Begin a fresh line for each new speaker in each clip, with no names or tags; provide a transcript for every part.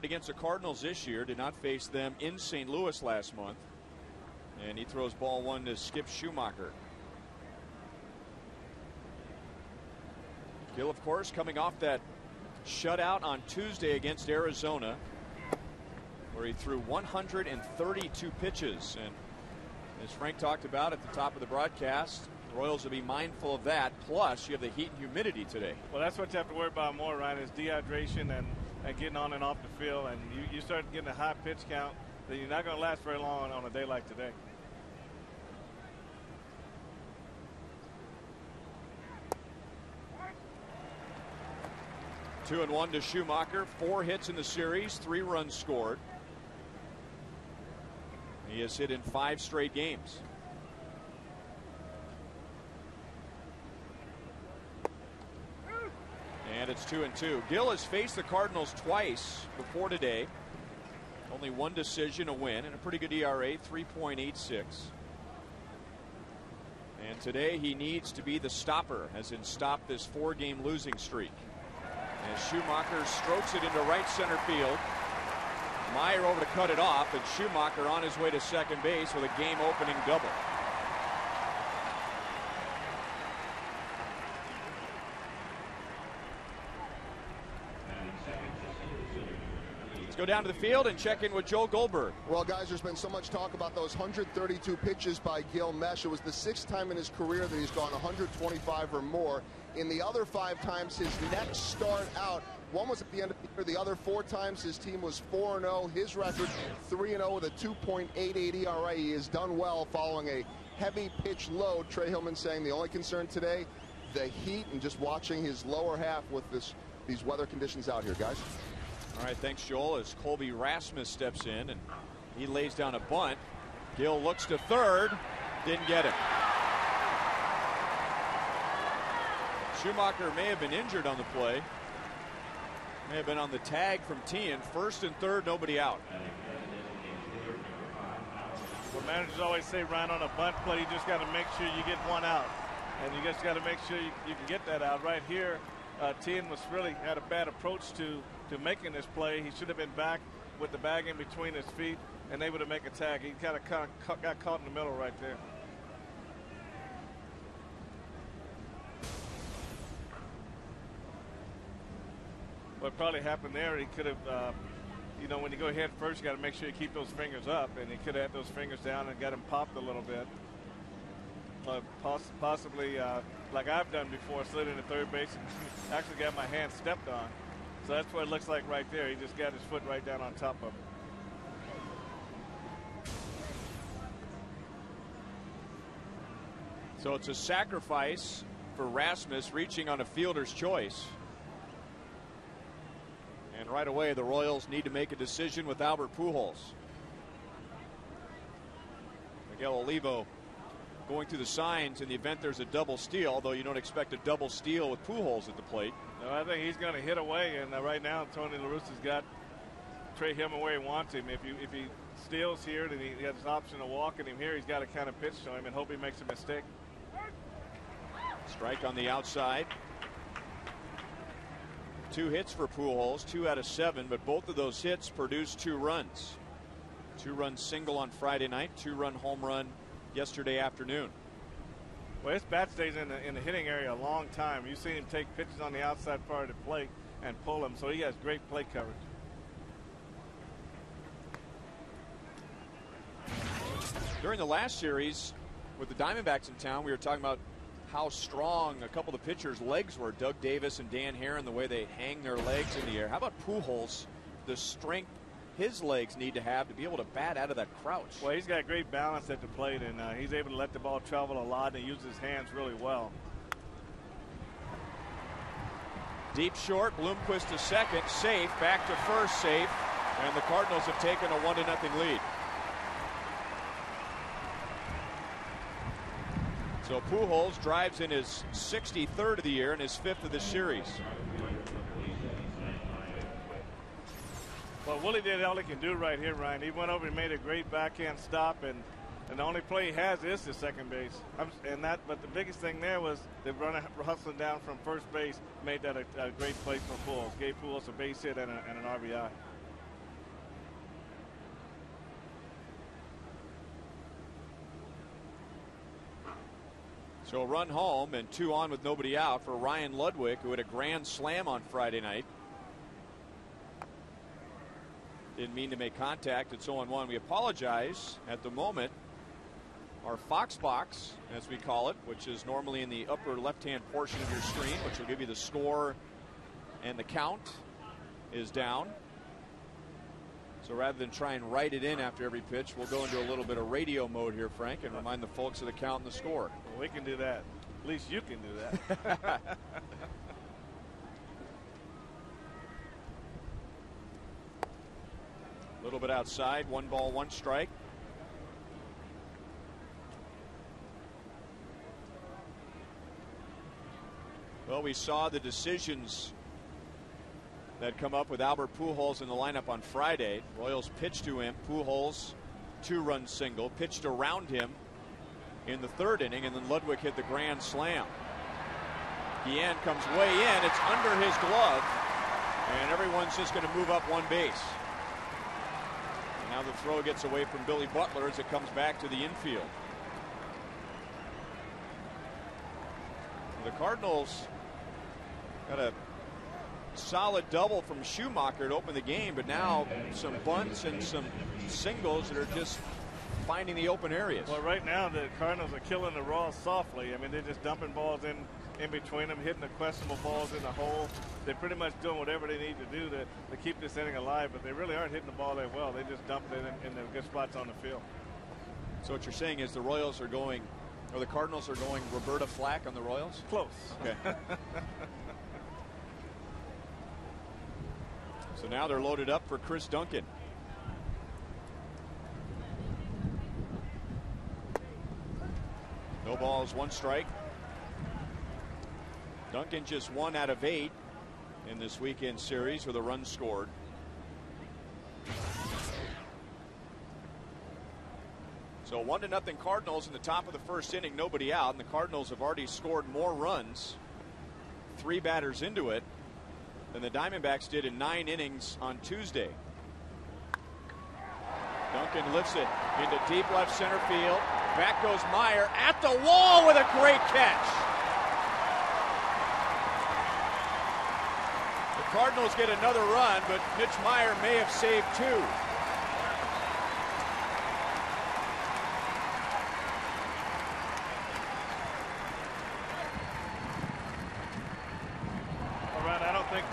started against the Cardinals this year, did not face them in St. Louis last month. And he throws ball one to Skip Schumacher. Gill, of course, coming off that shutout on Tuesday against Arizona, where he threw 132 pitches. And as Frank talked about at the top of the broadcast, the Royals will be mindful of that. Plus, you have the heat and humidity today.
Well, that's what you have to worry about more, Ryan, is dehydration and getting on and off the field. And you start getting a high pitch count, then you're not going to last very long on a day like today.
Two and one to Schumacher. 4 hits in the series, 3 runs scored. He has hit in 5 straight games. And it's 2-2. Gill has faced the Cardinals twice before today. Only 1 decision, a win, and a pretty good ERA, 3.86. And today he needs to be the stopper, as in stop this 4-game losing streak. As Schumacher strokes it into right center field. Meyer over to cut it off, and Schumacher on his way to second base with a game-opening double. Let's go down to the field and check in with Joe Goldberg.
Well, guys, there's been so much talk about those 132 pitches by Gil Meche. It was the 6th time in his career that he's gone 125 or more. In the other 5 times, his next start out, one was at the end of the year. The other 4 times, his team was 4-0. His record, 3-0 with a 2.88 ERA. He has done well following a heavy pitch load. Trey Hillman saying the only concern today, the heat, and just watching his lower half with these weather conditions out here, guys.
All right, thanks, Joel, as Colby Rasmus steps in, and he lays down a bunt. Gill looks to third, didn't get him. Schumacher may have been injured on the play. May have been on the tag from Tien. First and third, nobody out.
Well, managers always say, Ryan, on a bunt play, you just got to make sure you get one out. And you just got to make sure you can get that out. Right here, Tien was really had a bad approach to making this play. He should have been back with the bag in between his feet and able to make a tag. He kind of got caught in the middle right there. What probably happened there, he could have, you know, when you go head first, you got to make sure you keep those fingers up, and he could have had those fingers down and got him popped a little bit. Possibly, like I've done before, slid into third base and actually got my hand stepped on. So that's what it looks like right there. He just got his foot right down on top of him.
So it's a sacrifice for Rasmus, reaching on a fielder's choice. And right away, the Royals need to make a decision with Albert Pujols. Miguel Olivo going through the signs in the event there's a double steal, although you don't expect a double steal with Pujols at the plate.
No, I think he's going to hit away, and right now Tony La Russa's got Trey Hillman where he wants him. If he steals here, then he has an option of walking him here. He's got to kind of pitch to him and hope he makes a mistake.
Strike on the outside. 2 hits for Pujols, 2 out of 7, but both of those hits produced 2 runs. 2-run single on Friday night, 2-run home run yesterday afternoon.
Well, his bat stays in the hitting area a long time. You've seen him take pitches on the outside part of the plate and pull them, so he has great plate coverage.
During the last series with the Diamondbacks in town, we were talking about how strong a couple of the pitchers' legs were. Doug Davis and Dan Herron, the way they hang their legs in the air. How about Pujols, the strength his legs need to have to be able to bat out of that crouch?
Well, he's got great balance at the plate, and he's able to let the ball travel a lot and use his hands really well.
Deep short, Bloomquist to second, safe, back to first, safe, and the Cardinals have taken a 1-0 lead. So Pujols drives in his 63rd of the year and his 5th of the series.
Well, Willie did all he can do right here, Ryan. He went over and made a great backhand stop, and the only play he has is the second base. But the biggest thing there was the runner hustling down from first base made that a great play for Pujols. Gave Pujols a base hit and an RBI.
So a run home and 2 on with nobody out for Ryan Ludwig, who had a grand slam on Friday night. Didn't mean to make contact. It's 0-1. We apologize at the moment. Our Fox box, as we call it, which is normally in the upper left-hand portion of your screen, which will give you the score and the count, is down. So rather than try and write it in after every pitch, we'll go into a little bit of radio mode here, Frank, and remind the folks of the count and the score.
Well, we can do that. At least you can do that.
A little bit outside. 1 ball, 1 strike. Well, we saw the decisions that come up with Albert Pujols in the lineup on Friday. Royals pitched to him. Pujols, 2-run single, pitched around him in the 3rd inning, and then Ludwig hit the grand slam. Guillen comes way in. It's under his glove, and everyone's just going to move up 1 base. And now the throw gets away from Billy Butler as it comes back to the infield. The Cardinals got a solid double from Schumacher to open the game, but now some bunts and some singles that are just finding the open areas.
Well, right now the Cardinals are killing the Royals softly. I mean, they're just dumping balls in between them, hitting the questionable balls in the hole. They're pretty much doing whatever they need to do to keep this inning alive, but they really aren't hitting the ball that well. They just dump it in the good spots on the field.
So what you're saying is the Royals are going, or the Cardinals are going Roberta Flack on the Royals?
Close.
Okay. So now they're loaded up for Chris Duncan. No balls, 1 strike. Duncan just 1 out of 8 in this weekend series with a run scored. So 1-0 Cardinals in the top of the 1st inning, nobody out, and the Cardinals have already scored more runs, 3 batters into it, than the Diamondbacks did in 9 innings on Tuesday. Duncan lifts it into deep left center field. Back goes Meyer at the wall with a great catch. The Cardinals get another run, but Mitch Meyer may have saved 2.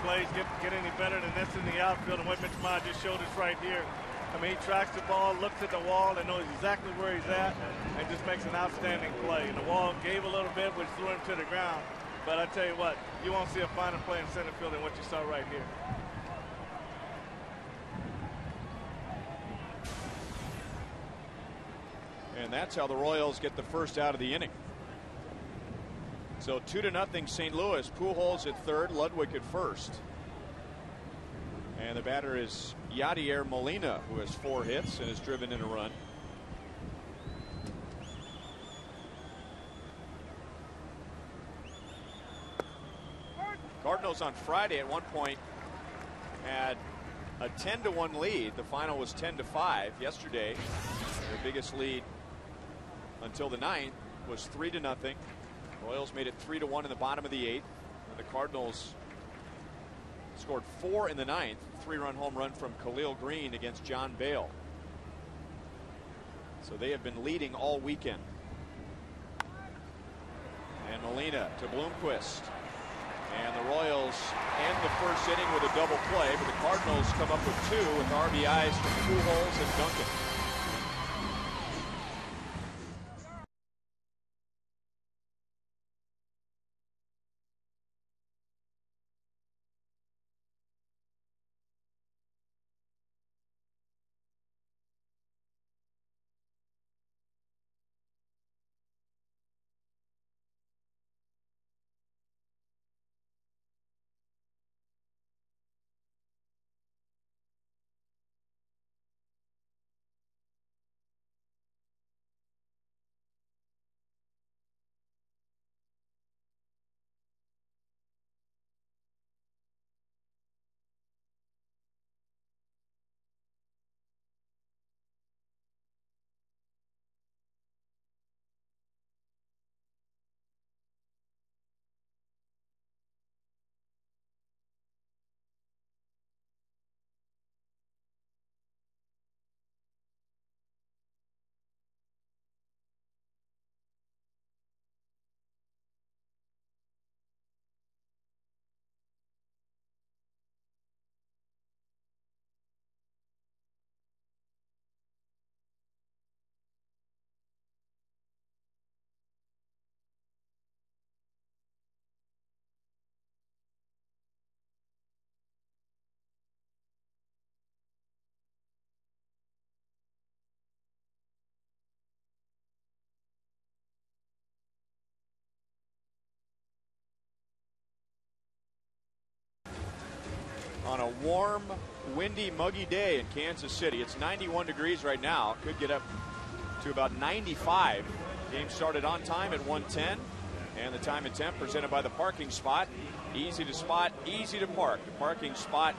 Plays get any better than this in the outfield, and what Mitch Meyer just showed us right here. I mean, he tracks the ball, looks at the wall, and knows exactly where he's at, and just makes an outstanding play. And the wall gave a little bit, which threw him to the ground. But I tell you what, you won't see a finer play in center field than what you saw right here.
And that's how the Royals get the first out of the inning. So 2-0 St. Louis. Pujols at 3rd, Ludwig at 1st. And the batter is Yadier Molina, who has 4 hits and has driven in a run. Cardinals on Friday at one point had a 10-1 lead. The final was 10-5 yesterday. Their biggest lead until the 9th was 3-0. Royals made it 3-1 in the bottom of the 8th. And the Cardinals scored 4 in the 9th. 3-run home run from Khalil Green against John Bale. So they have been leading all weekend. And Molina to Bloomquist. And the Royals end the 1st inning with a double play, but the Cardinals come up with 2 with RBIs from Pujols and Duncan. on a warm, windy, muggy day in Kansas City. It's 91 degrees right now. Could get up to about 95. Game started on time at 1:10. And the time and temp presented by the parking spot. Easy to spot, easy to park. The parking spot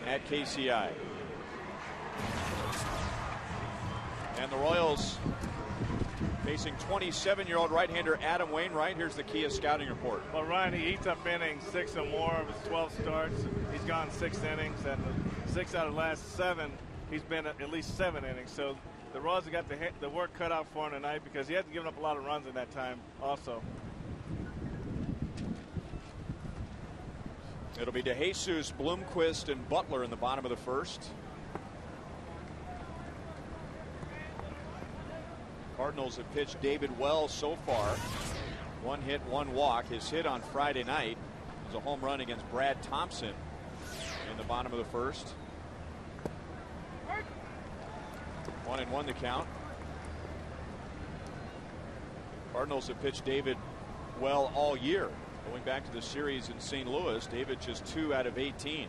at KCA. And the Royals facing 27-year-old right-hander Adam Wainwright. Here's the Kia scouting report.
Well, Ryan, he eats up innings, 6 or more of his 12 starts. He's gone 6 innings, and 6 out of the last 7, he's been at least 7 innings. So the Royals have got the work cut out for him tonight because he hasn't given up a lot of runs in that time also.
It'll be DeJesus, Bloomquist, and Butler in the bottom of the first. Cardinals have pitched David Wells so far. 1 hit, 1 walk. His hit on Friday night was a home run against Brad Thompson in the bottom of the first. 1-1 the count. Cardinals have pitched David well all year. Going back to the series in St. Louis, David just 2 out of 18.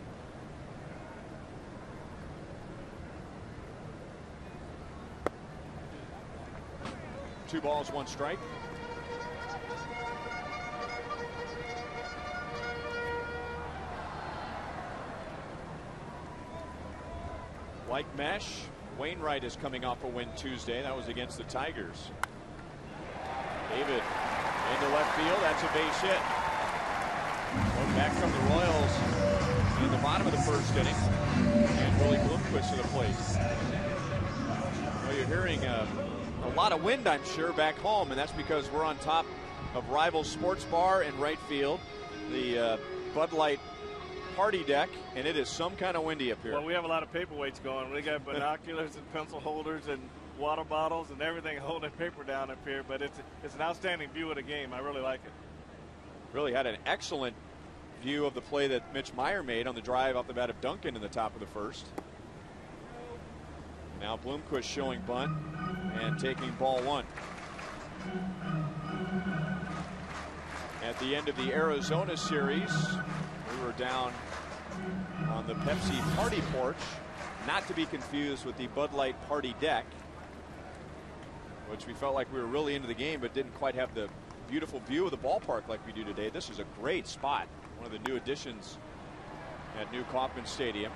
Two balls, 1 strike. Like Mesh, Wainwright is coming off a win Tuesday. That was against the Tigers. David into left field. That's a base hit. Well, back from the Royals in the bottom of the first inning. And Willie Bloomquist to the plate. Well, you're hearing a lot of wind, I'm sure, back home, and that's because we're on top of Rival Sports Bar in right field, the Bud Light party deck, and it is some kind of windy up here.
Well, we have a lot of paperweights going. We got binoculars and pencil holders and water bottles and everything holding paper down up here, but it's an outstanding view of the game. I really like it.
Really had an excellent view of the play that Mitch Meyer made on the drive off the bat of Duncan in the top of the first. Now Bloomquist showing bunt and taking ball 1. At the end of the Arizona series, we were down on the Pepsi party porch, not to be confused with the Bud Light party deck, which we felt like we were really into the game but didn't quite have the beautiful view of the ballpark like we do today. This is a great spot, one of the new additions at New Kauffman Stadium.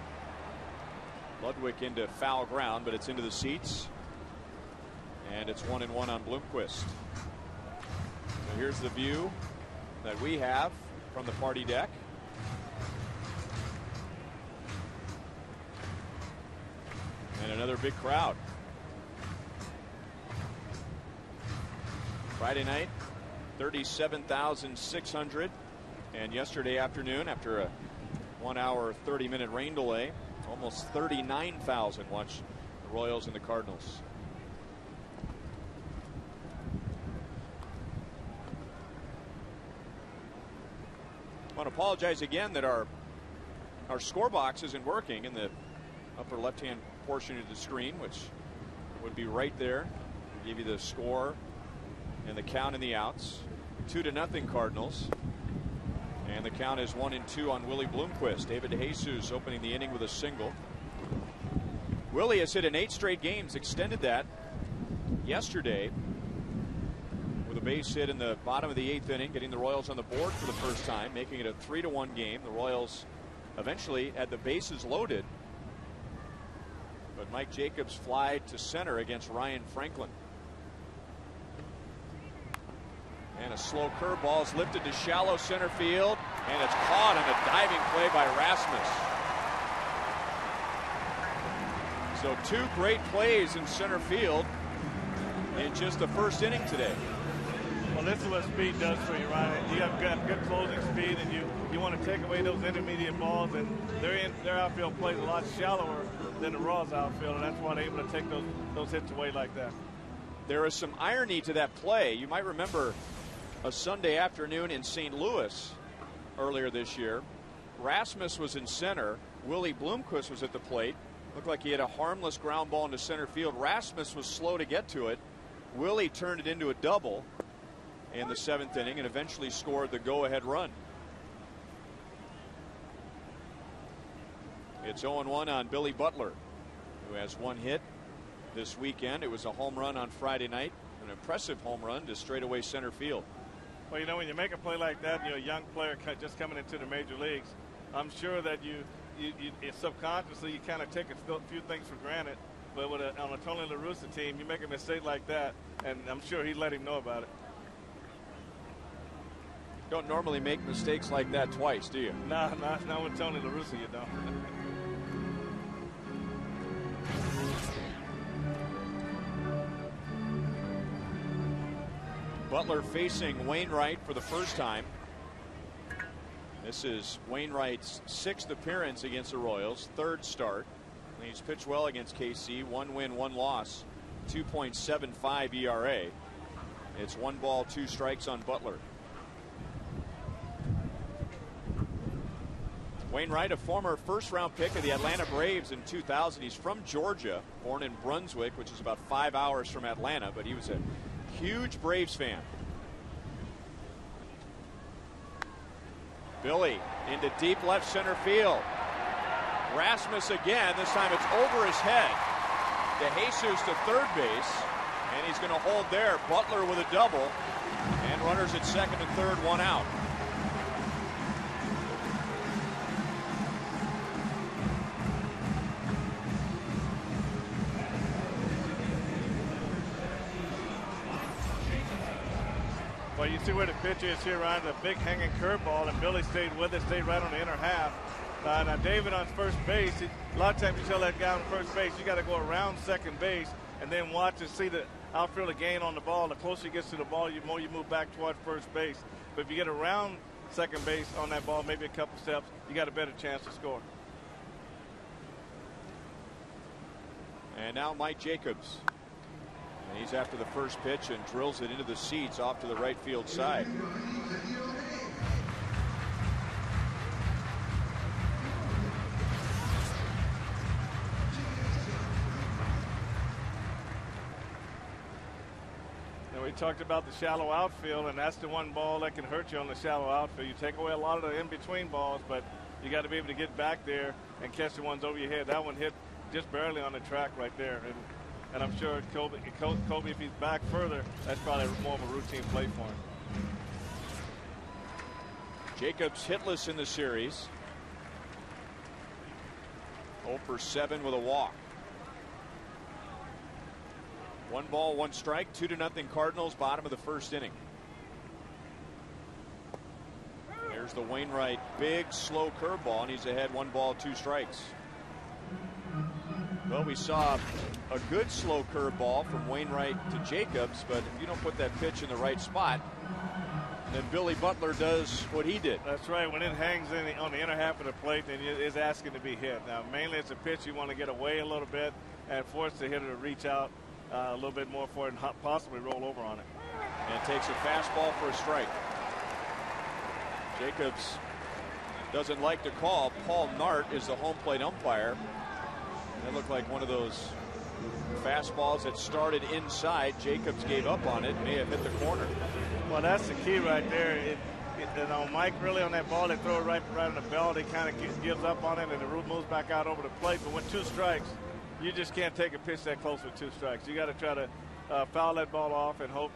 Ludwig into foul ground, but it's into the seats. And it's 1-1 on Bloomquist. So here's the view that we have from the party deck. And another big crowd. Friday night, 37,600. And yesterday afternoon, after a 1 hour, 30-minute rain delay, almost 39,000 watched the Royals and the Cardinals. I want to apologize again that our score box isn't working in the upper left-hand portion of the screen, which would be right there. Give you the score and the count and the outs. 2-0 Cardinals. And the count is 1-2 on Willie Bloomquist. David DeJesus opening the inning with a single. Willie has hit in 8 straight games, extended that yesterday with a base hit in the bottom of the 8th inning, getting the Royals on the board for the first time, making it a 3-1 game. The Royals eventually had the bases loaded, but Mike Jacobs flied to center against Ryan Franklin. And a slow curveball is lifted to shallow center field, and it's caught on a diving play by Rasmus. So 2 great plays in center field in just the first inning today.
Well, this is what speed does for you, Ryan. You have got good closing speed, and you want to take away those intermediate balls, and their outfield plays a lot shallower than the Royals outfield, and that's why they're able to take those hits away like that.
There is some irony to that play. You might remember a Sunday afternoon in St. Louis earlier this year. Rasmus was in center. Willie Bloomquist was at the plate. Looked like he had a harmless ground ball into center field. Rasmus was slow to get to it. Willie turned it into a double in the 7th inning and eventually scored the go-ahead run. It's 0-1 on Billy Butler, who has one hit this weekend. It was a home run on Friday night, an impressive home run to straightaway center field.
Well, you know, when you make a play like that, you're a young player just coming into the major leagues. I'm sure that you subconsciously you kind of take a few things for granted. But on a Tony La Russa team, you make a mistake like that, and I'm sure he let him know about it.
Don't normally make mistakes like that twice, do you?
No, not with Tony La Russa, you don't.
Butler facing Wainwright for the first time. This is Wainwright's 6th appearance against the Royals, 3rd start. And he's pitched well against KC. 1 win, 1 loss, 2.75 ERA. It's 1 ball, 2 strikes on Butler. Wainwright, a former first-round pick of the Atlanta Braves in 2000. He's from Georgia, born in Brunswick, which is about 5 hours from Atlanta, but he was a huge Braves fan. Billy into deep left center field. Rasmus again. This time it's over his head. DeJesus to third base, and he's going to hold there. Butler with a double, and runners at second and third, 1 out.
Well, you see where the pitch is here, Ryan, a big hanging curveball, and Billy stayed with it, stayed right on the inner half. Now, David on first base, a lot of times you tell that guy on first base, you got to go around second base and then watch and see the outfielder gain on the ball. The closer he gets to the ball, the more you move back toward first base. But if you get around second base on that ball, maybe a couple steps, you got a better chance to score.
And now Mike Jacobs. And he's after the first pitch and drills it into the seats off to the right field side.
Now, we talked about the shallow outfield, and that's the one ball that can hurt you on the shallow outfield. You take away a lot of the in-between balls, but you got to be able to get back there and catch the ones over your head. That one hit just barely on the track right there. And I'm sure Kobe, if he's back further, that's probably more of a routine play for him.
Jacobs hitless in the series. 0 for 7 with a walk. 1 ball, 1 strike, 2-0 Cardinals, bottom of the first inning. There's the Wainwright big slow curveball, and he's ahead 1 ball, 2 strikes. Well, we saw a good slow curveball from Wainwright to Jacobs, but if you don't put that pitch in the right spot, then Billy Butler does what he did.
That's right. When it hangs on the inner half of the plate, then it is asking to be hit. Now, mainly it's a pitch you want to get away a little bit and force the hitter to reach out a little bit more for it and possibly roll over on it.
And takes a fastball for a strike. Jacobs doesn't like to call. Paul Nart is the home plate umpire. That looked like one of those fastballs that started inside. Jacobs gave up on it, may have hit the corner.
Well, that's the key right there. Mike really on that ball, they throw it right on the belt. He kind of gives up on it, and the root moves back out over the plate. But with 2 strikes, you just can't take a pitch that close with 2 strikes. You got to try to foul that ball off and hope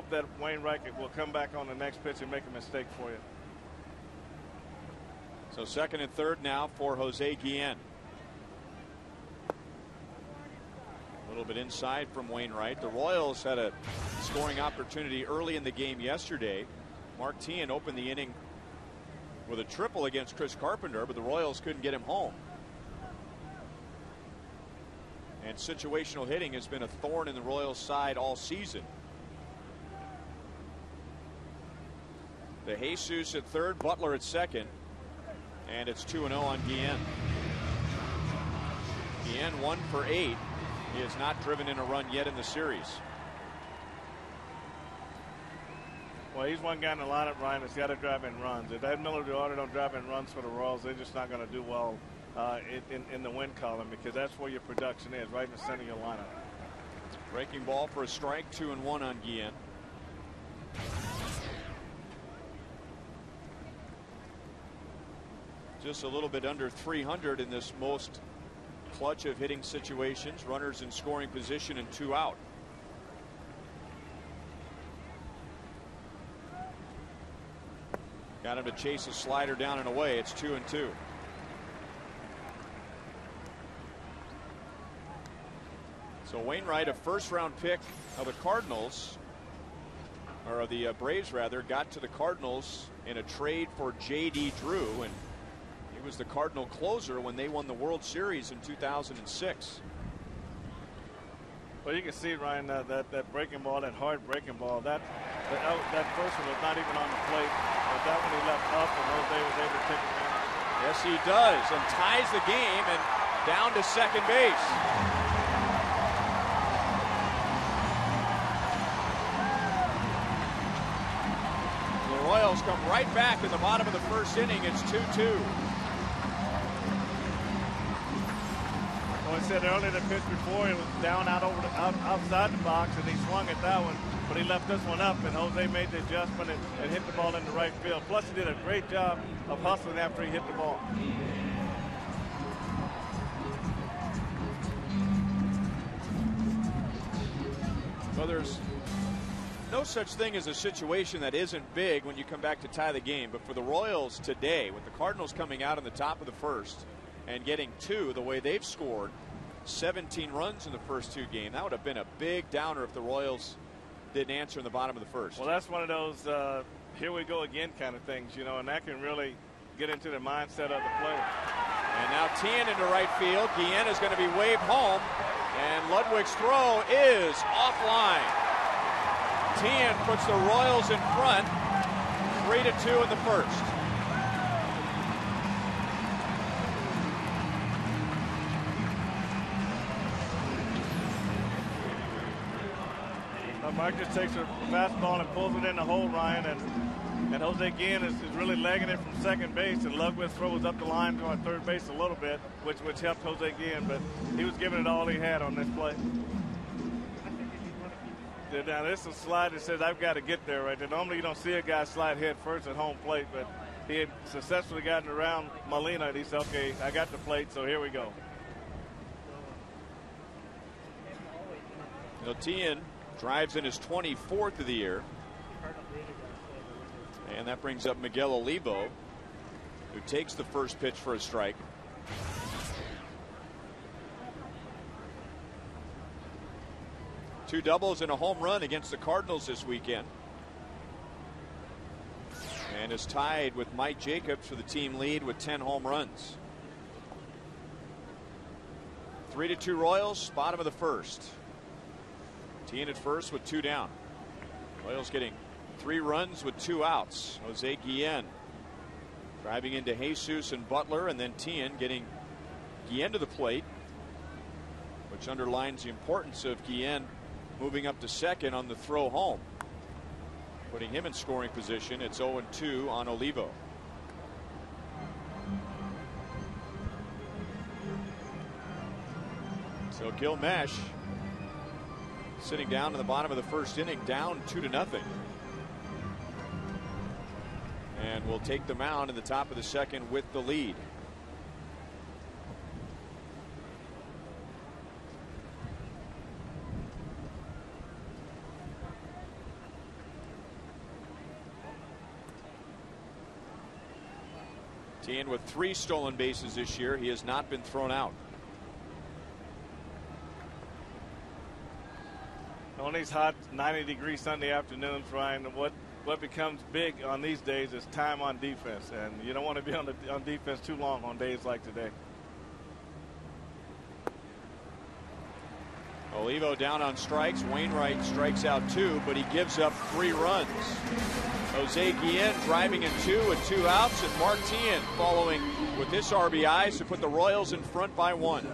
that Wainwright will come back on the next pitch and make a mistake for you.
So second and third now for Jose Guillen. A little bit inside from Wainwright. The Royals had a scoring opportunity early in the game yesterday. Mark Teahan opened the inning with a triple against Chris Carpenter, but the Royals couldn't get him home. And situational hitting has been a thorn in the Royals' side all season. DeJesus at third, Butler at second, and it's 2-0 on Guillen. Guillen 1 for 8. He has not driven in a run yet in the series.
Well, he's one guy in the lineup, Ryan, that's got to drive in runs. If Ed Miller DeOrder don't drive in runs for the Royals, they're just not going to do well in the win column, because that's where your production is, right in the center of your lineup.
Breaking ball for a strike, 2-1 on Guillen. just a little bit under 300 in this most clutch of hitting situations. Runners in scoring position and 2 out. Got him to chase a slider down and away. It's 2-2. So Wainwright, a first-round pick of the Cardinals, or of the Braves rather, got to the Cardinals in a trade for J.D. Drew, and he was the Cardinal closer when they won the World Series in 2006.
Well, you can see, Ryan, that breaking ball, that hard breaking ball, that first one was not even on the plate, but that one he left up, and Jose was able to take advantage.
Yes, he does, and ties the game and down to second base. The Royals come right back in the bottom of the first inning. It's 2-2.
Well, I said earlier, the pitch before, it was down outside the box, and he swung at that one, but he left this one up, and Jose made the adjustment and hit the ball into right field. Plus, he did a great job of hustling after he hit the ball.
Well, there's no such thing as a situation that isn't big when you come back to tie the game. But for the Royals today, with the Cardinals coming out in the top of the first and getting 2 the way they've scored 17 runs in the first 2 games, that would have been a big downer if the Royals didn't answer in the bottom of the first.
Well, that's one of those here we go again kind of things, you know, and that can really get into the mindset of the player.
And now Tien into right field. Guillen is going to be waved home, and Ludwig's throw is offline. Tien puts the Royals in front, 3-2 in the first.
Mark just takes a fastball and pulls it in the hole, Ryan, and Jose Guillen is really legging it from second base, and Ludwig throws up the line going third base a little bit, which helped Jose Guillen, but he was giving it all he had on this play. Now this is a slide that says I've got to get there right there. Normally you don't see a guy slide head first at home plate, but he had successfully gotten around Molina, and he said, okay, I got the plate, so here we go.
You know, Tien drives in his 24th of the year. And that brings up Miguel Olivo, who takes the first pitch for a strike. Two doubles and a home run against the Cardinals this weekend. And is tied with Mike Jacobs for the team lead with 10 home runs. 3-2 Royals, bottom of the first. Tien at first with 2 down. Royals getting 3 runs with 2 outs. Jose Guillen driving into Jesus and Butler, and then Tien getting Guillen to the plate, which underlines the importance of Guillen moving up to second on the throw home, putting him in scoring position. It's 0-2 on Olivo. So Gilmesh sitting down in the bottom of the first inning, down 2-0. And will take the mound in the top of the second with the lead. Tien with 3 stolen bases this year. He has not been thrown out.
On these hot 90-degree Sunday afternoons, Ryan, what becomes big on these days is time on defense, and you don't want to be on defense too long on days like today.
Olivo down on strikes. Wainwright strikes out 2, but he gives up 3 runs. Jose Guillen driving in 2 with 2 outs, and Mark Tien following with his RBIs to put the Royals in front by 1.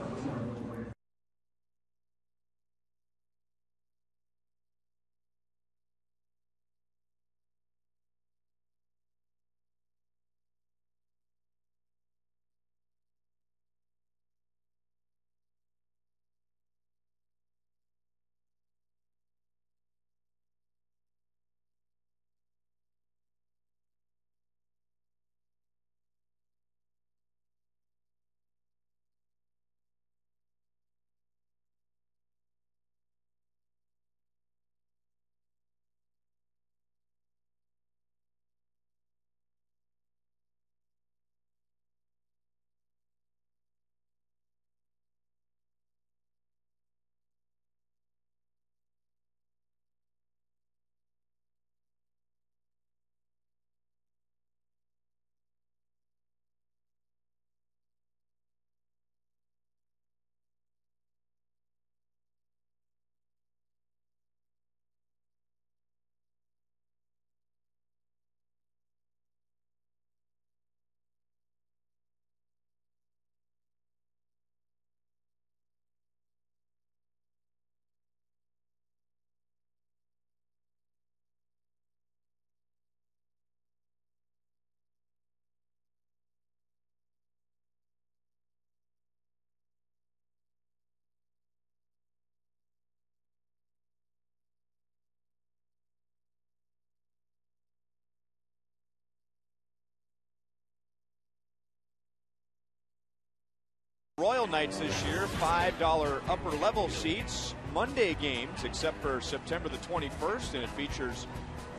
Royal Nights this year, $5 upper level seats. Monday games, except for September the 21st, and it features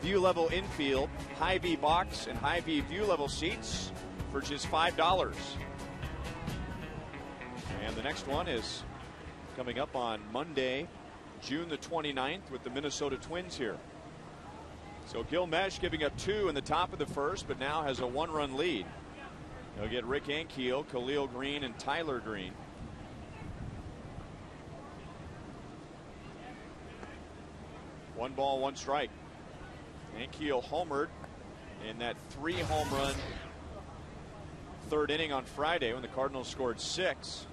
view level infield, high V box, and high V view level seats for just $5. And the next one is coming up on Monday, June the 29th, with the Minnesota Twins here. So Gil Mesh giving up 2 in the top of the first, but now has a 1-run lead. They'll get Rick Ankiel, Khalil Green, and Tyler Green. One ball, one strike. Ankiel homered in that 3-home run third inning on Friday when the Cardinals scored 6.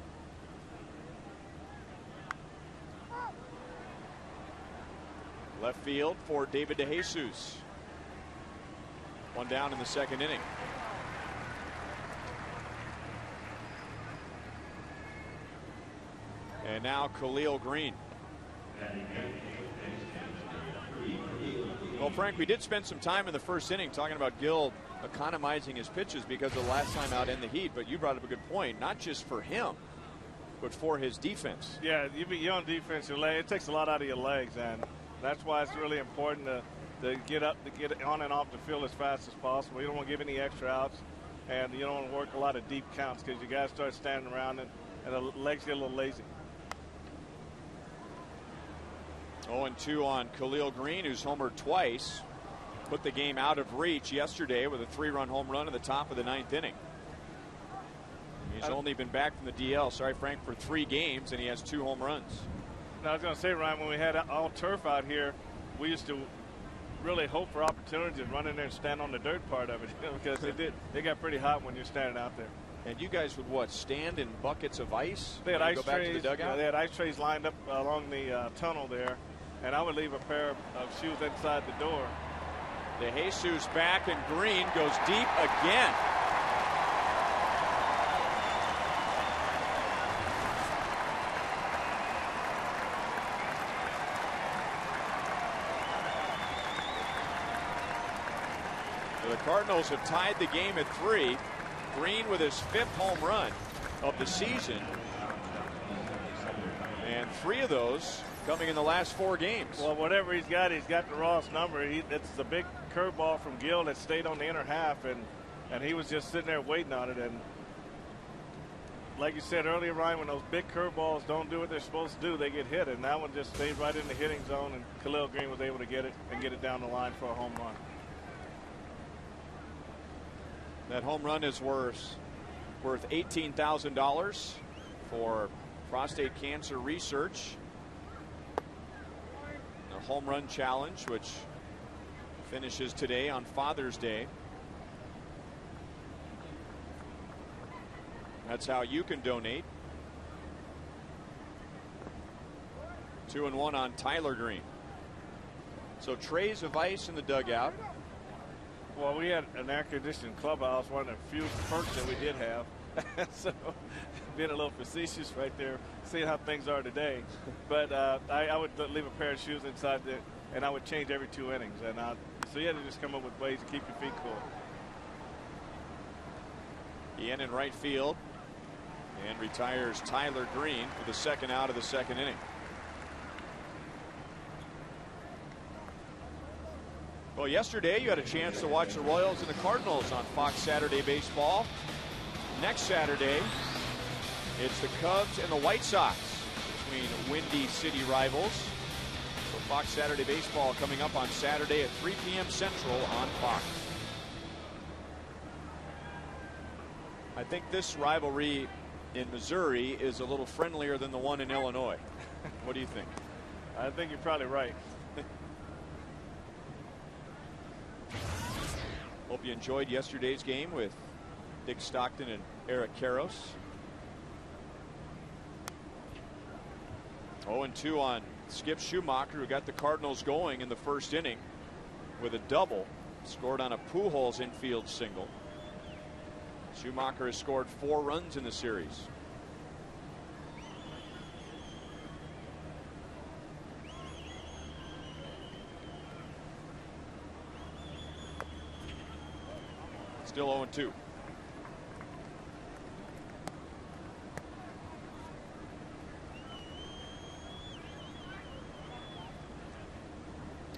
Left field for David DeJesus. One down in the second inning. And now Khalil Green. Well, Frank, we did spend some time in the first inning talking about Gil economizing his pitches because of the last time out in the heat, but you brought up a good point, not just for him, but for his defense.
Yeah, you're on defense, it takes a lot out of your legs, and that's why it's really important to get on and off the field as fast as possible. You don't want to give any extra outs, and you don't want to work a lot of deep counts because you guys start standing around and the legs get a little lazy.
0-2 on Khalil Green, who's homered twice. Put the game out of reach yesterday with a 3-run home run in the top of the 9th inning. He's only been back from the DL, sorry Frank, for 3 games, and he has 2 home runs.
Now, I was going to say, Ryan, when we had all turf out here, we used to really hope for opportunities to run in there and stand on the dirt part of it, because they got pretty hot when you're standing out there.
And you guys would what, stand in buckets of ice?
They had ice
go back
trays.
to the dugout?
They had ice trays lined up along the tunnel there, and I would leave a pair of shoes inside the door.
DeJesus back, and Green goes deep again. The Cardinals have tied the game at 3. Green with his 5th home run of the season, and 3 of those coming in the last 4 games.
Well, whatever he's got the rawest number. It's a big curveball from Gil that stayed on the inner half, and he was just sitting there waiting on it. And like you said earlier, Ryan, when those big curveballs don't do what they're supposed to do, they get hit. And that one just stayed right in the hitting zone, and Khalil Green was able to get it and get it down the line for a home run.
That home run is worth $18,000 for prostate cancer research. The home run challenge, which finishes today on Father's Day. That's how you can donate. 2-1 on Tyler Green. So trays of ice in the dugout.
Well, we had an air-conditioned clubhouse, one of the few perks that we did have. So, being a little facetious right there, seeing how things are today. But I would leave a pair of shoes inside there, and I would change every 2 innings. And so you had to just come up with ways to keep your feet cool.
Ian in right field, and retires Tyler Green for the 2nd out of the 2nd inning. Well, yesterday you had a chance to watch the Royals and the Cardinals on Fox Saturday Baseball. Next Saturday, it's the Cubs and the White Sox between Windy City rivals. So Fox Saturday Baseball coming up on Saturday at 3 p.m. Central on Fox. I think this rivalry in Missouri is a little friendlier than the one in Illinois. What do you think?
I think you're probably right.
Hope you enjoyed yesterday's game with Dick Stockton and Eric Karros. 0-2 on Skip Schumacher, who got the Cardinals going in the 1st inning with a double. Scored on a Pujols infield single. Schumacher has scored 4 runs in the series. Still 0-2.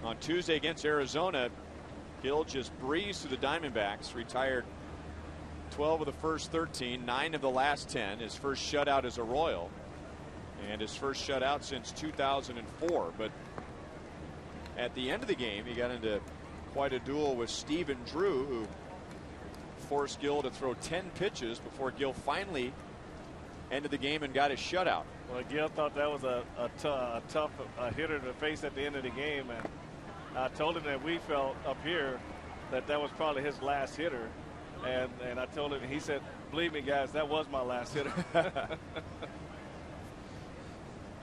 On Tuesday against Arizona, Gill just breezed through the Diamondbacks, retired 12 of the first 13, 9 of the last 10. His first shutout as a Royal, and his first shutout since 2004. But at the end of the game, he got into quite a duel with Stephen Drew, who forced Gill to throw 10 pitches before Gill finally ended the game and got his shutout.
Well, Gill thought that was a tough hitter to face at the end of the game, and I told him that we felt up here that was probably his last hitter, and I told him, he said, "Believe me, guys, that was my last hitter."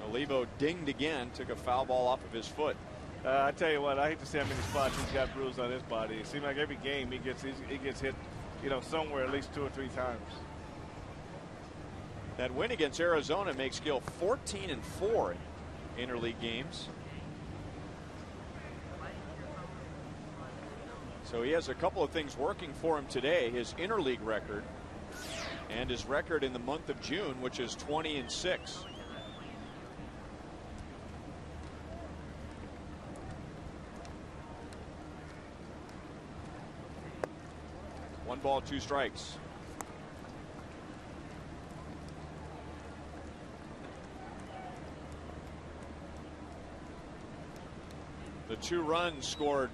Olivo dinged again, took a foul ball off of his foot.
I tell you what, I hate to see how many spots he's got bruised on his body. It seems like every game he gets hit, somewhere at least 2 or 3 times.
That win against Arizona makes Gill 14-4 in interleague games. So he has a couple of things working for him today: his interleague record and his record in the month of June, which is 20-6. One ball, 2 strikes. The 2 runs scored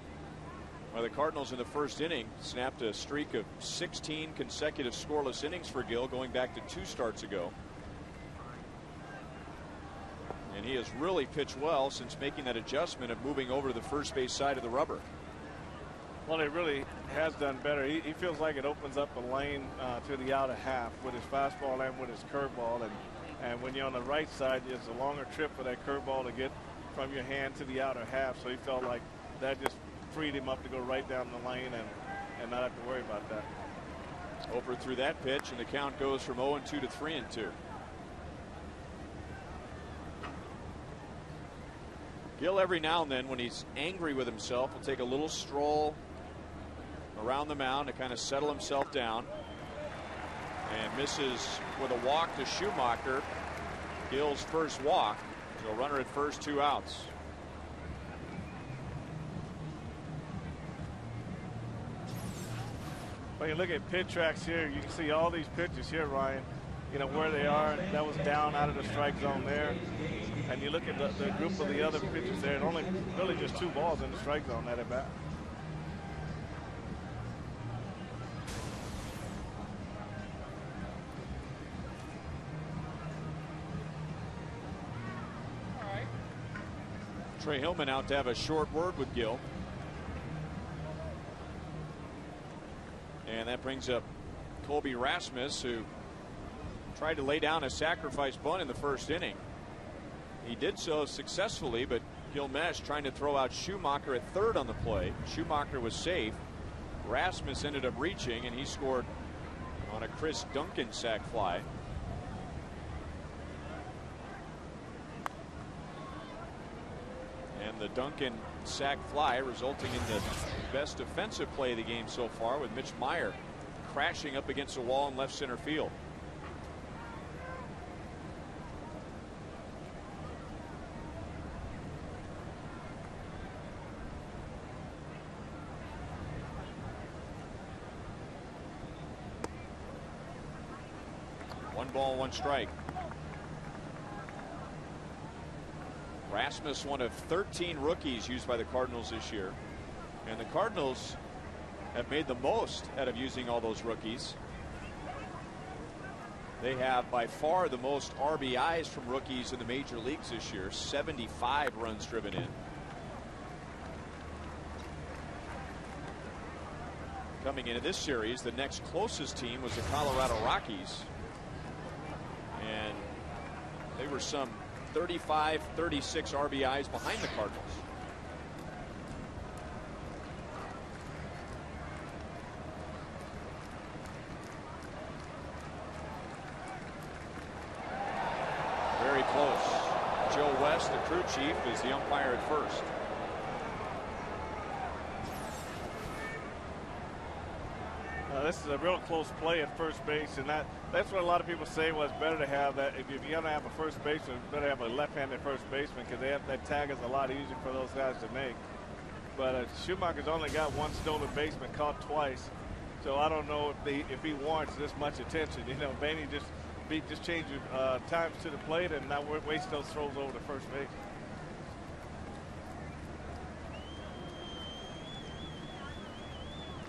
by the Cardinals in the first inning snapped a streak of 16 consecutive scoreless innings for Gill, going back to 2 starts ago. And he has really pitched well since making that adjustment of moving over to the first base side of the rubber.
Well, he really has done better. He feels like it opens up a lane to the outer half with his fastball and with his curveball. And when you're on the right side, it's a longer trip for that curveball to get from your hand to the outer half. So he felt like that just freed him up to go right down the lane and not have to worry about that.
Over through that pitch, and the count goes from 0-2 to 3-2. Gill, every now and then, when he's angry with himself, will take a little stroll around the mound to kind of settle himself down, and misses with a walk to Schumacher. Gill's first walk, so runner at first, 2 outs.
When you look at pitch tracks here, you can see all these pitches here, Ryan, where they are. That was down out of the strike zone there. And you look at the group of the other pitches there, and only really just 2 balls in the strike zone at bat.
Trey Hillman out to have a short word with Gill. And that brings up Colby Rasmus, who tried to lay down a sacrifice bunt in the first inning. He did so successfully, but Gilmesh trying to throw out Schumacher at third on the play. Schumacher was safe. Rasmus ended up reaching, and he scored on a Chris Duncan sac fly. And the Duncan sac fly resulting in the best defensive play of the game so far, with Mitch Meyer crashing up against the wall in left center field. One ball, 1 strike. Rasmus, one of 13 rookies used by the Cardinals this year, and the Cardinals have made the most out of using all those rookies. They have by far the most RBIs from rookies in the major leagues this year, 75 runs driven in. Coming into this series, the next closest team was the Colorado Rockies, and they were some 35, 36 RBIs behind the Cardinals. Very close. Joe West, the crew chief, is the umpire at first.
This is a real close play at first base, and that's what a lot of people say was better to have that. If you're going to have a first baseman, better have a left-handed first baseman, because that tag is a lot easier for those guys to make. But Schumacher's only got one stolen baseman, caught twice. So I don't know if he warrants this much attention. You know, Bainey just changed times to the plate and now waste those throws over to first base.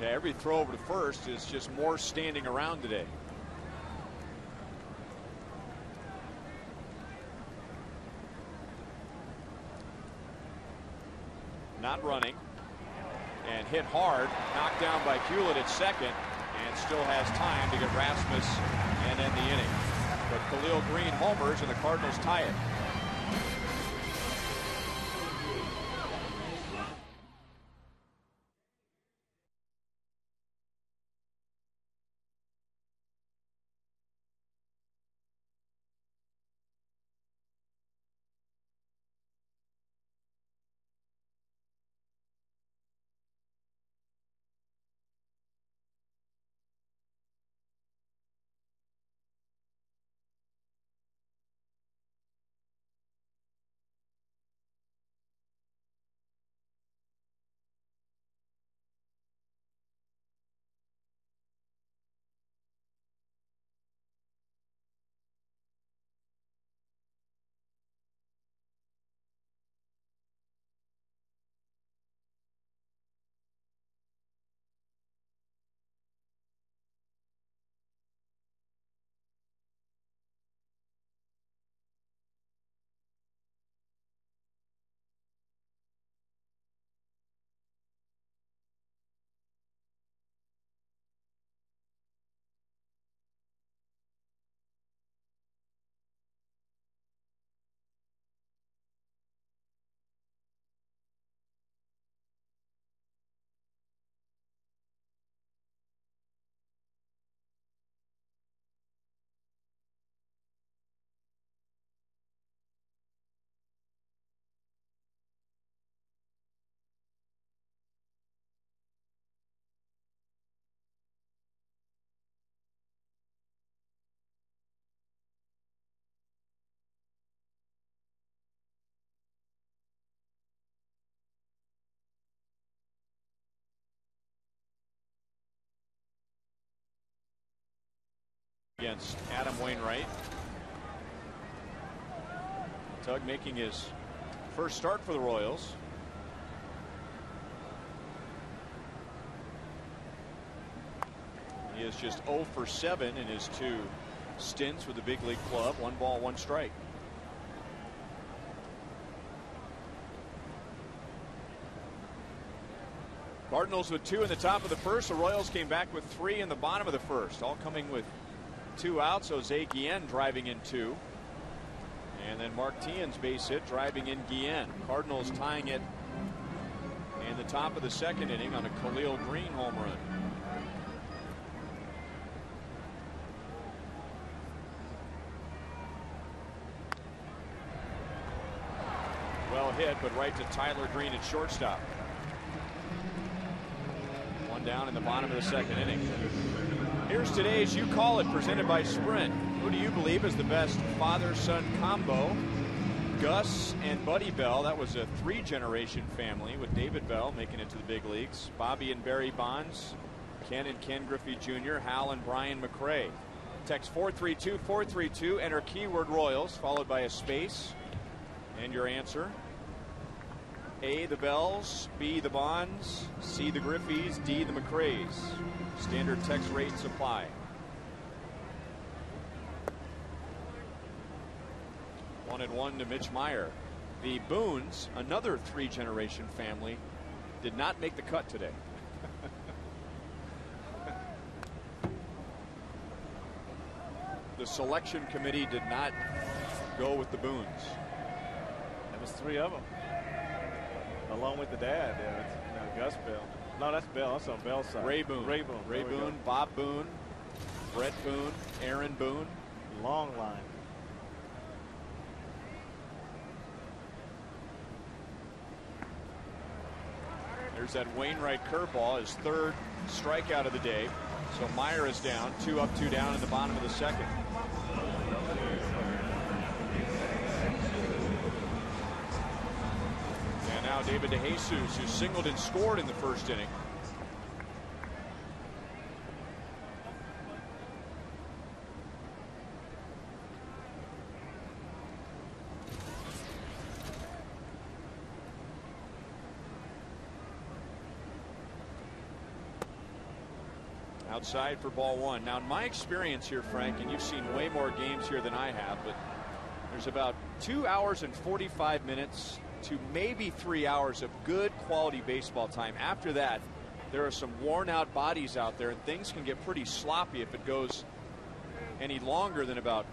Yeah, every throw over to first is just more standing around today. Not running. And hit hard, knocked down by Hewlett at second, and still has time to get Rasmus and end the inning. But Khalil Green homers and the Cardinals tie it. Against Adam Wainwright. Tug making his first start for the Royals. He is just 0 for 7 in his 2 stints with the big league club. 1 ball, 1 strike. Cardinals with 2 in the top of the first. The Royals came back with 3 in the bottom of the first. All coming with 2 outs. Jose Guillen driving in 2. And then Mark Tien's base hit driving in Guillen. Cardinals tying it in the top of the second inning on a Khalil Green home run. Well hit, but right to Tyler Green at shortstop. 1 down in the bottom of the second inning. Here's today's You Call It, presented by Sprint. Who do you believe is the best father-son combo? Gus and Buddy Bell. That was a 3-generation family with David Bell making it to the big leagues. Bobby and Barry Bonds, Ken and Ken Griffey Jr., Hal and Brian McRae. Text 432-432, enter keyword Royals, followed by a space, and your answer. A, the Bells, B, the Bonds, C, the Griffeys, D, the McRaes. Standard text rates apply. One and one to Mitch Meyer. The Boones, another 3-generation family, did not make the cut today. The selection committee did not go with the Boones.
There was 3 of them, along with the dad. Gus Bell. No, that's Bell. That's on Bell's side.
Ray Boone.
Ray Boone.
Ray Boone, Bob Boone, Brett Boone, Aaron Boone.
Long line.
There's that Wainwright curveball, his 3rd strikeout of the day. So Meyer is down, 2 up, 2 down in the bottom of the second. And now David DeJesus, who singled and scored in the first inning. Outside for ball one. Now, in my experience here, Frank, and you've seen way more games here than I have, but there's about 2 hours and 45 minutes to maybe 3 hours of good quality baseball time. After that, there are some worn out bodies out there, and things can get pretty sloppy if it goes any longer than about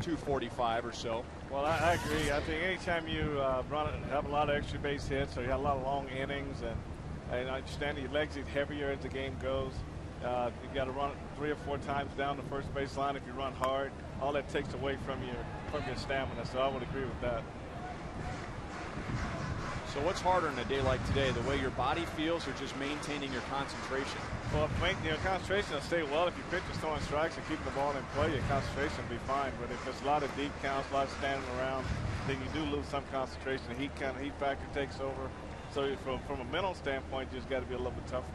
2:45 or so.
Well, I agree. I think anytime you have a lot of extra base hits, or you have a lot of long innings, and I understand your legs get heavier as the game goes. You got to run it 3 or 4 times down the first base line if you run hard. All that takes away from your stamina. So I would agree with that.
So what's harder in a day like today, the way your body feels or just maintaining your concentration?
Well, your concentration will stay well. If your pitcher's throwing strikes and keeping the ball in play, your concentration will be fine. But if it's a lot of deep counts, a lot of standing around, then you do lose some concentration. The heat factor takes over. So from a mental standpoint, you just got to be a little bit tougher.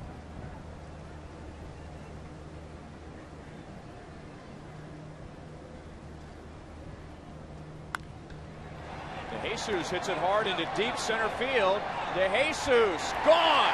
DeJesus hits it hard into deep center field. DeJesus gone.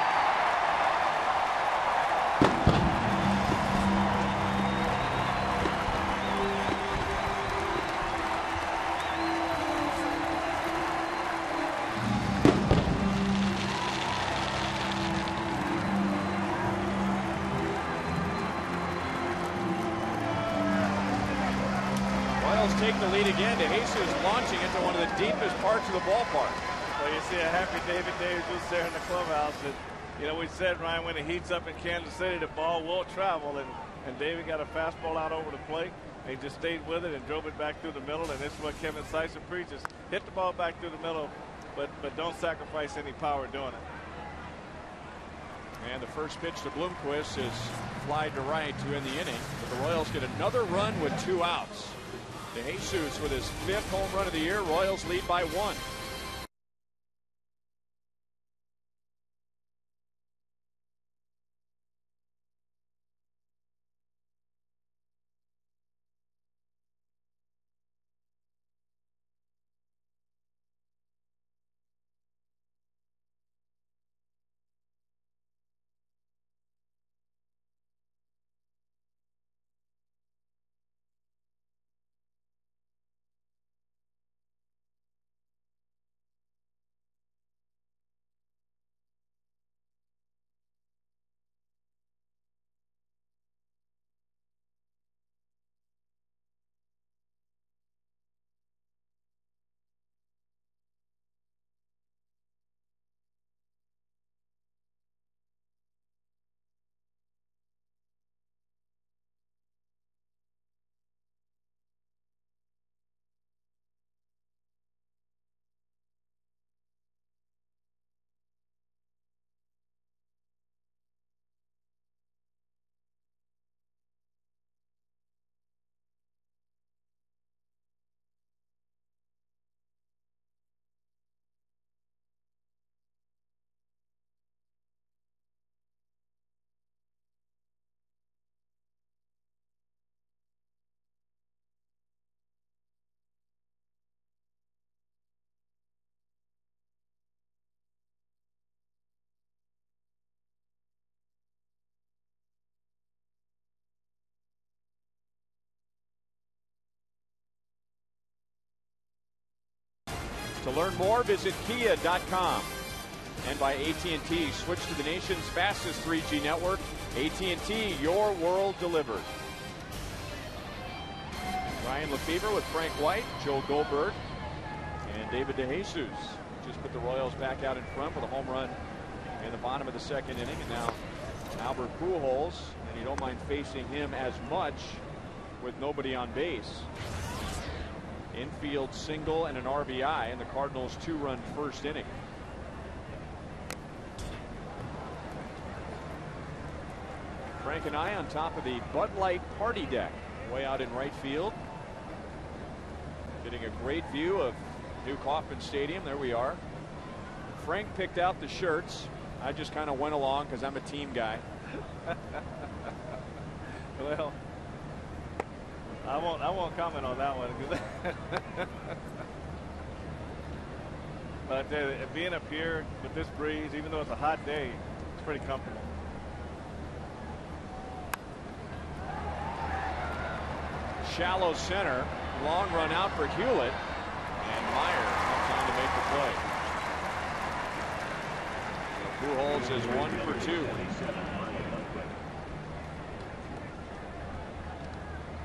Take the lead again. DeJesus launching into one of the deepest parts of the ballpark.
Well, you see a happy David DeJesus there in the clubhouse. And, we said, Ryan, when it heats up in Kansas City, the ball will travel. And David got a fastball out over the plate. And he just stayed with it and drove it back through the middle. And this is what Kevin Syson preaches. Hit the ball back through the middle, but don't sacrifice any power doing it.
And the first pitch to Bloomquist is fly to right to end the inning. But the Royals get another run with 2 outs. DeJesus with his 5th home run of the year. Royals lead by 1. To learn more, visit kia.com. And by AT&T, switch to the nation's fastest 3G network. AT&T, your world delivered. Ryan Lefebvre with Frank White, Joe Goldberg, and David DeJesus just put the Royals back out in front with a home run in the bottom of the 2nd inning. And now Albert Pujols, and you don't mind facing him as much with nobody on base. Infield single and an RBI in the Cardinals' 2-run first inning. Frank and I on top of the Bud Light party deck way out in right field, getting a great view of New Kauffman Stadium. There we are. Frank picked out the shirts. I just kind of went along because I'm a team guy.
Well, I won't comment on that one. But being up here with this breeze, even though it's a hot day, it's pretty comfortable.
Shallow center, long run out for Hewlett, and Meyer comes on to make the play. So Pujols is 1 for 2.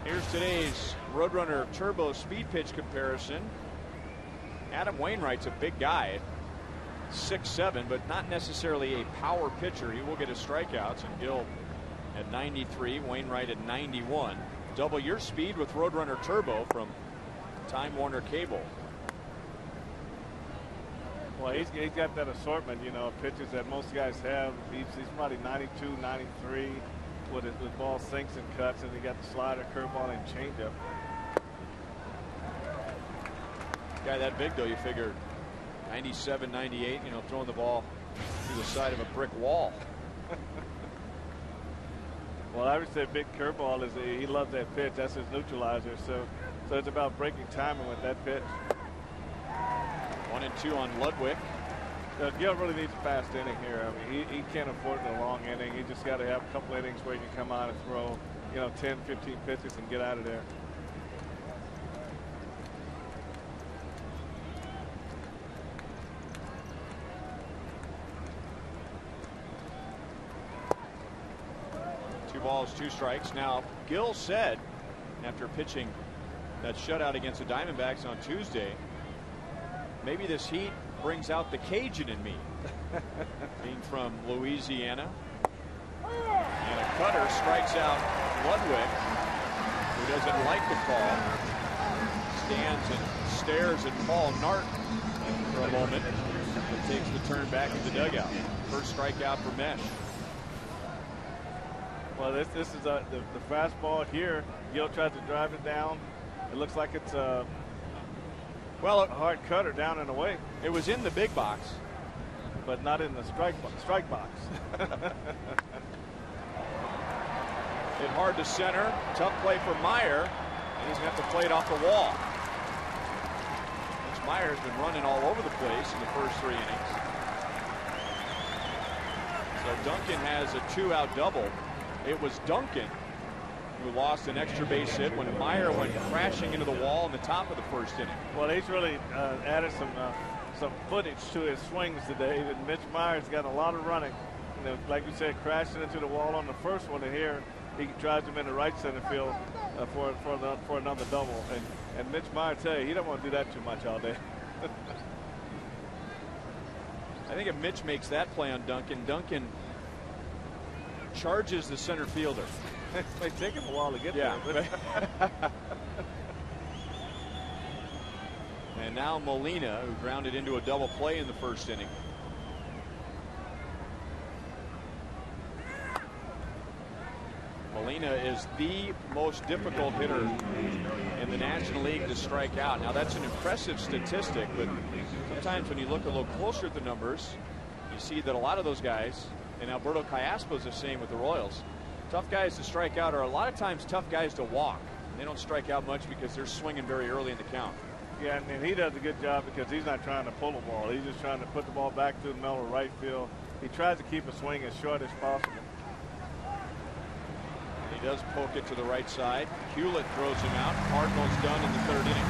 Here's today's Roadrunner Turbo speed pitch comparison. Adam Wainwright's a big guy, 6'7", but not necessarily a power pitcher. He will get his strikeouts, and Gill at 93, Wainwright at 91. Double your speed with Roadrunner Turbo from Time Warner Cable.
Well, he's got that assortment, you know, of pitches that most guys have. He's probably 92, 93 with ball sinks and cuts, and he got the slider, curveball, and changeup.
Guy that big, though, you figure 97, 98, you know, throwing the ball through the side of a brick wall.
Well, I would say big curveball is he loves that pitch. That's his neutralizer. So it's about breaking timing with that pitch.
1 and 2 on Ludwig.
Gill really needs a fast inning here. I mean, he can't afford a long inning. He just got to have a couple innings where he can come out and throw, you know, 10, 15 pitches and get out of there.
Balls, 2 strikes. Now, Gill said after pitching that shutout against the Diamondbacks on Tuesday, maybe this heat brings out the Cajun in me. Being from Louisiana. And a cutter strikes out Ludwig, who doesn't like the call. Stands and stares at Paul Nart for a moment and takes the turn back in the dugout. First strikeout for Mesh.
Well, this is the fastball here. Gill tries to drive it down. It looks like it's a hard cutter down and away.
It was in the big box,
but not in the strike box.
Hit hard to center. Tough play for Meyer, and he's going to have to play it off the wall. Mitch Meyer's been running all over the place in the first 3 innings. So Duncan has a 2-out double. It was Duncan who lost an extra base hit when Meyer went crashing into the wall in the top of the first inning.
Well, he's really added some footage to his swings today. And Mitch Meyer's got a lot of running. You know, like you said, crashing into the wall on the first one, and here he drives him into right center field for another double. And Mitch Meyer, tell you, he don't want to do that too much all day.
I think if Mitch makes that play on Duncan, Duncan charges the center fielder.
It may take him a while to get there.
And now Molina, who grounded into a double play in the first inning. Molina is the most difficult hitter in the National League to strike out. Now, that's an impressive statistic, but sometimes when you look a little closer at the numbers, you see that a lot of those guys, and Alberto Callaspo is the same with the Royals, tough guys to strike out are a lot of times tough guys to walk. They don't strike out much because they're swinging very early in the count.
Yeah, and he does a good job because he's not trying to pull the ball. He's just trying to put the ball back through the middle of right field. He tries to keep a swing as short as possible.
And he does poke it to the right side. Hewlett throws him out. Cardinals done in the 3rd inning.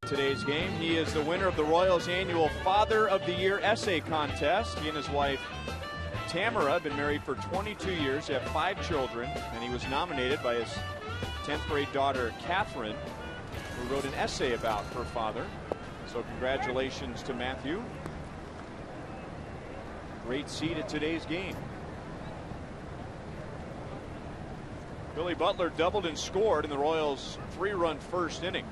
today's game. He is the winner of the Royals' annual Father of the Year essay contest. He and his wife Tamara have been married for 22 years. They have 5 children, and he was nominated by his 10th grade daughter Catherine, who wrote an essay about her father. So congratulations to Matthew. Great seed at today's game. Billy Butler doubled and scored in the Royals' 3-run first inning.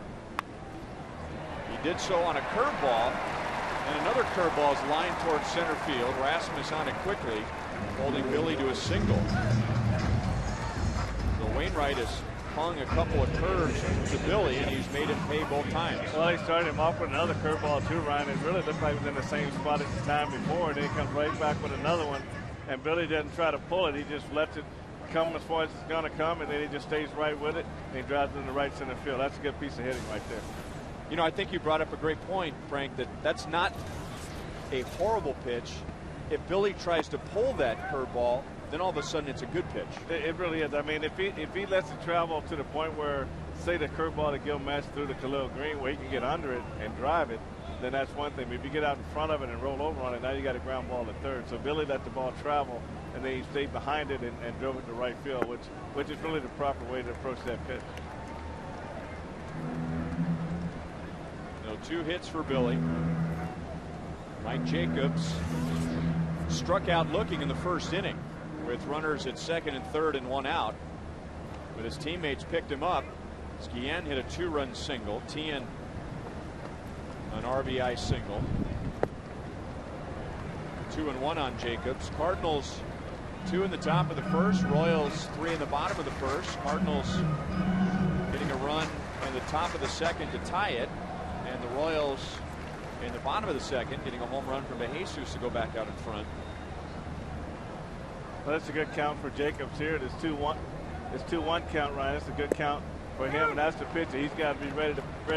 He did so on a curveball, and another curveball is lined towards center field. Rasmus on it quickly, holding Billy to a single. So Wainwright has hung a couple of curves to Billy, and he's made him pay both times.
Well, he started him off with another curveball too, Ryan. It really looked like he was in the same spot as the time before, and then he comes right back with another one. And Billy doesn't try to pull it. He just lets it come as far as it's going to come, and then he just stays right with it, and he drives it in the right center field. That's a good piece of hitting right there.
You know, I think you brought up a great point, Frank, that's not a horrible pitch. If Billy tries to pull that curveball, then all of a sudden it's a good pitch.
It really is. I mean, if he lets it travel to the point where, say, the curveball to Gil Mesh through the Khalil Green, where he can get under it and drive it, then that's one thing. But if you get out in front of it and roll over on it, now you got a ground ball at third. So Billy let the ball travel, and then he stayed behind it and drove it to right field, which is really the proper way to approach that pitch.
No 2 hits for Billy. Mike Jacobs struck out looking in the first inning with runners at second and third and 1 out. But his teammates picked him up. Guillen hit a 2-run single. Tien an RBI single. 2-1 on Jacobs. Cardinals 2 in the top of the first. Royals 3 in the bottom of the first. Cardinals getting a run in the top of the second to tie it, and the Royals in the bottom of the second getting a home run from DeJesus to go back out in front.
Well, that's a good count for Jacobs here. It's 2-1. It's 2-1 count, Ryan. It's a good count for him, and that's the pitcher. He's got to be ready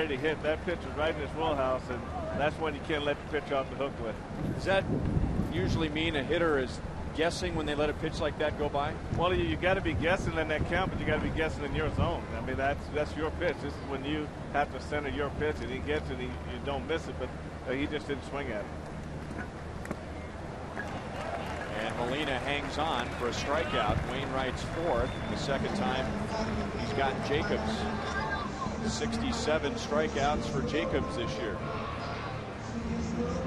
to hit. That pitch is right in his wheelhouse, and that's when you can't let the pitch off the hook with.
Does that usually mean a hitter is guessing when they let a pitch like that go by?
Well, you got to be guessing in that count, but you got to be guessing in your zone. I mean, that's your pitch. This is when you have to center your pitch, and he gets it. You don't miss it, but he just didn't swing at it.
And Molina hangs on for a strikeout. Wainwright's 4th, the second time he's gotten Jacobs. 67 strikeouts for Jacobs this year.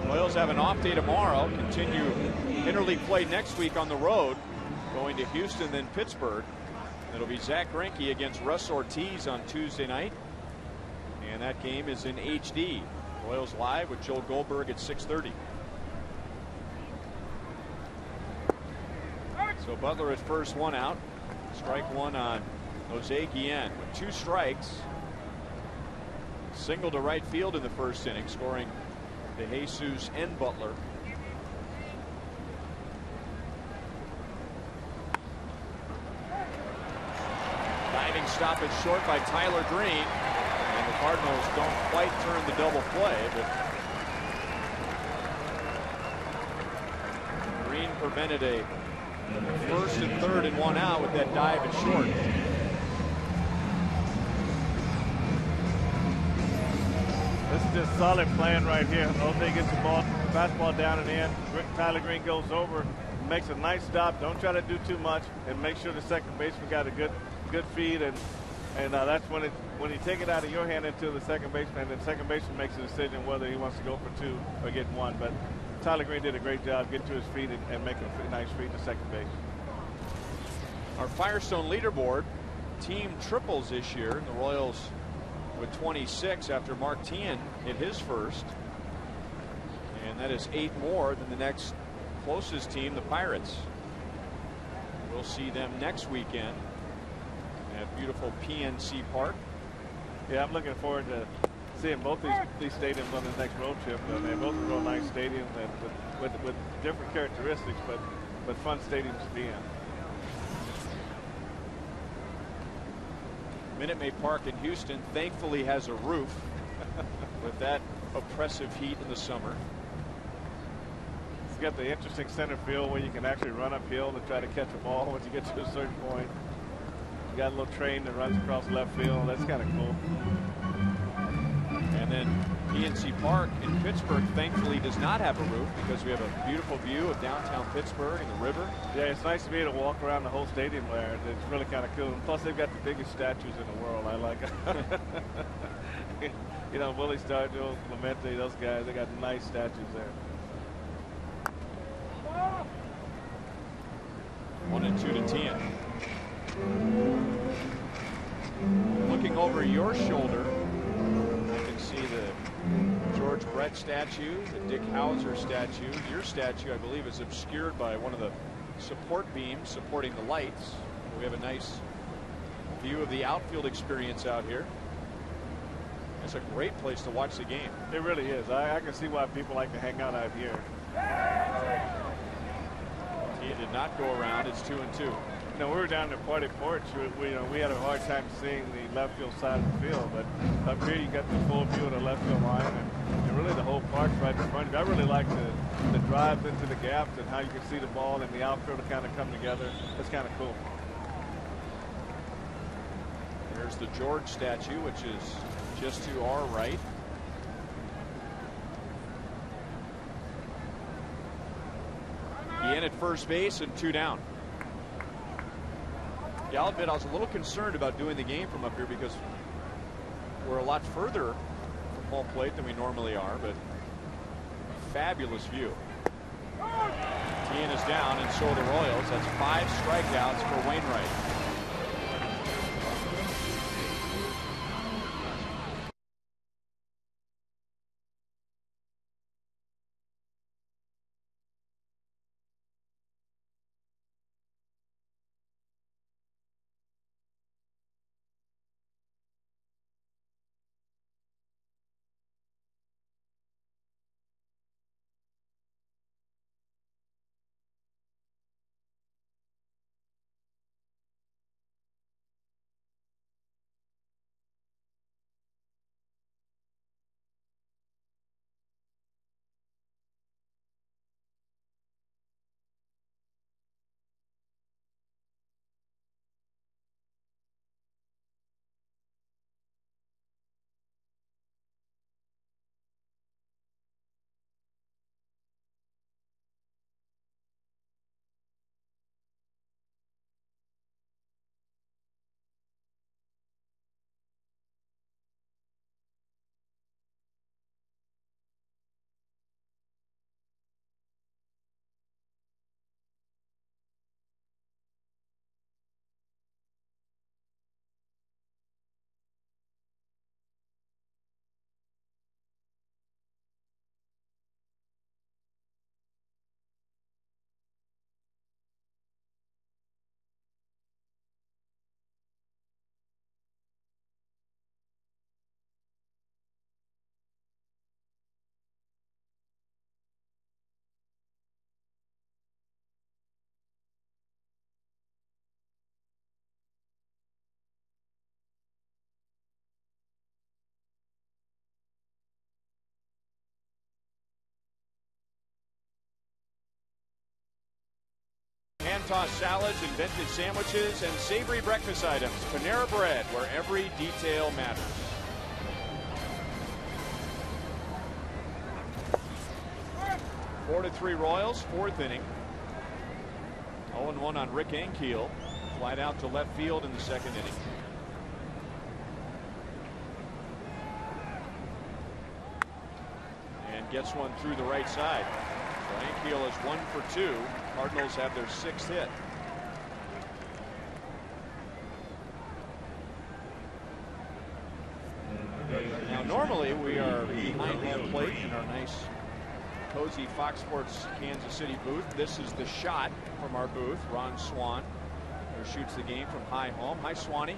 Royals have an off day tomorrow. Continue interleague play next week on the road, going to Houston, then Pittsburgh. It'll be Zach Greinke against Russ Ortiz on Tuesday night, and that game is in HD. Royals live with Joel Goldberg at 6:30. So Butler at first, 1 out. Strike 1 on Jose Guillen with 2 strikes. Single to right field in the first inning, scoring DeJesus and Butler. Diving stop is short by Tyler Green, and the Cardinals don't quite turn the double play, but Green prevented a first and third and 1 out with that dive at short.
This is just solid playing right here. Jose gets the ball, fastball down and in. Tyler Green goes over, makes a nice stop. Don't try to do too much, and make sure the second baseman got a good feed, and that's when you take it out of your hand into the second baseman, and the second baseman makes a decision whether he wants to go for 2 or get 1. But Tyler Green did a great job getting to his feet and making a nice feed to second base.
Our Firestone leaderboard, team triples this year, and the Royals with 26 after Mark Tien hit his first, and that is 8 more than the next closest team, the Pirates. We'll see them next weekend at beautiful PNC Park.
Yeah, I'm looking forward to seeing both these stadiums on the next road trip. They're both real nice stadiums and with different characteristics, but fun stadiums to be in.
Minute Maid Park in Houston thankfully has a roof with that oppressive heat in the summer.
It's got the interesting center field where you can actually run uphill to try to catch a ball once you get to a certain point. You got a little train that runs across left field. That's kind of cool.
And And then PNC Park in Pittsburgh thankfully does not have a roof because we have a beautiful view of downtown Pittsburgh and the river.
Yeah, it's nice to be able to walk around the whole stadium there. It's really kind of cool. And plus, they've got the biggest statues in the world. I like it. You know, Willie Stargell, Clemente, those guys, they got nice statues there.
1-2 to Tien. Looking over your shoulder, you can see the George Brett statue, the Dick Hauser statue. Your statue, I believe, is obscured by one of the support beams supporting the lights. We have a nice view of the outfield experience out here. It's a great place to watch the game.
It really is. I can see why people like to hang out here.
He did not go around. It's 2-2.
You know, we were down in the party porch. We had a hard time seeing the left field side of the field, but up here you got the full view of the left field line, and really the whole park's right in front of you. I really like the drive into the gaps and how you can see the ball and the outfield kind of come together. It's kind of cool.
There's the George statue, which is just to our right. He in at first base and 2 down. Yeah, I'll admit I was a little concerned about doing the game from up here because we're a lot further from home plate than we normally are, but fabulous view. Tien is down, and so are the Royals. That's 5 strikeouts for Wainwright. Hand-tossed salads, invented sandwiches, and savory breakfast items. Panera Bread, where every detail matters. Four to 3 Royals, 4th inning. 0-1 on Rick Ankiel. Flied out to left field in the 2nd inning. And gets one through the right side. So Ankiel is 1 for 2. Cardinals have their 6th hit. Now normally we are behind home plate in our nice cozy Fox Sports Kansas City booth. This is the shot from our booth. Ron Swan, who shoots the game from high home. Hi, Swanee.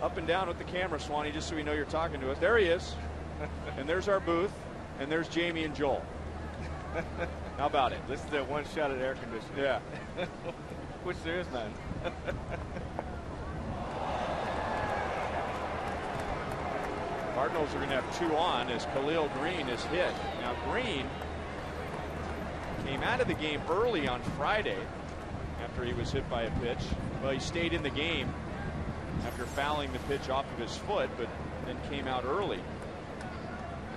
Up and down with the camera, Swanee, just so we know you're talking to us. There he is. And there's our booth. And there's Jamie and Joel. How about it?
This is their one shot at air conditioning.
Yeah.
Which there is none.
Cardinals are going to have 2 on as Khalil Green is hit. Now Green came out of the game early on Friday after he was hit by a pitch. Well, he stayed in the game after fouling the pitch off of his foot, but then came out early.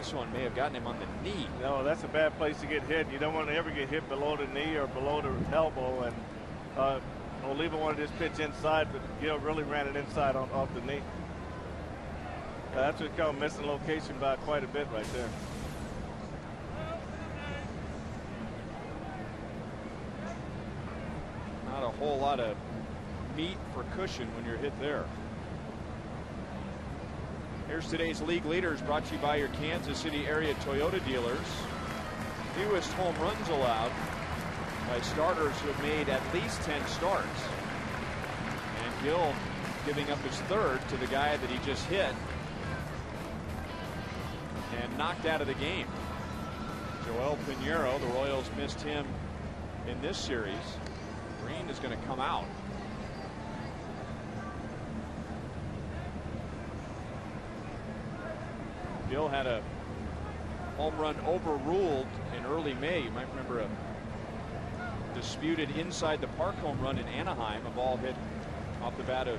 This one may have gotten him on the knee.
No, that's a bad place to get hit. You don't want to ever get hit below the knee or below the elbow. And Oliva wanted his pitch inside, but Gill really ran it inside off the knee. That's what called missing location by quite a bit right there.
Not a whole lot of meat for cushion when you're hit there. Here's today's league leaders, brought to you by your Kansas City area Toyota dealers. Fewest home runs allowed by starters who have made at least 10 starts. And Gill giving up his third to the guy that he just hit and knocked out of the game. Joel Pinheiro, the Royals missed him in this series. Green is going to come out. Gill had a home run overruled in early May. You might remember a disputed inside the park home run in Anaheim, a ball hit off the bat of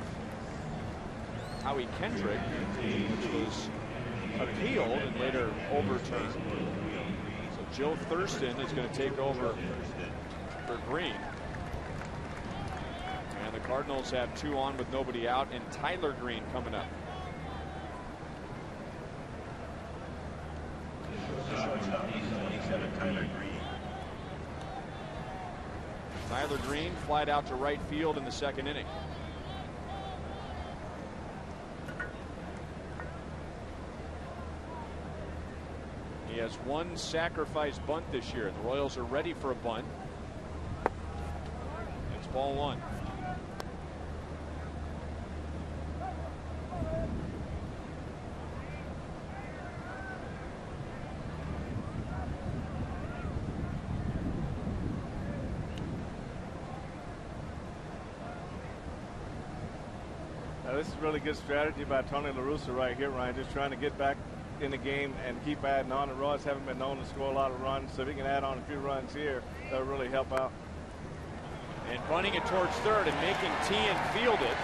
Howie Kendrick, which was appealed and later overturned. So Joe Thurston is going to take over for Green. And the Cardinals have 2 on with nobody out, and Tyler Green coming up. Tyler Green flied out to right field in the second inning. He has 1 sacrifice bunt this year. The Royals are ready for a bunt. It's ball 1.
This is really good strategy by Tony La Russa right here, Ryan. Just trying to get back in the game and keep adding on. The Royals haven't been known to score a lot of runs, so if he can add on a few runs here, that'll really help out.
And bunting it towards third and making Tien field it.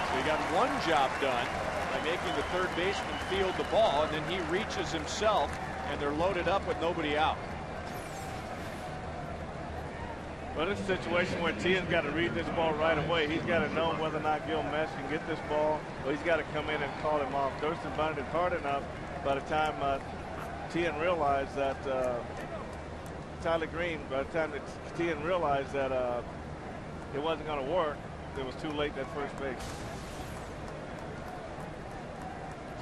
So he got one job done by making the third baseman field the ball, and then he reaches himself, and they're loaded up with nobody out.
Well, it's a situation where Tien's got to read this ball right away. He's got to know whether or not Gil Mesh can get this ball, or he's got to come in and call him off. Thurston bunted it hard enough by the time Tien realized that Tyler Green, by the time that Tien realized that it wasn't going to work, it was too late at first base.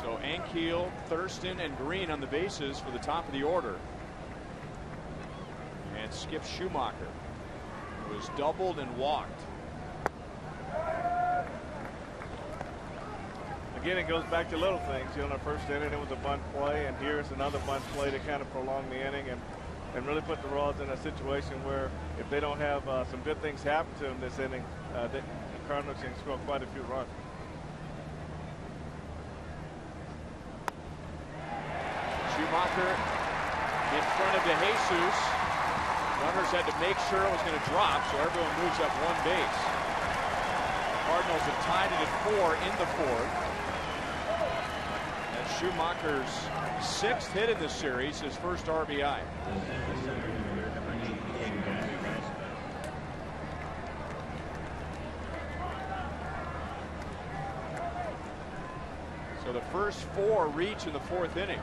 So Ankiel, Thurston, and Green on the bases for the top of the order. And Skip Schumacher was doubled and walked.
Again, it goes back to little things. You know, in the first inning, it was a bunt play, and here's another bunt play to kind of prolong the inning and really put the Royals in a situation where if they don't have some good things happen to them this inning, the Cardinals can score quite a few runs.
Schumacher in front of DeJesus. Runners had to make sure it was going to drop, so everyone moves up one base. The Cardinals have tied it at 4 in the fourth. That's Schumacher's 6th hit in this series, his first RBI. So the first 4 reach in the 4th inning.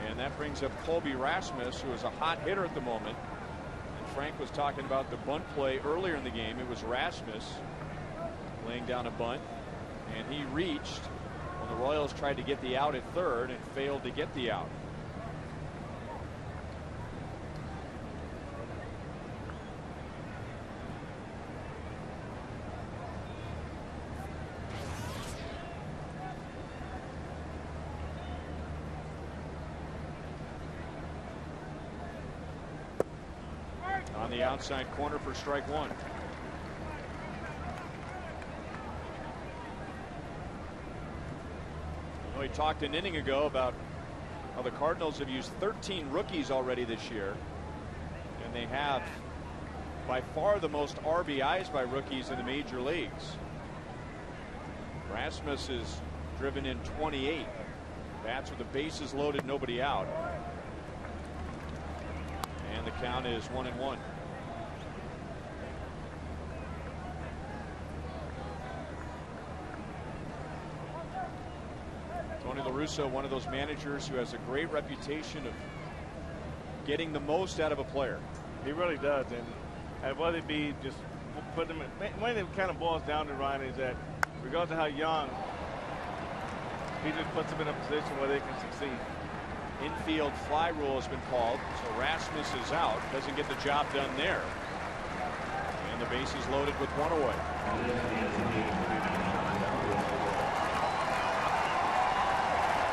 And that brings up Colby Rasmus, who is a hot hitter at the moment. And Frank was talking about the bunt play earlier in the game. It was Rasmus laying down a bunt, and he reached when the Royals tried to get the out at third and failed to get the out. On the outside corner for strike 1. We talked an inning ago about how the Cardinals have used 13 rookies already this year, and they have by far the most RBIs by rookies in the major leagues. Rasmus is driven in 28. Bats with the bases loaded, nobody out. And the count is 1-1. Tony La Russa, one of those managers who has a great reputation of getting the most out of a player.
He really does, and whether it be just put them in, when it kind of boils down to, Ryan, is that regardless of how young, he just puts them in a position where they can succeed.
Infield fly rule has been called, so Rasmus is out, doesn't get the job done there. And the base is loaded with one away.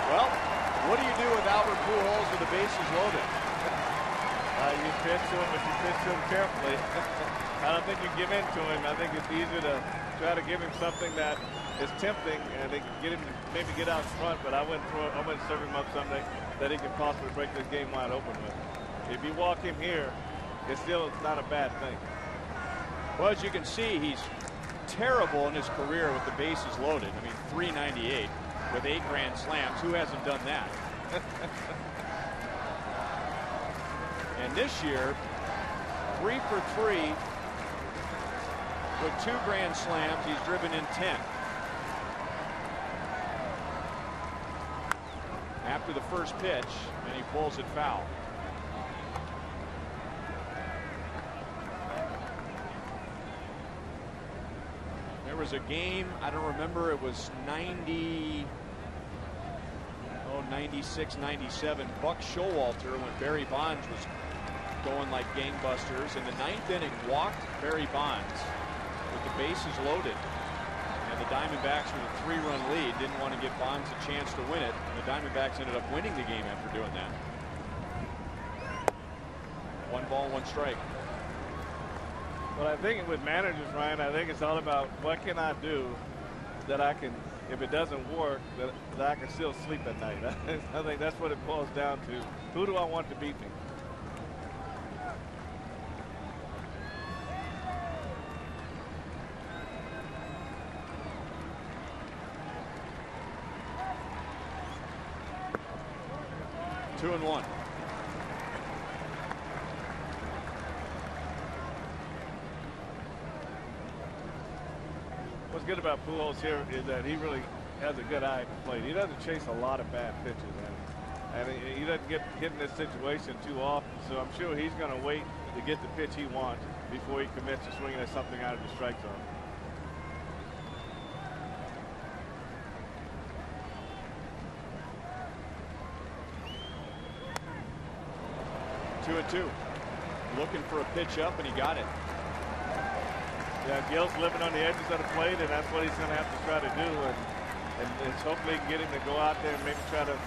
Well, what do you do with Albert Pujols with the bases loaded?
You pitch to him if you pitch to him carefully. I don't think you give in to him. I think it's easier to try to give him something that is tempting and they can get him to maybe get out front, but I wouldn't serve him up something that he could possibly break this game wide open with. If you walk him here, it's still not a bad thing.
Well, as you can see, he's terrible in his career with the bases loaded. I mean, 398 with 8 grand slams. Who hasn't done that? And this year, 3 for 3 with 2 grand slams. He's driven in 10. After the first pitch, and he pulls it foul. There was a game, I don't remember, it was 96, 97. Buck Showalter, when Barry Bonds was going like gangbusters. In the 9th inning, walked Barry Bonds with the bases loaded. And the Diamondbacks with a 3-run lead didn't want to give Bonds a chance to win it. And the Diamondbacks ended up winning the game after doing that. 1 ball, 1 strike.
Well, I think with managers, Ryan, I think it's all about what can I do that I can, if it doesn't work, that I can still sleep at night. I think that's what it boils down to. Who do I want to beat me?
Two and one.
What's good about Pujols here is that he really has a good eye at the plate. He doesn't chase a lot of bad pitches, and he doesn't get in this situation too often. So I'm sure he's going to wait to get the pitch he wants before he commits to swinging at something out of the strike zone.
Two and two. Looking for a pitch up, and he got it.
Yeah, Gil's living on the edges of the plate, and that's what he's going to have to try to do. And it's hopefully can get him to go out there and maybe try to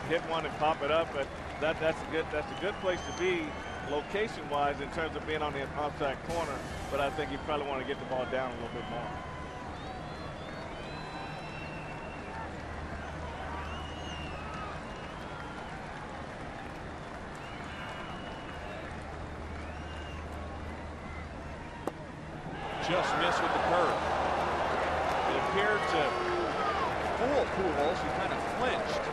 hit one and pop it up. But that's a good place to be location-wise in terms of being on the outside corner. But I think you probably want to get the ball down a little bit more.
Just missed with the curve. It appeared to fool Pujols, who kind of flinched.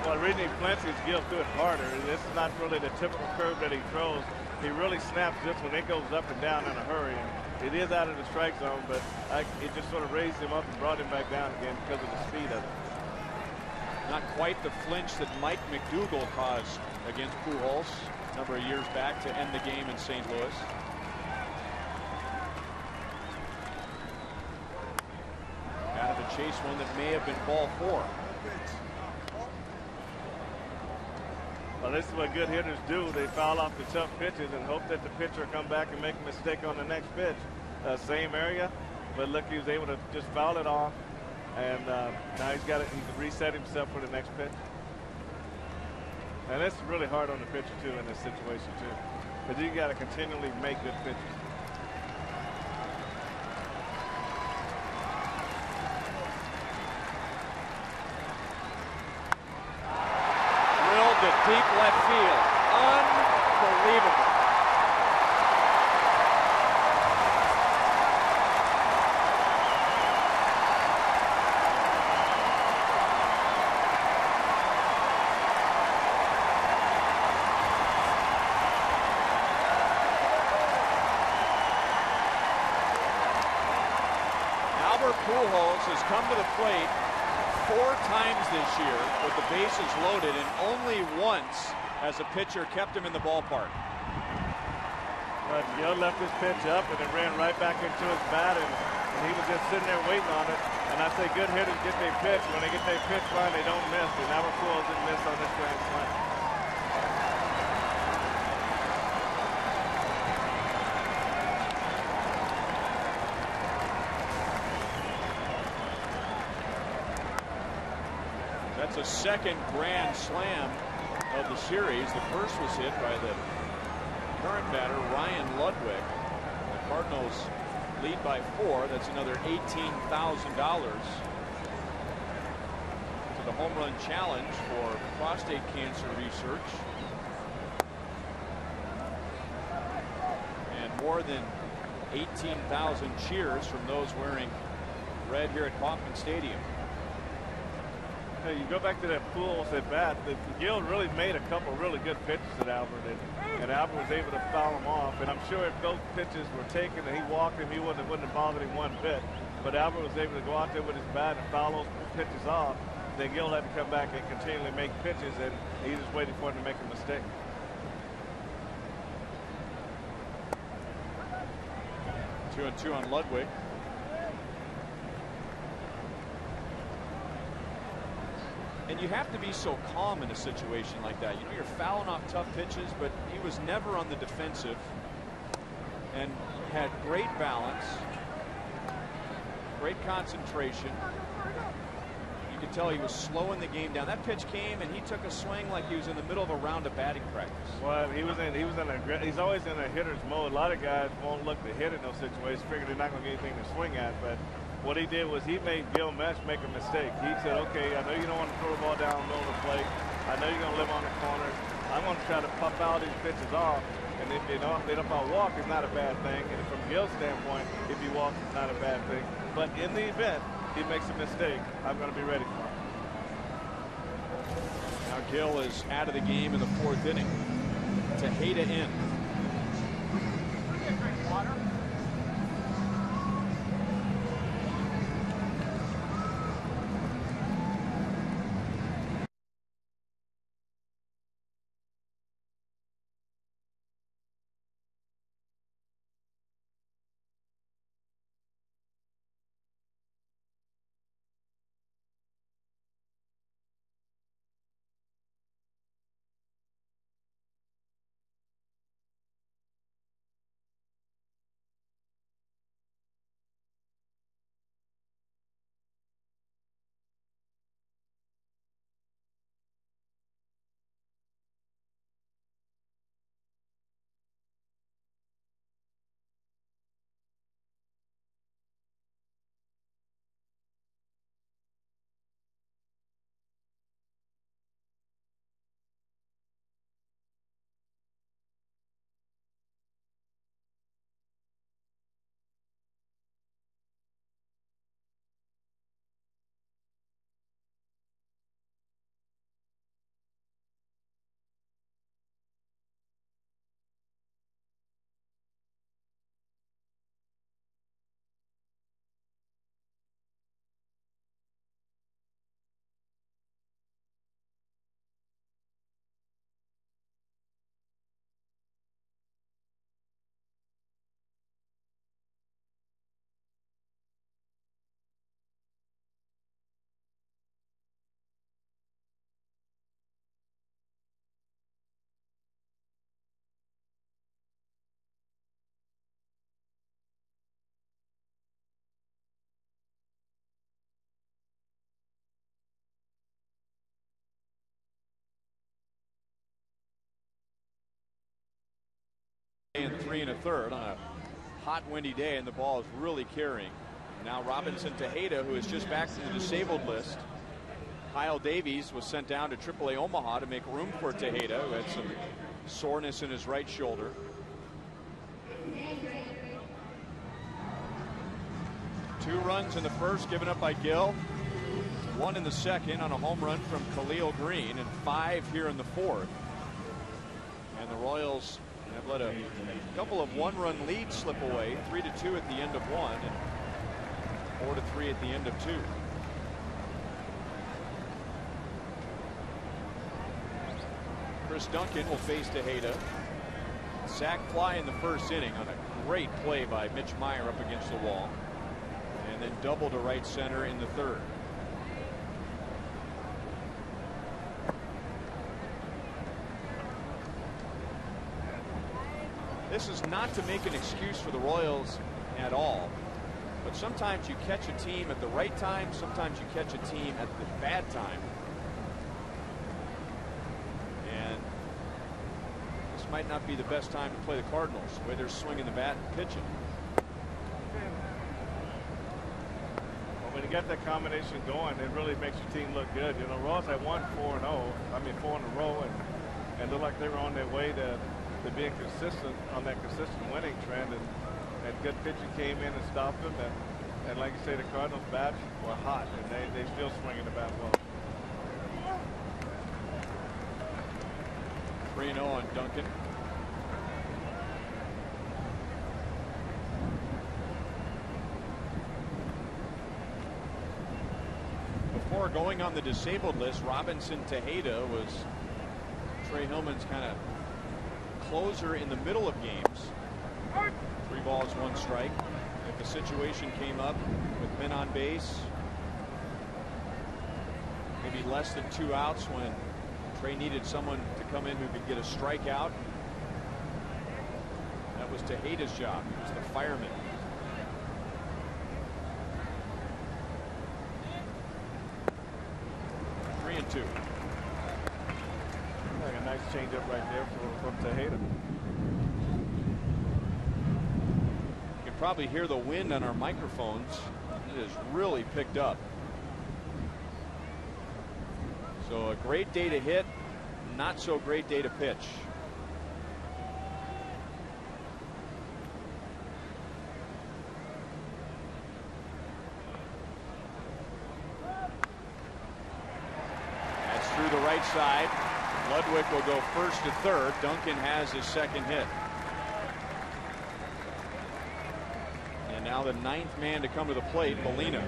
Well, the reason he flinches, Gil threw it harder. This is not really the typical curve that he throws. He really snaps this when it goes up and down in a hurry. And it is out of the strike zone, but it just sort of raised him up and brought him back down again because of the speed of it.
Not quite the flinch that Mike McDougall caused against Pujols a number of years back to end the game in St. Louis. Out of the chase one that may have been ball 4.
Well, this is what good hitters do. They foul off the tough pitches and hope that the pitcher will come back and make a mistake on the next pitch. Same area, but look, he was able to just foul it off, and now he can reset himself for the next pitch. And it's really hard on the pitcher too in this situation too, because you got to continually make good pitches.
Deep left field. Unbelievable. Pujols has come to the plate 4 times this year with the bases loaded, and only once has a pitcher kept him in the ballpark.
But Gil left his pitch up and it ran right back into his bat, and he was just sitting there waiting on it. And I say good hitters get their pitch. When they get their pitch line, they don't miss. And Albert Pujols didn't miss on this grand slam.
That's a second grand slam of the series. The first was hit by the current batter, Ryan Ludwig. The Cardinals lead by 4. That's another $18,000 to the home run challenge for prostate cancer research. And more than 18,000 cheers from those wearing red here at Kauffman Stadium.
You go back to that Pujols at bat. Gil really made a couple really good pitches at Albert, and Albert was able to foul him off. And I'm sure if those pitches were taken and he walked him, he wouldn't have bothered him one bit. But Albert was able to go out there with his bat and foul those pitches off. Then Gil had to come back and continually make pitches, and he was waiting for him to make a mistake.
Two and two on Ludwig. And you have to be so calm in a situation like that. You know, you're fouling off tough pitches, but he was never on the defensive and had great balance, great concentration. You could tell he was slowing the game down. That pitch came and he took a swing like he was in the middle of a round of batting practice.
Well, he's always in a hitter's mode. A lot of guys won't look to hit in those situations, figure they're not going to get anything to swing at, but what he did was he made Gil Mesh make a mistake. He said, okay, I know you don't want to throw the ball down the middle of the plate. I know you're going to live on the corners. I'm going to try to pop out these pitches off. And if they don't walk, it's not a bad thing. And from Gil's standpoint, if he walks, it's not a bad thing. But in the event he makes a mistake, I'm going to be ready for him.
Now Gil is out of the game in the 4th inning. Tejeda in. And 3 1/3 on a hot, windy day, and the ball is really carrying. Now Robinson Tejeda, who is just back to the disabled list. Kyle Davies was sent down to AAA Omaha to make room for Tejeda, who had some soreness in his right shoulder. Two runs in the first given up by Gil. 1 in the second on a home run from Khalil Green, and 5 here in the 4th. And the Royals have let a couple of 1-run leads slip away, 3-2 at the end of 1. And 4-3 at the end of 2. Chris Duncan will face Tejeda. Sack fly in the first inning on a great play by Mitch Meyer up against the wall. And then double to right center in the third. This is not to make an excuse for the Royals at all, but sometimes you catch a team at the right time, sometimes you catch a team at the bad time. And this might not be the best time to play the Cardinals, the way they're swinging the bat and pitching.
Well, when you get that combination going, it really makes your team look good. You know, Royals had won 4 in a row, and looked like they were on their way to being consistent on that consistent winning trend, and good pitching came in and stopped them, and like you say, the Cardinals bats were hot, and they still swinging the bat well.
3-0 on Duncan. Before going on the disabled list, Robinson Tejeda was Trey Hillman's kind of closer in the middle of games. 3 balls, 1 strike. If the situation came up with men on base, maybe less than 2 outs, when Trey needed someone to come in who could get a strikeout, that was Tejeda's job. He was the fireman. Three and 2.
A nice changeup right there from Tejeda.
You can probably hear the wind on our microphones. It has really picked up. So a great day to hit, not so great day to pitch. That's through the right side. Ludwig will go first to third. Duncan has his second hit. And now the 9th man to come to the plate, Molina.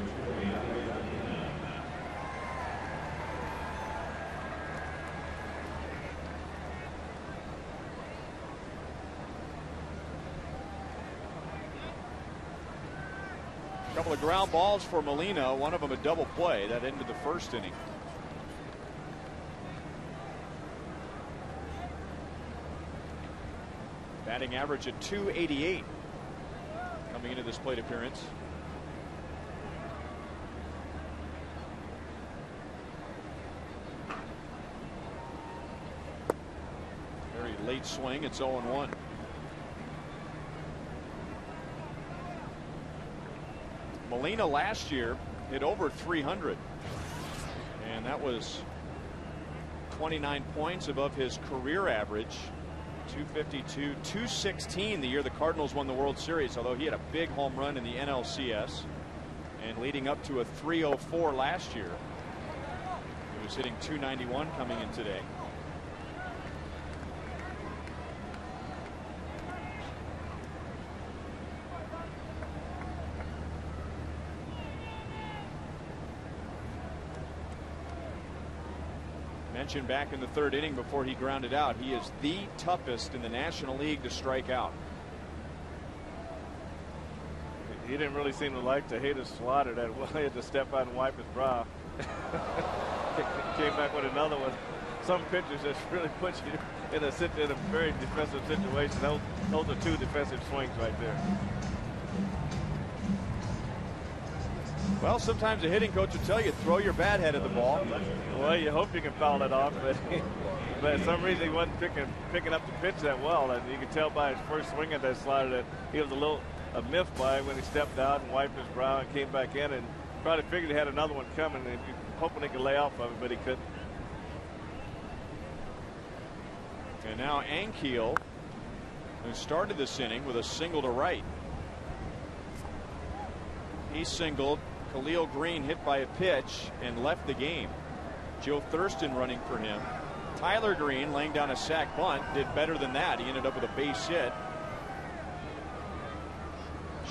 A couple of ground balls for Molina, one of them a double play that ended the first inning. Batting average at .288 coming into this plate appearance. Very late swing. It's 0-1. Molina last year hit over 300, and that was 29 points above his career average. 252, 216 the year the Cardinals won the World Series, although he had a big home run in the NLCS, and leading up to a 304 last year. He was hitting 291 coming in today. Mentioned back in the 3rd inning before he grounded out, he is the toughest in the National League to strike out.
He didn't really seem to like Tejeda's slider that well. He had to step out and wipe his brow. Came back with another one. Some pitchers just really put you in a very defensive situation. Those are 2 defensive swings right there.
Well, sometimes a hitting coach will tell you, throw your bad head at the ball.
Well, you hope you can foul it off, but for some reason he wasn't picking up the pitch that well. And you could tell by his first swing at that slider that he was a miffed by it when he stepped out and wiped his brow and came back in, and probably figured he had another one coming and hoping he could lay off of it, but he couldn't.
And now Ankiel, who started this inning with a single to right. He singled. Khalil Green hit by a pitch and left the game. Joe Thurston running for him. Tyler Green laying down a sac bunt did better than that. He ended up with a base hit.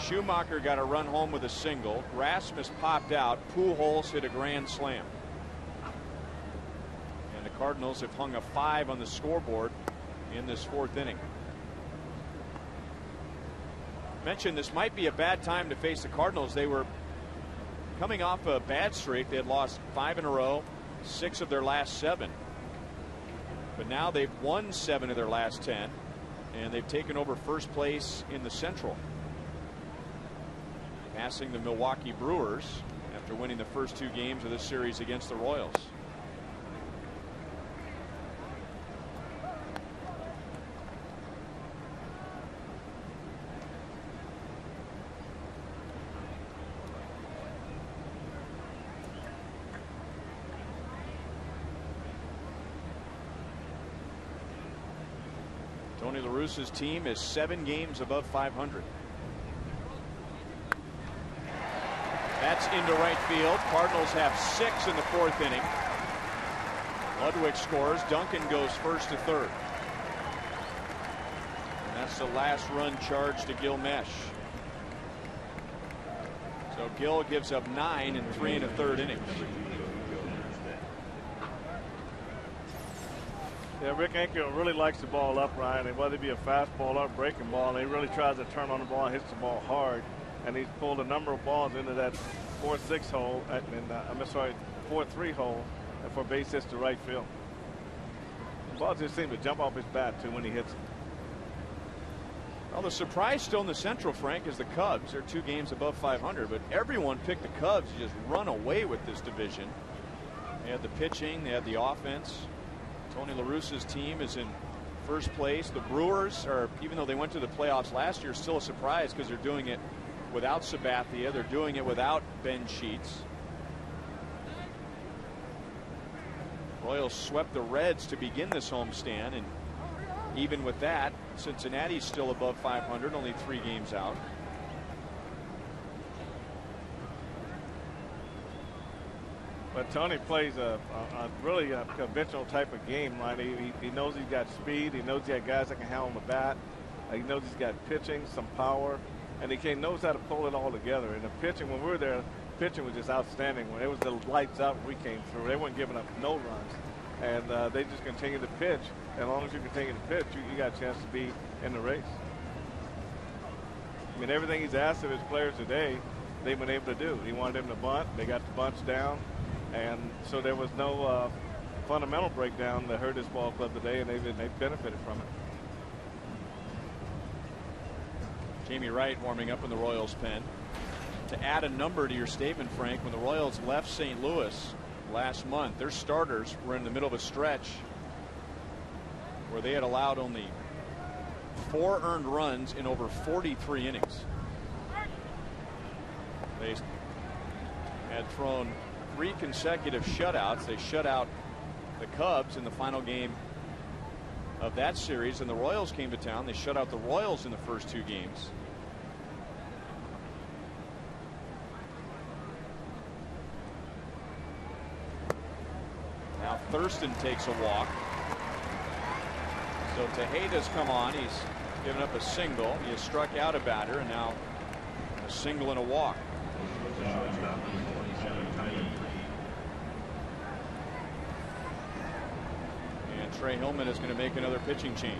Schumacher got a run home with a single. Rasmus popped out. Pujols hit a grand slam. And the Cardinals have hung a 5 on the scoreboard in this 4th inning. Mentioned this might be a bad time to face the Cardinals. They were coming off a bad streak. They had lost 5 in a row, 6 of their last 7. But now they've won 7 of their last 10, and they've taken over first place in the Central, passing the Milwaukee Brewers after winning the first 2 games of this series against the Royals. Tony La Russa's team is 7 games above 500. That's into right field. Cardinals have 6 in the 4th inning. Ludwig scores. Duncan goes first to third. And that's the last run charged to Gil Mesh. So Gil gives up 9 in 3 1/3 innings.
Yeah, Rick Ankiel really likes the ball up, Ryan, and whether it be a fastball or a breaking ball, and he really tries to turn on the ball and hits the ball hard. And he's pulled a number of balls into that 4-6 hole, I'm sorry, 4-3 hole, and for base hits to right field. The ball just seems to jump off his bat too when he hits it.
Well, the surprise still in the Central, Frank, is the Cubs. They're 2 games above 500, but everyone picked the Cubs to just run away with this division. They had the pitching, they had the offense. Tony La Russa's team is in first place. The Brewers are, even though they went to the playoffs last year, still a surprise because they're doing it without Sabathia. They're doing it without Ben Sheets. Royals swept the Reds to begin this homestand, and even with that, Cincinnati's still above 500, only 3 games out.
But Tony plays a really conventional type of game line. He knows he's got speed. He knows he got guys that can handle the bat. He knows he's got pitching, some power, and he knows how to pull it all together. And the pitching, when we were there, pitching was just outstanding. When it was the lights out when we came through, they weren't giving up no runs, and they just continued to pitch. And as long as you continue to pitch, you got a chance to be in the race. I mean, everything he's asked of his players today, they've been able to do. He wanted them to bunt. They got the bunts down. And so there was no fundamental breakdown that hurt this ball club today, and they benefited from it.
Jamie Wright warming up in the Royals pen. To add a number to your statement, Frank, when the Royals left St. Louis last month, their starters were in the middle of a stretch where they had allowed only 4 earned runs in over 43 innings. They had thrown 3 consecutive shutouts. They shut out the Cubs in the final game of that series, and the Royals came to town. They shut out the Royals in the first 2 games. Now Thurston takes a walk. So Tejeda's come on. He's given up a single. He has struck out a batter, and now a single and a walk. And Trey Hillman is going to make another pitching change.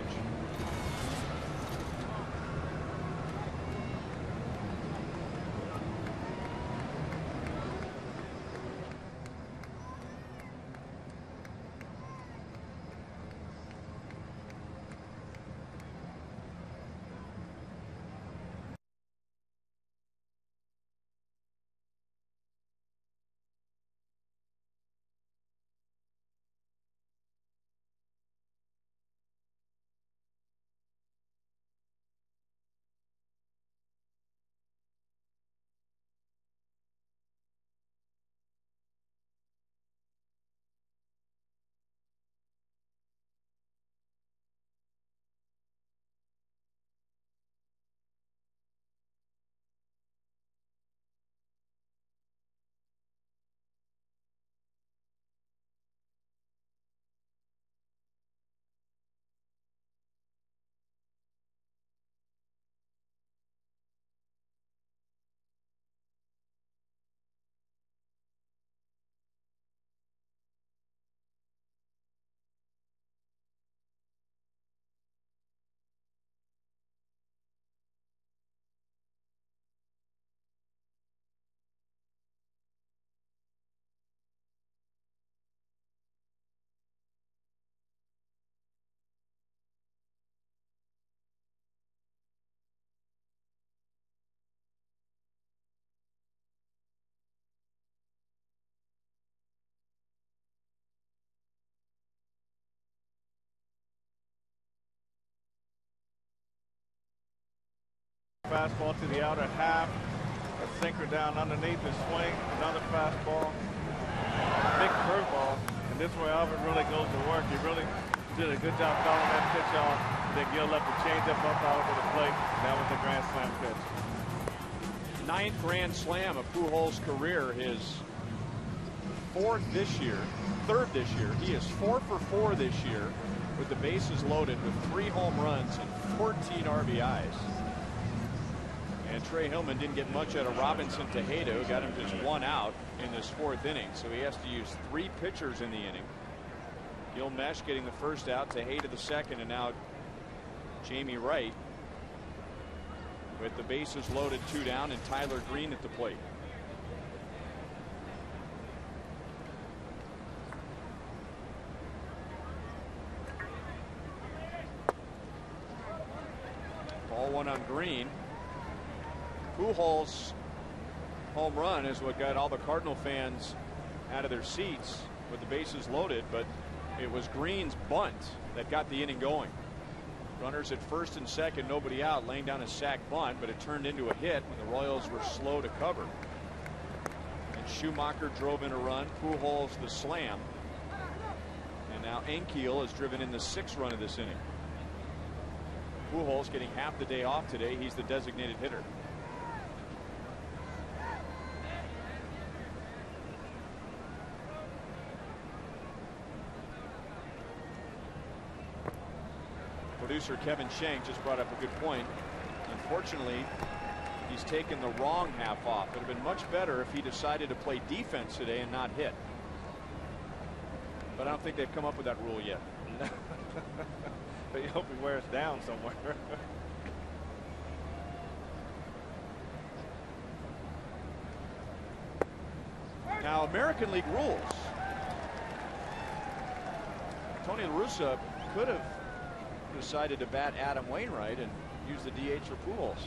fastball to the outer half. A sinker down underneath the swing. Another fastball. Big curveball. And this way Albert really goes to work. He really did a good job calling that pitch off. Then Gil left the changeup up out over the plate. That was a grand slam pitch.
9th grand slam of Pujols' career. His 4th this year, 3rd this year. He is 4 for 4 this year with the bases loaded with 3 home runs and 14 RBIs. And Trey Hillman didn't get much out of Robinson Tejeda, who got him just 1 out in this 4th inning. So he has to use 3 pitchers in the inning. Gil Mesh getting the first out, Tejeda the second, and now Jamie Wright with the bases loaded 2 down and Tyler Green at the plate. Ball 1 on Green. Pujols' home run is what got all the Cardinal fans out of their seats with the bases loaded, but it was Green's bunt that got the inning going. Runners at first and second, nobody out, laying down a sac bunt, but it turned into a hit when the Royals were slow to cover. And Schumacher drove in a run, Pujols the slam, and now Ankiel has driven in the 6th run of this inning. Pujols getting half the day off today. He's the designated hitter. Producer Kevin Shank just brought up a good point. Unfortunately, he's taken the wrong half off. It would have been much better if he decided to play defense today and not hit. But I don't think they've come up with that rule yet.
But you hope he wears down somewhere.
Now, American League rules. Tony La Russa could have decided to bat Adam Wainwright and use the DH for Pujols.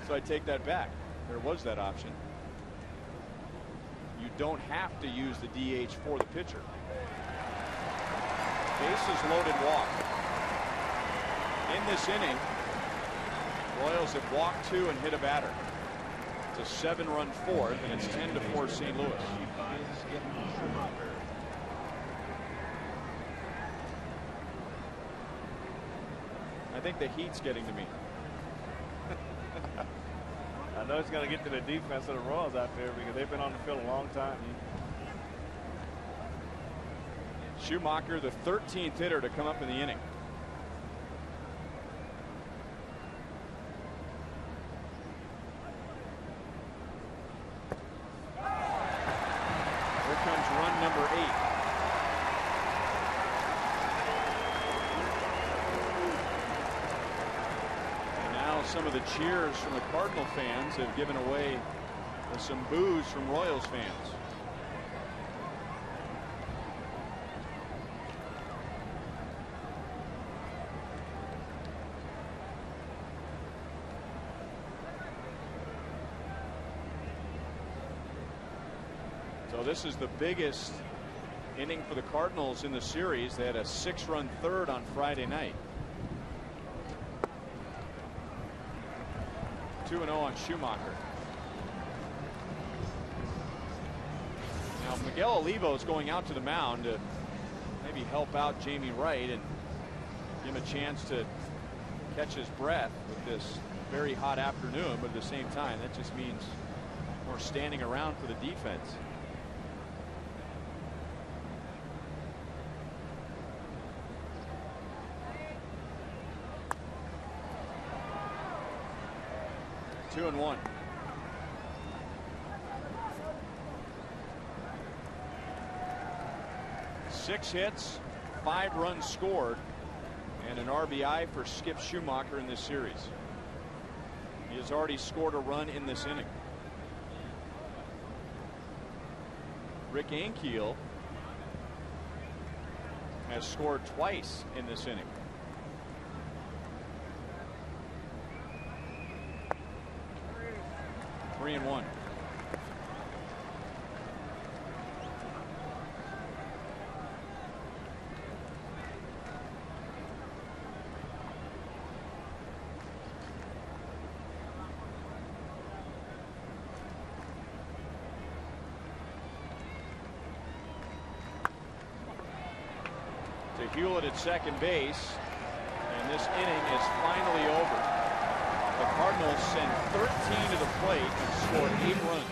So I take that back. There was that option. You don't have to use the DH for the pitcher. Bases loaded, walk. In this inning, Royals have walked 2 and hit a batter. It's a 7-run 4th, and it's 10-4 St. Louis. I think the heat's getting to me.
I know it's going to get to the defense of the Royals out there because they've been on the field a long time.
Schumacher, the 13th hitter to come up in the inning. Here comes run number 8. Some of the cheers from the Cardinal fans have given away some boos from Royals fans. So this is the biggest inning for the Cardinals in the series. They had a 6-run 3rd on Friday night. 2-0 on Schumacher. Now Miguel Olivo is going out to the mound to maybe help out Jamie Wright and give him a chance to catch his breath with this very hot afternoon, but at the same time that just means more standing around for the defense. Two and 1. Six hits, 5 runs scored, and an RBI for Skip Schumacher in this series. He has already scored a run in this inning. Rick Ankiel has scored twice in this inning. Three and 1. Hewlett at second base, and this inning is finally over. The Cardinals send 13 to the plate and score 8 runs.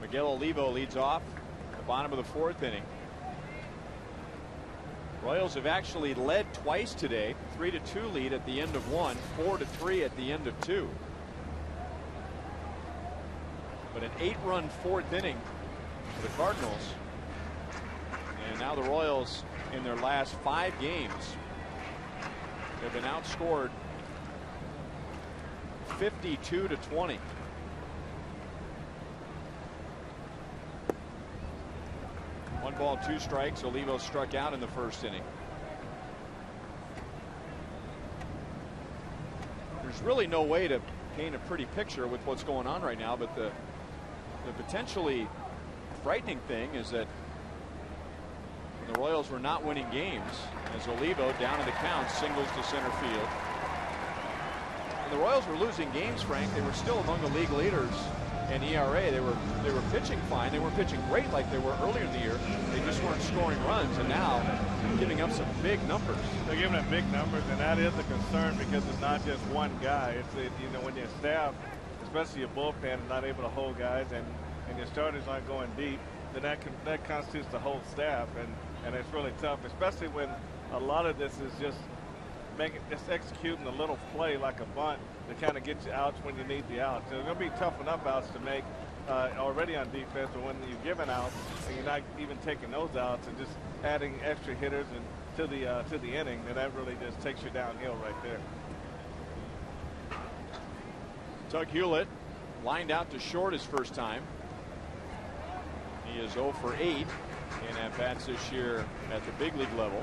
Miguel Olivo leads off at the bottom of the 4th inning. Royals have actually led twice today. 3-2 lead at the end of 1, 4-3 at the end of 2. But an 8-run 4th inning for the Cardinals. And now the Royals, in their last 5 games, have been outscored 52-20. One ball, 2 strikes. Olivo struck out in the 1st inning. There's really no way to paint a pretty picture with what's going on right now, but the potentially frightening thing is that when the Royals were not winning games, as Olivo down in the count singles to center field. When the Royals were losing games, Frank, they were still among the league leaders in ERA. They were pitching fine. They weren't pitching great like they were earlier in the year. They just weren't scoring runs, and now giving up some big numbers.
They're giving up big numbers, and that is a concern because it's not just one guy. It's you know, when your staff, especially your bullpen, is not able to hold guys, and your starters aren't going deep, then that constitutes the whole staff, and it's really tough, especially when a lot of this is just executing a little play like a bunt to kind of get you outs when you need the outs. So it's going to be tough enough outs to make already on defense, but when you're giving outs and you're not even taking those outs and just adding extra hitters and to the inning, then that really just takes you downhill right there.
Doug Hewlett lined out to short his first time. He is 0 for 8 in at-bats this year at the big league level.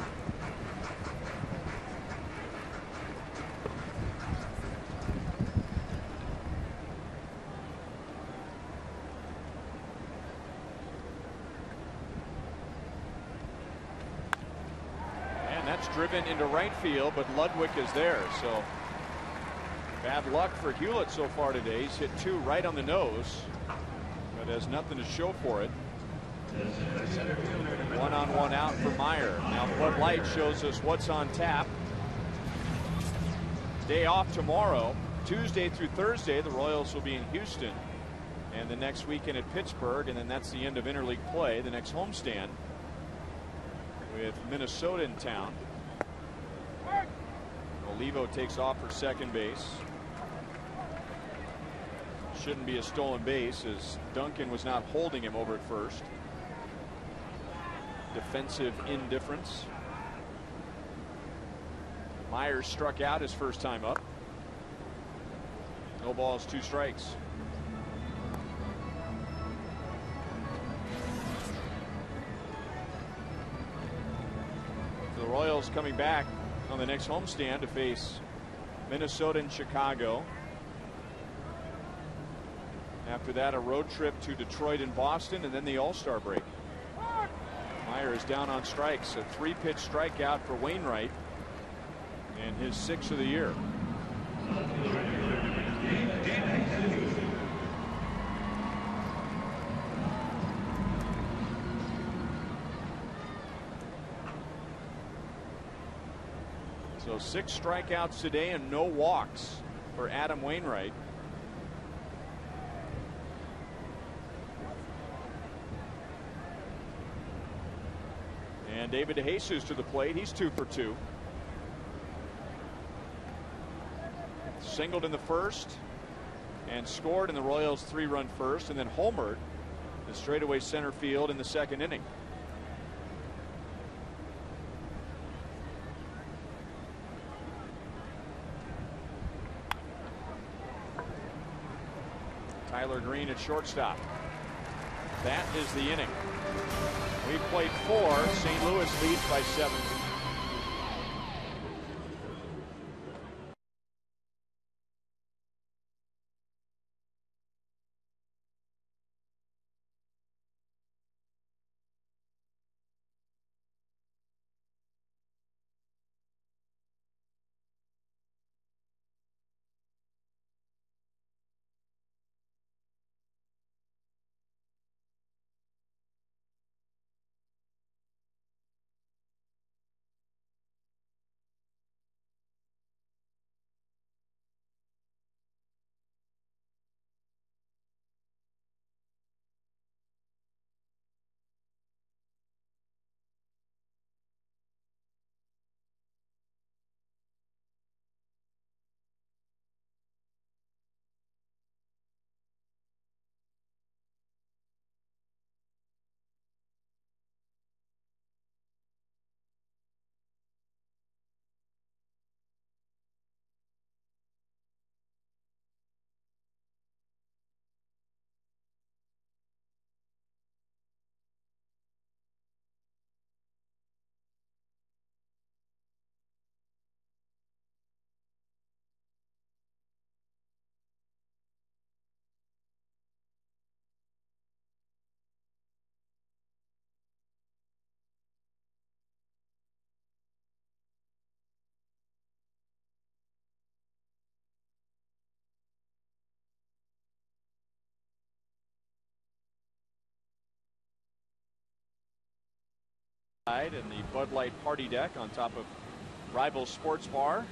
And that's driven into right field, but Ludwig is there. So bad luck for Hewlett so far today. He's hit 2 right on the nose, but has nothing to show for it. 1-on-1 out for Meyer. Now Bud Light shows us what's on tap. Day off tomorrow. Tuesday through Thursday, the Royals will be in Houston, and the next weekend at Pittsburgh, and then that's the end of interleague play. The next homestand with Minnesota in town. Olivo takes off for second base. Shouldn't be a stolen base, as Duncan was not holding him over at first. Defensive indifference. Myers struck out his first time up. No balls, 2 strikes. The Royals coming back on the next homestand to face Minnesota and Chicago. After that, a road trip to Detroit and Boston, and then the All-Star break. Myers down on strikes. A 3-pitch strikeout for Wainwright, and his 6th of the year. So 6 strikeouts today and no walks for Adam Wainwright. And David DeJesus to the plate. He's 2 for 2. Singled in the first and scored in the Royals' 3-run first, and then homered the straightaway center field in the 2nd inning. Tyler Green at shortstop. That is the inning. We've played 4. St. Louis leads by 7. And the Bud Light party deck on top of Rival Sports Bar.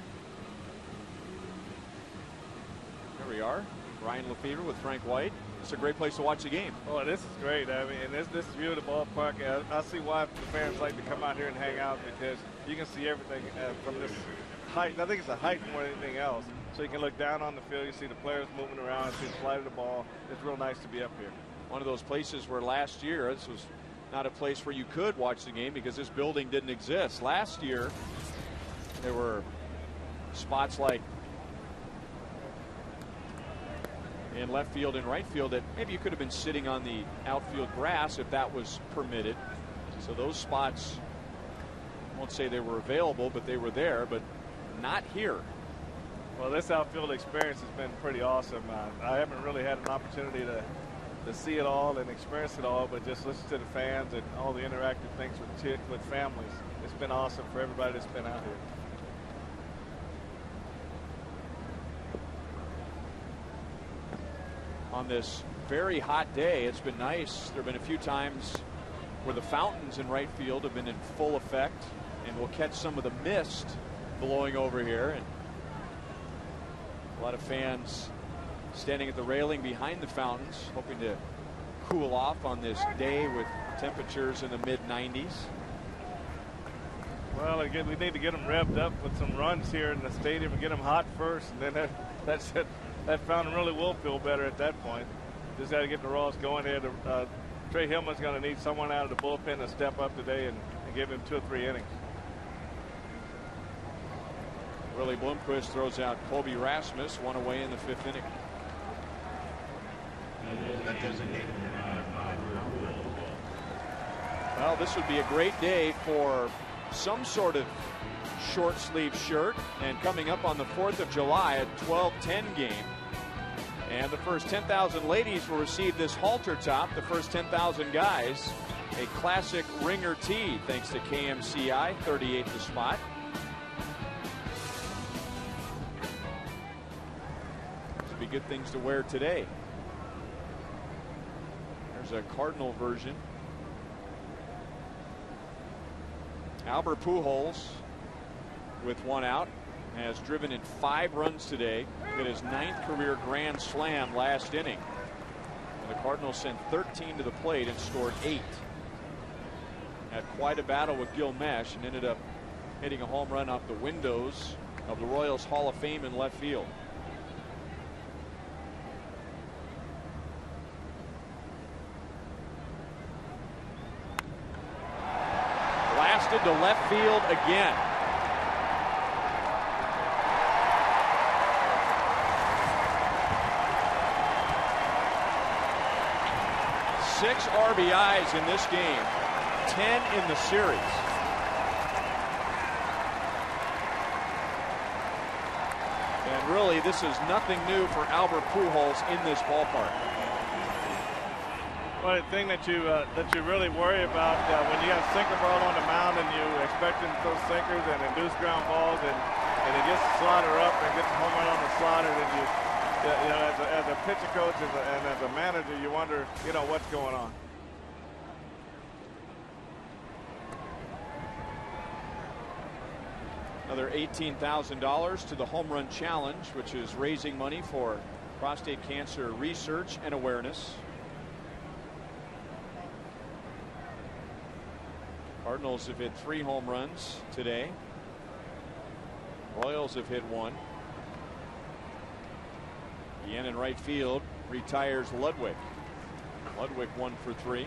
There we are. Ryan Lefevre with Frank White. It's a great place to watch the game.
Oh, this is great. I mean, this view of the ballpark, I see why the fans like to come out here and hang out, because you can see everything from this height. I think it's a height more than anything else. So you can look down on the field, you see the players moving around, see the flight of the ball. It's real nice to be up here.
One of those places where last year, this was not a place where you could watch the game because this building didn't exist. Last year, there were spots like in left field and right field that maybe you could have been sitting on the outfield grass if that was permitted. So those spots, I won't say they were available, but they were there, but not here.
Well, this outfield experience has been pretty awesome. I haven't really had an opportunity to see it all and experience it all, but just listen to the fans and all the interactive things with families. It's been awesome for everybody that's been out here.
On this very hot day, it's been nice. There have been a few times where the fountains in right field have been in full effect, and we'll catch some of the mist blowing over here. And a lot of fans standing at the railing behind the fountains, hoping to cool off on this day with temperatures in the mid-90s.
Well, again, we need to get them revved up with some runs here in the stadium and get them hot first, and then that fountain really will feel better at that point. Just got to get the Royals going here. Trey Hillman's going to need someone out of the bullpen to step up today and give him 2 or 3 innings.
Willie Bloomquist throws out Colby Rasmus, one away in the 5th inning. Well, this would be a great day for some sort of short sleeve shirt, and coming up on the 4th of July, a 12-10 game. And the first 10,000 ladies will receive this halter top. The first 10,000 guys, a classic ringer tee, thanks to KMCI, 38th the spot. These would be good things to wear today. There's a Cardinal version. Albert Pujols, with one out, has driven in 5 runs today. Hit his 9th career grand slam last inning. And the Cardinals sent 13 to the plate and scored 8. Had quite a battle with Gil Mesh and ended up hitting a home run off the windows of the Royals Hall of Fame in left field. Blasted to left field again. Six RBIs in this game, 10 in the series. And really, this is nothing new for Albert Pujols in this ballpark.
Well, the thing that you really worry about when you got a sinker ball on the mound and you expect him to throw sinkers and induce ground balls, and he gets the slider up and gets a home run on the slider, then you know, as a pitcher coach and as a manager, you wonder, you know, what's going on.
Another $18,000 to the Home Run Challenge, which is raising money for prostate cancer research and awareness. Cardinals have hit 3 home runs today. Royals have hit 1. Again in right field, retires Ludwig. Ludwig 1 for 3.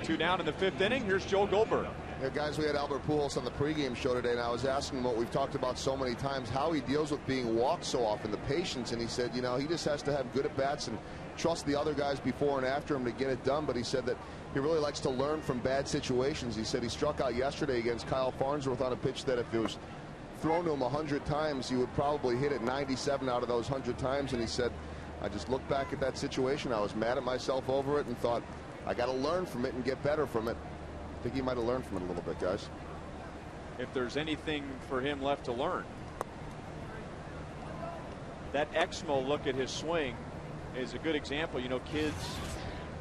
2 down in the 5th inning. Here's Joe Goldberg.
Yeah, guys, we had Albert Pujols on the pregame show today, and I was asking him what we've talked about so many times, how he deals with being walked so often, the patience, and he said, you know, he just has to have good at-bats and trust the other guys before and after him to get it done. But he said that he really likes to learn from bad situations. He said he struck out yesterday against Kyle Farnsworth on a pitch that if it was thrown to him 100 times, he would probably hit it 97 out of those 100 times. And he said, I just looked back at that situation. I was mad at myself over it and thought, I got to learn from it and get better from it. I think he might have learned from it a little bit, guys.
If there's anything for him left to learn, that Exmo look at his swing is a good example. You know, kids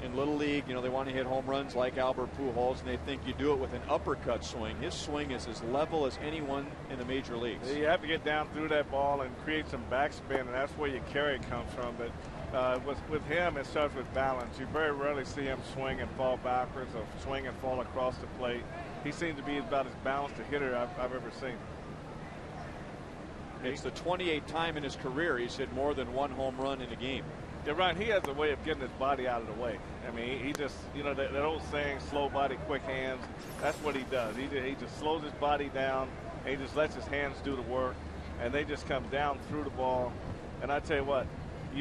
in Little League, you know, they want to hit home runs like Albert Pujols, and they think you do it with an uppercut swing. His swing is as level as anyone in the major leagues.
You have to get down through that ball and create some backspin, and that's where your carry comes from. But with him, it starts with balance. You very rarely see him swing and fall backwards or swing and fall across the plate. He seems to be about as balanced a hitter I've ever seen.
It's the 28th time in his career he's hit more than 1 home run in a game.
Yeah, Ryan, he has a way of getting his body out of the way. I mean, he just, you know, that old saying, slow body, quick hands, that's what he does. He just slows his body down, and he just lets his hands do the work, and they just come down through the ball. And I tell you what,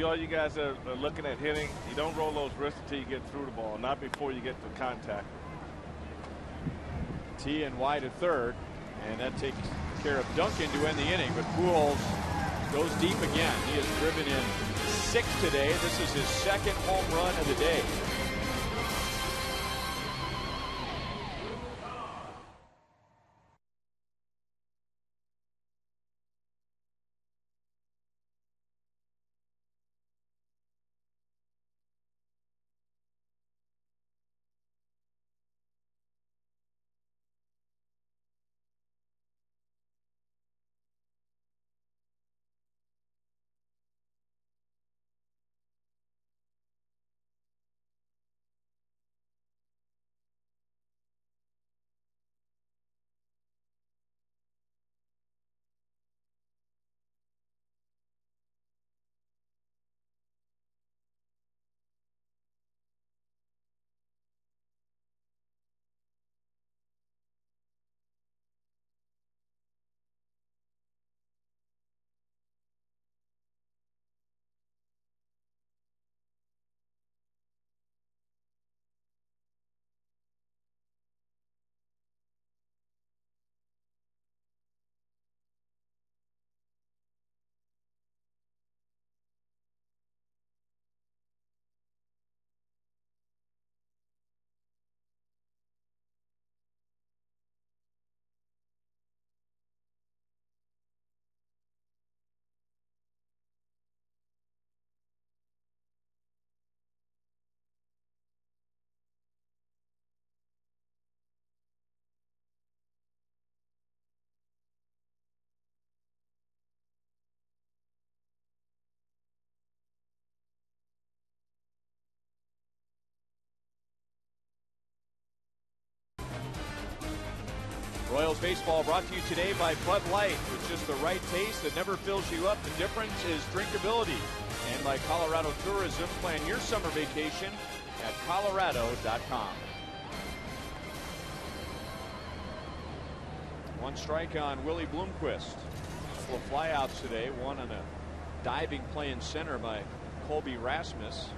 all you guys that are looking at hitting, you don't roll those wrists until you get through the ball, not before you get to contact.
T and Y to third, and that takes care of Duncan to end the inning. But Pujols goes deep again. He has driven in 6 today. This is his 2nd home run of the day. Royals baseball brought to you today by Bud Light. It's just the right taste that never fills you up. The difference is drinkability. And by Colorado Tourism. Plan your summer vacation at Colorado.com. One strike on Willie Bloomquist. A couple of flyouts today. One on a diving play in center by Colby Rasmus.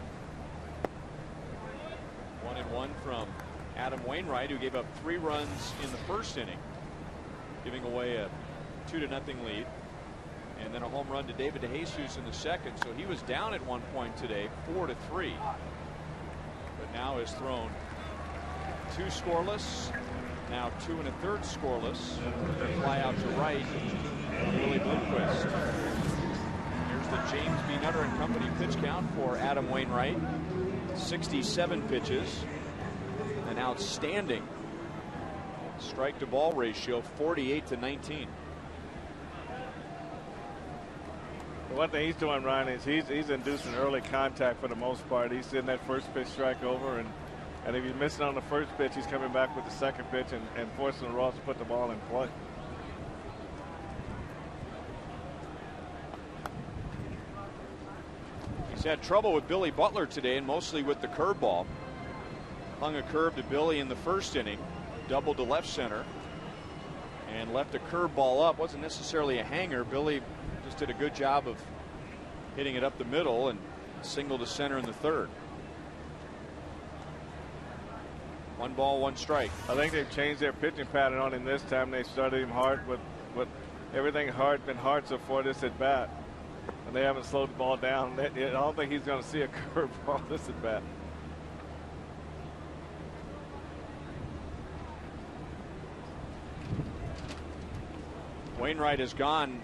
1-1 from Adam Wainwright, who gave up 3 runs in the first inning, giving away a 2-0 lead. And then a home run to David DeJesus in the second. So he was down at one point today, 4-3. But now has thrown 2 scoreless. Now 2 1/3 scoreless. Fly out to right. Willie Bloomquist. Here's the James B. Nutter and Company pitch count for Adam Wainwright. 67 pitches. An outstanding strike to ball ratio, 48-19.
One thing he's doing, Ryan, is he's inducing early contact for the most part. He's sitting that first pitch strike over, and if he's missing on the first pitch, he's coming back with the second pitch and forcing the Royals to put the ball in play.
He's had trouble with Billy Butler today, and mostly with the curveball. Hung a curve to Billy in the first inning, doubled to left center, and left a curveball up. Wasn't necessarily a hanger. Billy just did a good job of hitting it up the middle and single to center in the third. 1 ball, 1 strike.
I think they've changed their pitching pattern on him this time. They started him hard with everything been hard so far this at bat, and they haven't slowed the ball down. I don't think he's going to see a curveball this at bat.
Wainwright has gone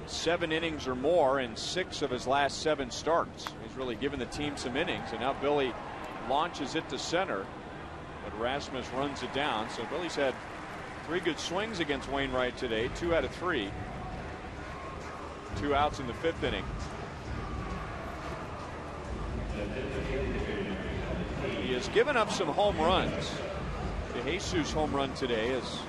7 innings or more in 6 of his last 7 starts. He's really given the team some innings, and now Billy launches it to center, but Rasmus runs it down. So Billy's had 3 good swings against Wainwright today, 2 out of 3. 2 outs in the 5th inning. He has given up some home runs. DeJesus' home run today is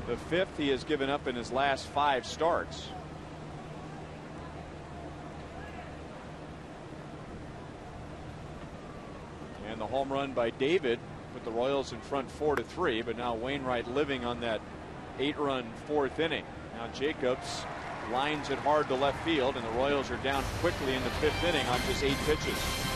the 5th he has given up in his last 5 starts. And the home run by David put the Royals in front 4-3, but now Wainwright living on that 8-run 4th inning. Now Jacobs lines it hard to left field, and the Royals are down quickly in the 5th inning on just 8 pitches.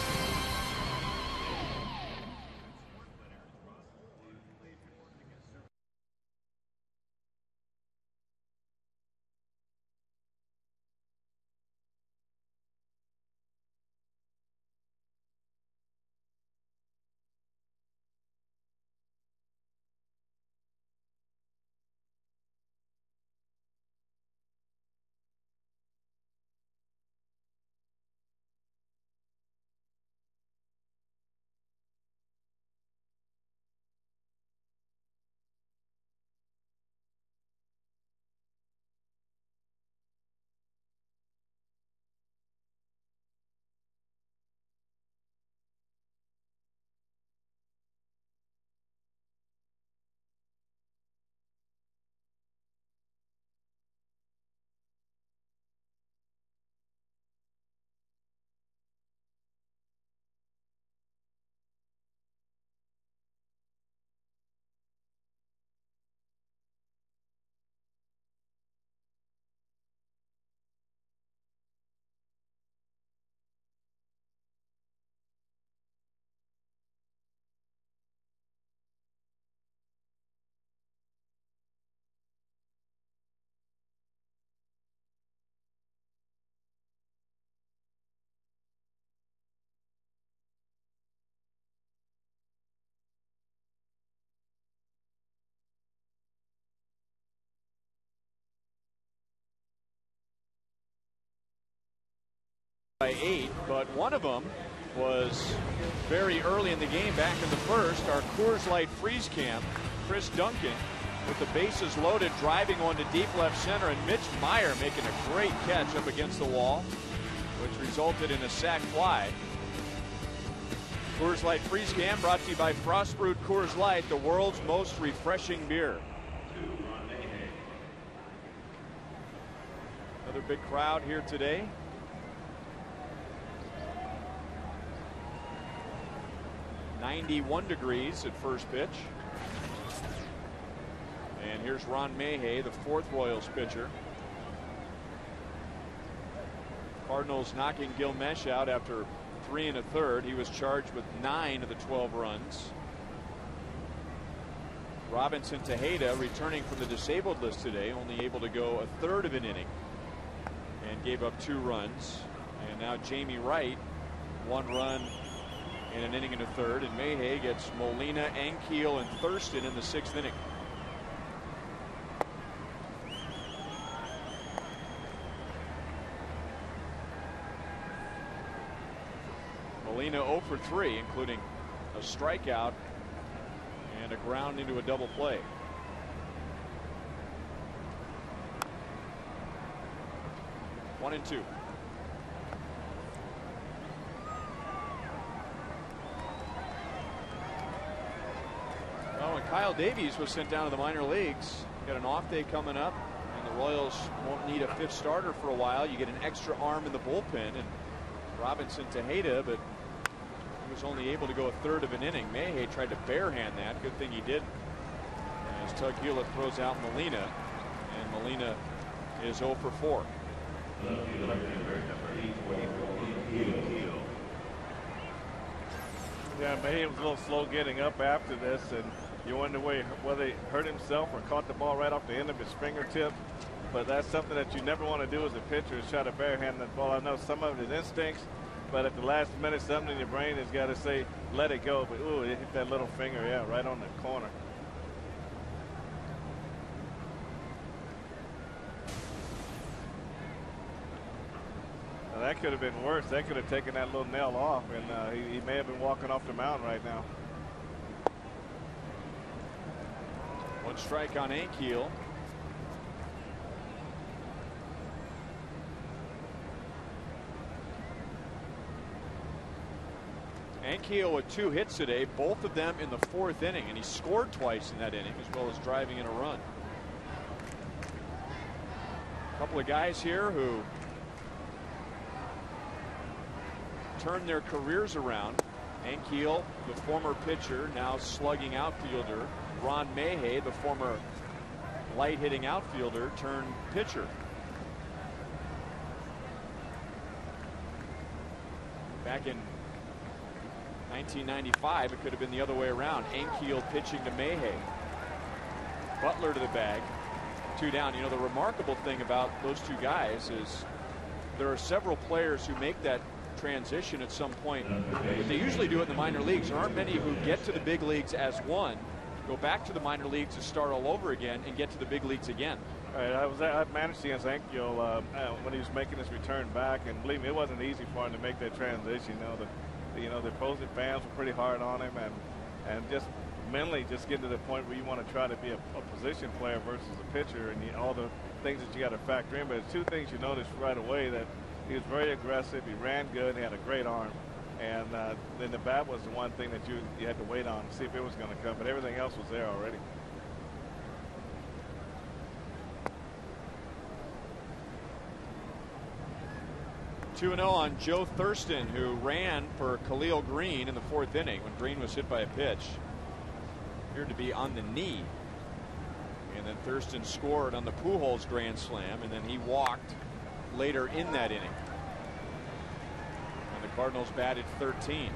By 8, but one of them was very early in the game, back in the first. Our Coors Light freeze cam, Chris Duncan with the bases loaded, driving one to deep left center, and Mitch Meyer making a great catch up against the wall, which resulted in a sac fly. Coors Light Freeze Can brought to you by Frost Brewed Coors Light, the world's most refreshing beer. Another big crowd here today. -91 at first pitch. And here's Ron Mayhay, the fourth Royals pitcher. Cardinals knocking Gil Mesh out after 3 1/3. He was charged with 9 of the 12 runs. Robinson Tejeda, returning from the disabled list today, only able to go 1/3 of an inning and gave up 2 runs. And now Jamie Wright, 1 run in an inning and 1/3, and Mayhay gets Molina, Ankiel, and Thurston in the 6th inning. Molina 0 for 3, including a strikeout and a ground into a double play. One and 2. Oh, and Kyle Davies was sent down to the minor leagues. Got an off day coming up, and the Royals won't need a 5th starter for a while. You get an extra arm in the bullpen, and Robinson Tejeda, but he was only able to go 1/3 of an inning. Mayhay tried to barehand that. Good thing he didn't. As Tug Hewlett throws out Molina, and Molina is 0 for 4.
Yeah, Mayhay was a little slow getting up after this, and you wonder whether he hurt himself or caught the ball right off the end of his fingertip. But that's something that you never want to do as a pitcher, is try to barehand that ball. I know some of it is instincts, but at the last minute, something in your brain has got to say, let it go. But, ooh, it hit that little finger, yeah, right on the corner. Now, that could have been worse. That could have taken that little nail off, and he may have been walking off the mound right now.
1 strike on Ankiel. Ankiel with 2 hits today, both of them in the 4th inning, and he scored twice in that inning, as well as driving in a run. A couple of guys here who turned their careers around. Ankiel, the former pitcher, now slugging outfielder. Ron Mayhay, the former light hitting outfielder turned pitcher. Back in 1995, it could have been the other way around. Ankiel pitching to Mayhay. Butler to the bag. 2 down. You know, the remarkable thing about those 2 guys is there are several players who make that transition at some point, but they usually do it in the minor leagues. There aren't many who get to the big leagues as one, go back to the minor leagues to start all over again, and get to the big leagues again.
All right, I managed against Ankiel when he was making his return back, and believe me, it wasn't easy for him to make that transition. The opposing fans were pretty hard on him, and just mentally just getting to the point where you want to try to be a position player versus a pitcher, and all the things that you got to factor in. But there's 2 things you notice right away: that he was very aggressive, he ran good, he had a great arm, and then the bat was the one thing that you had to wait on to see if it was going to come, but everything else was there already.
Two-0 on Joe Thurston, who ran for Khalil Green in the 4th inning when Green was hit by a pitch. Appeared to be on the knee. And then Thurston scored on the Pujols grand slam, and then he walked later in that inning. And the Cardinals batted 13.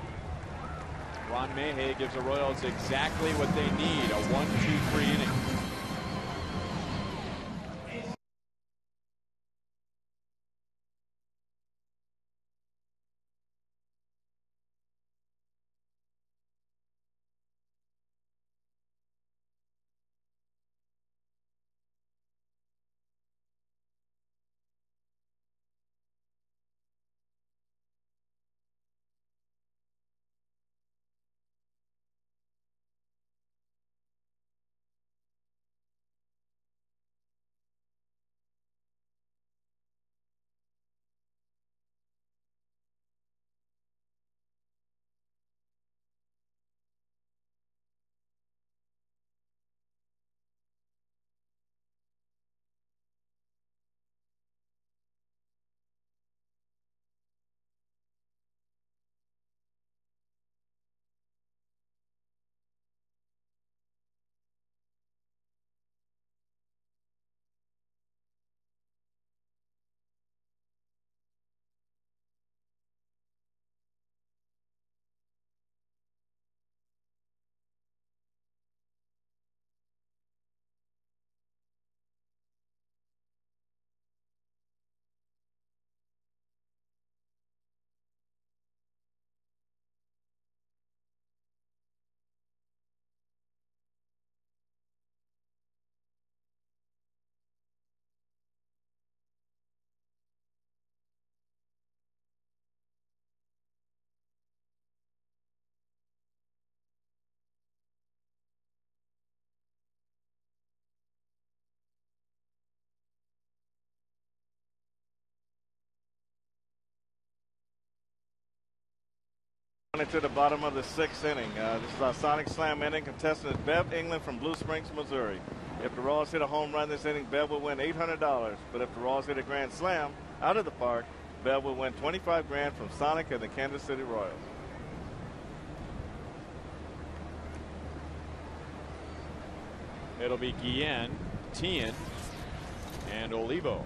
Ron Mayhay gives the Royals exactly what they need, a 1-2-3 inning.
Into the bottom of the 6th inning. This is our Sonic Slam inning. Contestant is Bev England from Blue Springs, Missouri. If the Royals hit a home run this inning, Bev will win $800. But if the Royals hit a grand slam out of the park, Bev will win $25,000 from Sonic and the Kansas City Royals.
It'll be Guillen, Tien, and Olivo.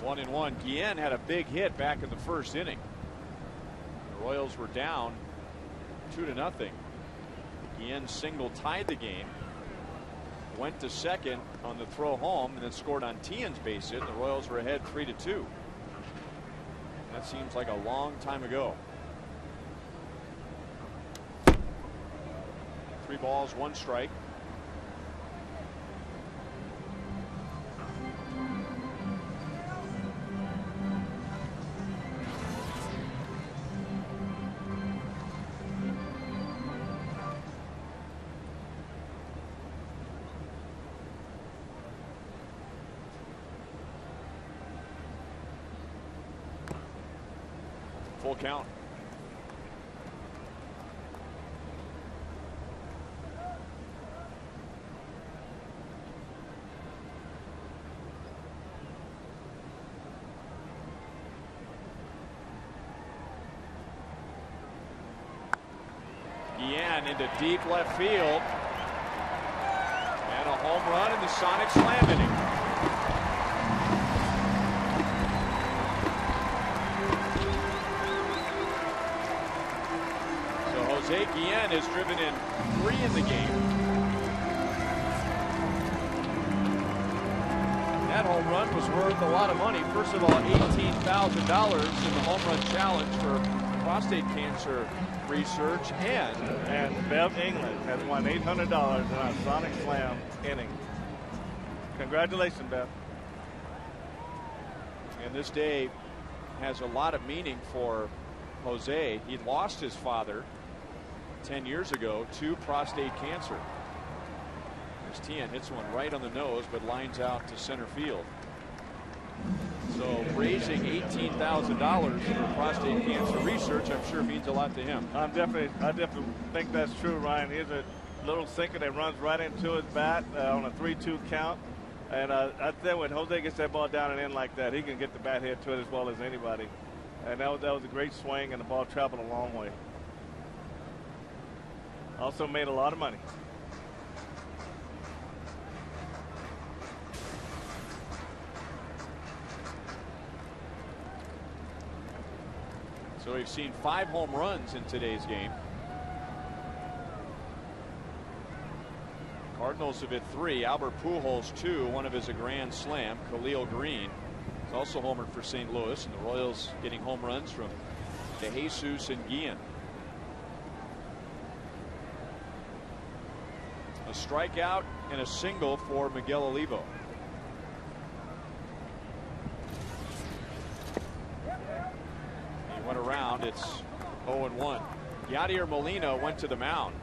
1-1. Guillen had a big hit back in the 1st inning. The Royals were down 2-0. Guillen single tied the game. Went to second on the throw home and then scored on Tien's base hit. And the Royals were ahead 3-2. That seems like a long time ago. 3 balls, 1 strike. Full count. Guillen into deep left field. And a home run in the Sonic Slam inning. Jose Guillen has driven in 3 in the game. That home run was worth a lot of money. First of all, $18,000 in the home run challenge for prostate cancer research, and
Bev England has won $800 in our Sonic Slam inning. Congratulations, Bev.
And this day has a lot of meaning for Jose. He lost his father 10 years ago to prostate cancer. As Tien hits one right on the nose, but lines out to center field. So raising $18,000 for prostate cancer research, I'm sure means a lot to him.
I definitely think that's true, Ryan. Here's a little sinker that runs right into his bat on a 3-2 count. And I think when Jose gets that ball down and in like that, he can get the bat hit to it as well as anybody. And that was a great swing, and the ball traveled a long way. Also made a lot of money.
So we've seen 5 home runs in today's game. Cardinals have hit 3. Albert Pujols 2. One of his a grand slam. Khalil Green is also homered for St. Louis, and the Royals getting home runs from DeJesus and Guillen. A strikeout and a single for Miguel Olivo. He went around. It's 0-1. Yadier Molina went to the mound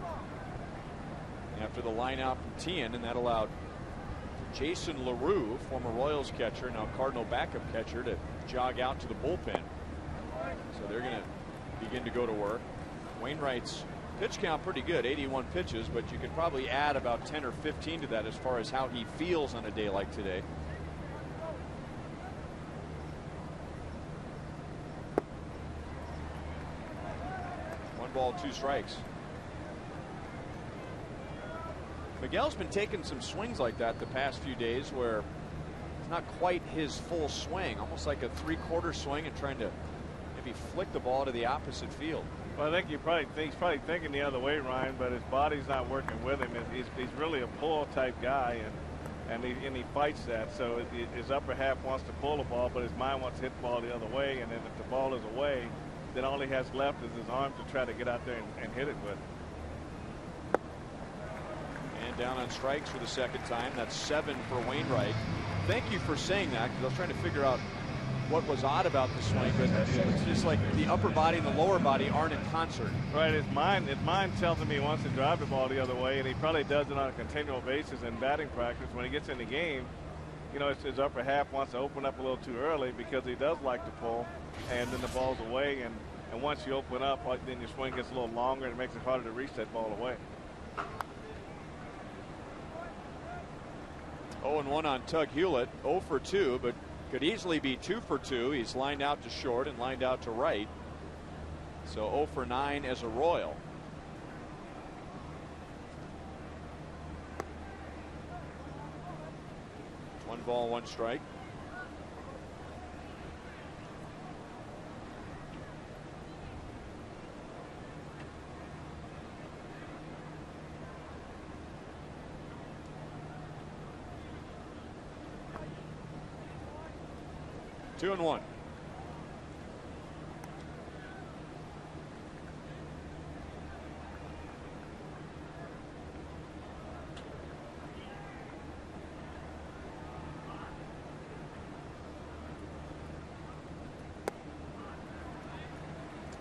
after the line out from Tien, and that allowed Jason LaRue, former Royals catcher, now Cardinal backup catcher, to jog out to the bullpen. So they're going to begin to go to work. Wainwright's pitch count pretty good, 81 pitches, but you could probably add about 10 or 15 to that as far as how he feels on a day like today. One ball, 2 strikes. Miguel's been taking some swings like that the past few days where it's not quite his full swing, almost like a 3/4 swing, and trying to maybe flick the ball to the opposite field.
Well, I think he's probably thinking the other way, Ryan, but his body's not working with him. He's really a pull type guy, and he fights that. So his upper half wants to pull the ball, but his mind wants to hit the ball the other way. And then if the ball is away, then all he has left is his arm to try to get out there and hit it with.
And down on strikes for the 2nd time. That's 7 for Wainwright. Thank you for saying that, because I was trying to figure out what was odd about the swing, but it's just like the upper body and the lower body aren't in concert.
Right, his mind tells him he wants to drive the ball the other way, and he probably does it on a continual basis in batting practice. When he gets in the game, you know, his upper half wants to open up a little too early because he does like to pull, and then the ball's away. And once you open up, then your swing gets a little longer, and it makes it harder to reach that ball away.
0-1 on Tug Hewlett, 0 for 2, but could easily be 2 for 2. He's lined out to short and lined out to right. So 0 for 9 as a Royal. One ball, one strike. Two and one.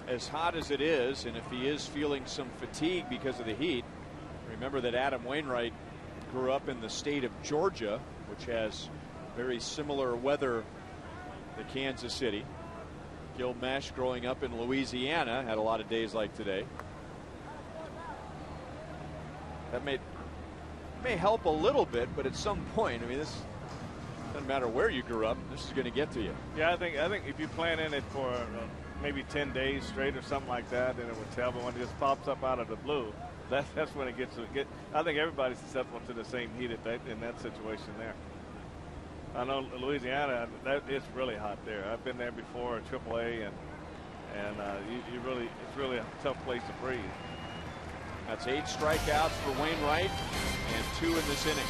As hot as it is, and if he is feeling some fatigue because of the heat, remember that Adam Wainwright grew up in the state of Georgia, which has very similar weather to Kansas City. Gil Mesh, growing up in Louisiana, had a lot of days like today. That may help a little bit, but at some point, I mean, this doesn't matter where you grew up, this is going to get to you.
Yeah, I think if you plan in it for maybe 10 days straight or something like that, then it would tell. But when it just pops up out of the blue, that's when it gets to get. I think everybody's susceptible to the same heat in that situation there. I know Louisiana, it's really hot there. I've been there before at AAA, and it's really a tough place to breathe.
That's 8 strikeouts for Wainwright and 2 in this inning.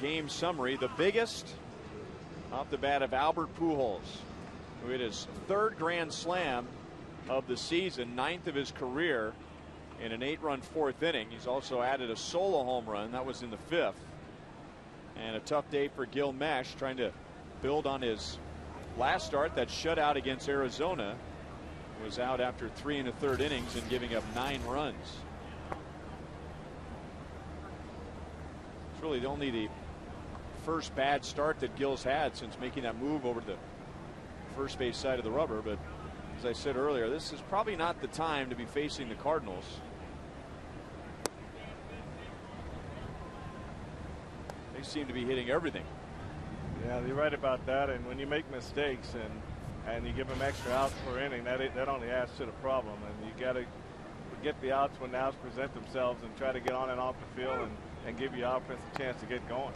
Game summary, the biggest off the bat of Albert Pujols, who hit his 3rd grand slam of the season, 9th of his career in an 8-run 4th inning. He's also added a solo home run. That was in the 5th. And a tough day for Gil Mesh, trying to build on his last start, that shutout against Arizona. Was out after 3 1/3 innings and giving up 9 runs. It's really only the first bad start that Gil's had since making that move over to the first base side of the rubber. But as I said earlier, this is probably not the time to be facing the Cardinals. They seem to be hitting everything.
Yeah, you're right about that. And when you make mistakes and you give them extra outs per inning, that only adds to the problem. And you got to get the outs when the outs present themselves and try to get on and off the field and give your offense a chance to get going.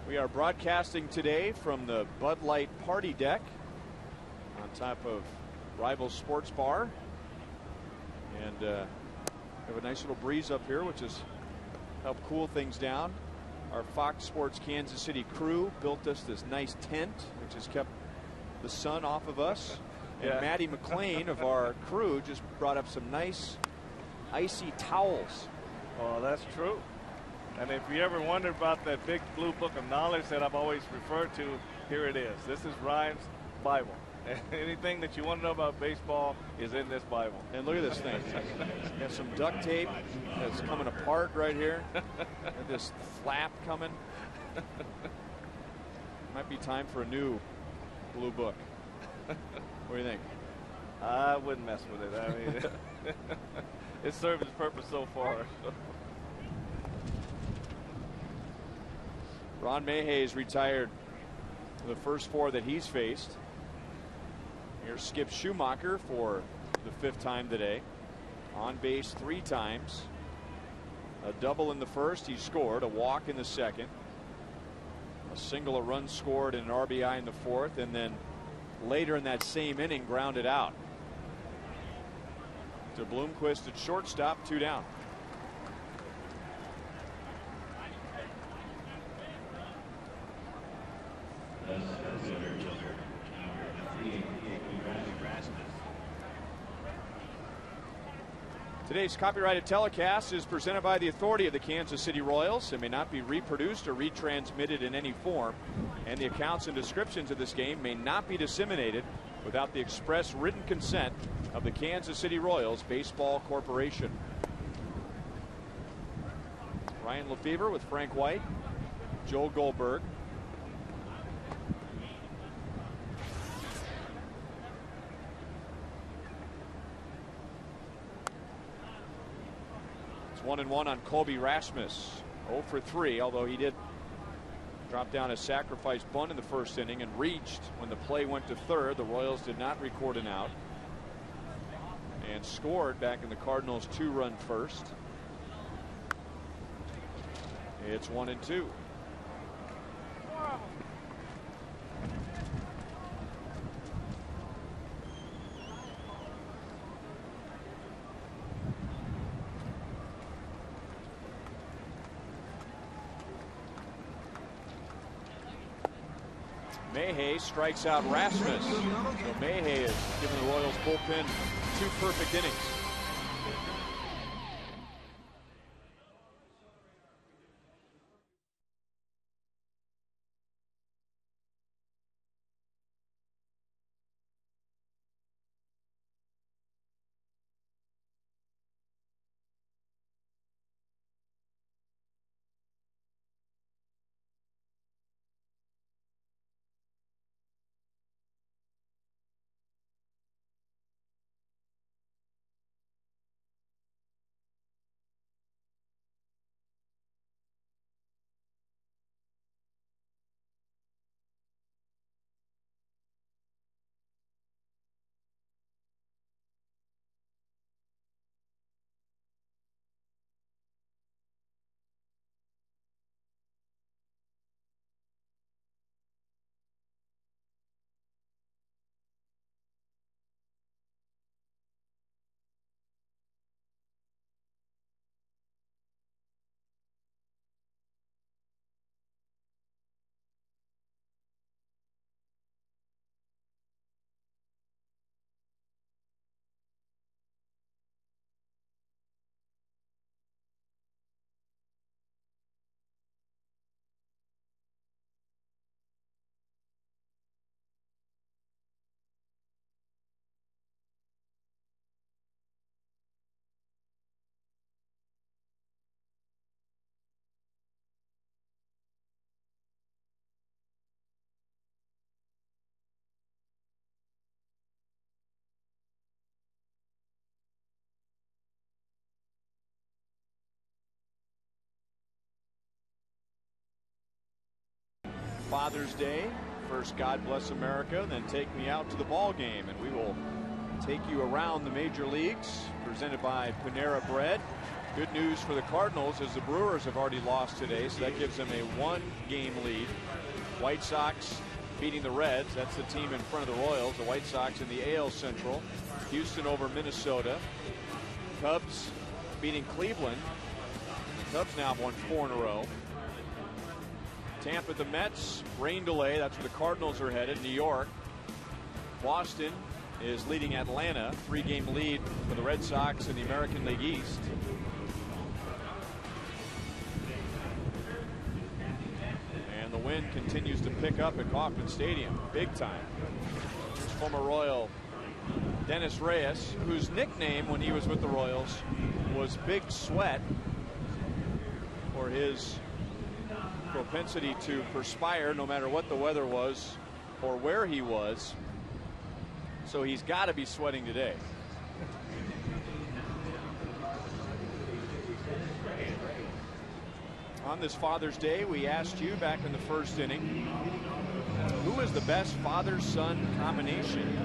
We are broadcasting today from the Bud Light Party Deck on top of Rival Sports Bar. And we have a nice little breeze up here, which has helped cool things down. Our Fox Sports Kansas City crew built us this nice tent, which has kept the sun off of us. And Maddie McLean of our crew just brought up some nice icy towels.
Oh, that's true. And if you ever wondered about that big blue book of knowledge that I've always referred to, here it is. This is Ryan's Bible. Anything that you want to know about baseball is in this Bible.
And look at this thing. Got some duct tape that's coming apart right here. And this flap coming. Might be time for a new blue book. What do you think?
I wouldn't mess with it. I mean, it served its purpose so far.
Ron Mayhey's retired the first 4 that he's faced. Here's Skip Schumacher for the 5th time today. On base 3 times. A double in the first. He scored. A walk in the second. A single, a run scored, and an RBI in the 4th. And then later in that same inning, grounded out. To Bloomquist at shortstop, 2 down. Today's copyrighted telecast is presented by the authority of the Kansas City Royals. It may not be reproduced or retransmitted in any form, and the accounts and descriptions of this game may not be disseminated without the express written consent of the Kansas City Royals Baseball Corporation. Ryan Lefevre with Frank White, Joel Goldberg. It's 1-1 on Colby Rasmus. 0 for 3, although he did drop down a sacrifice bunt in the first inning and reached when the play went to third. The Royals did not record an out and scored back in the Cardinals' 2-run first. It's 1-2. Mayhey strikes out Rasmus. So Mayhey is giving the Royals bullpen 2 perfect innings. Father's Day. First, God Bless America, then Take Me Out to the Ball Game, and we will take you around the major leagues, presented by Panera Bread. Good news for the Cardinals as the Brewers have already lost today, so that gives them a 1-game lead. White Sox beating the Reds. That's the team in front of the Royals. The White Sox in the AL Central. Houston over Minnesota. Cubs beating Cleveland. The Cubs now have won 4 in a row. Tampa, the Mets, rain delay. That's where the Cardinals are headed. New York. Boston is leading Atlanta. 3-game lead for the Red Sox in the American League East. And the wind continues to pick up at Kauffman Stadium. Big time. Here's former Royal Dennis Reyes, whose nickname when he was with the Royals was Big Sweat, for his propensity to perspire no matter what the weather was or where he was. So he's got to be sweating today. On this Father's Day, we asked you back in the first inning, who is the best father-son combination?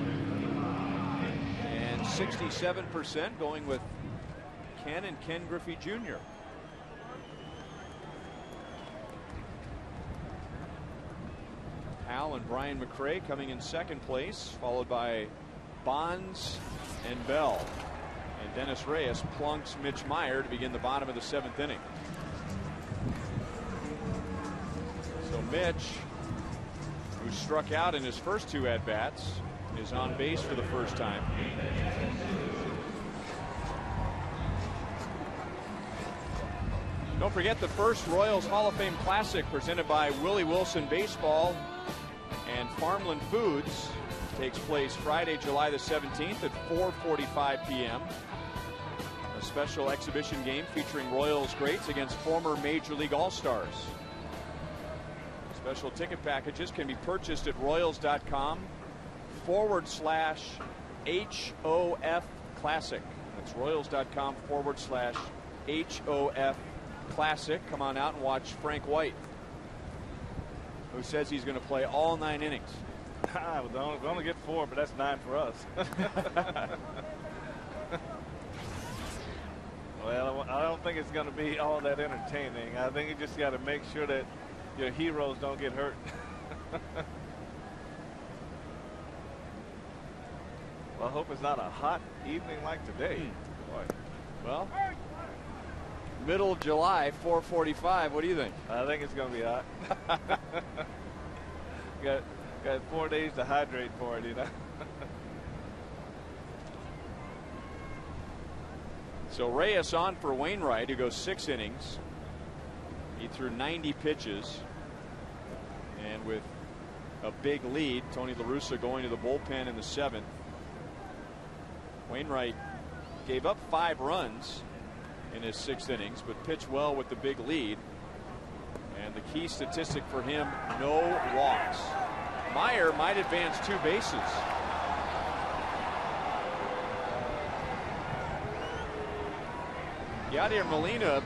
And 67% going with Ken and Ken Griffey Jr. Hal and Brian McRae coming in second place, followed by Bonds and Bell. And Dennis Reyes plunks Mitch Meyer to begin the bottom of the 7th inning. So Mitch, who struck out in his first 2 at-bats, is on base for the first time. Don't forget the first Royals Hall of Fame Classic presented by Willie Wilson Baseball and Farmland Foods takes place Friday, July the 17th at 4:45 p.m. A special exhibition game featuring Royals greats against former Major League All-Stars. Special ticket packages can be purchased at royals.com/HOF Classic. That's royals.com/HOF Classic. Come on out and watch Frank White, who says he's going to play all 9 innings.
We're going to get 4, but that's 9 for us. Well, I don't think it's going to be all that entertaining. I think you just got to make sure that your heroes don't get hurt. Well, I hope it's not a hot evening like today. Boy.
Well, middle of July, 4:45. What do you think?
I think it's going to be hot. got 4 days to hydrate for it, you know.
So Reyes on for Wainwright, who goes 6 innings. He threw 90 pitches. And with a big lead, Tony La Russa going to the bullpen in the 7th. Wainwright gave up 5 runs in his 6 innings, but pitched well with the big lead. And the key statistic for him, no walks. Meyer might advance 2 bases. Yadier Molina,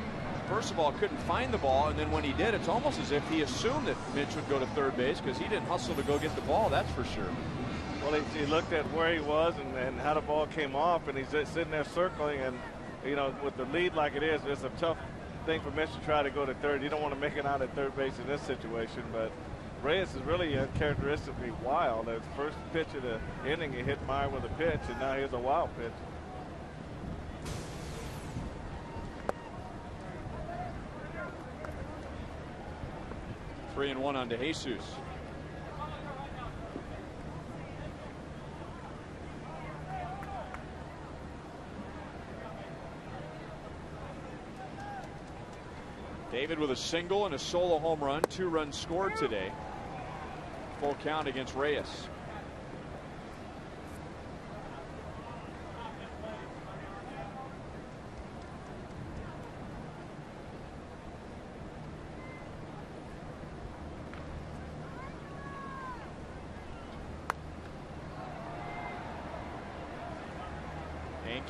first of all, couldn't find the ball, and then when he did, it's almost as if he assumed that Mitch would go to third base because he didn't hustle to go get the ball, that's for sure.
Well, he looked at where he was and how the ball came off, and he's just sitting there circling, and, you know, with the lead like it is, it's a tough thing for Mitch to try to go to third. You don't want to make it out at third base in this situation, but Reyes is really characteristically wild. His first pitch of the inning, he hit Meyer with a pitch, and now here's a wild pitch.
Three and 1 on DeJesus. David with a single and a solo home run, 2 runs scored today. Full count against Reyes.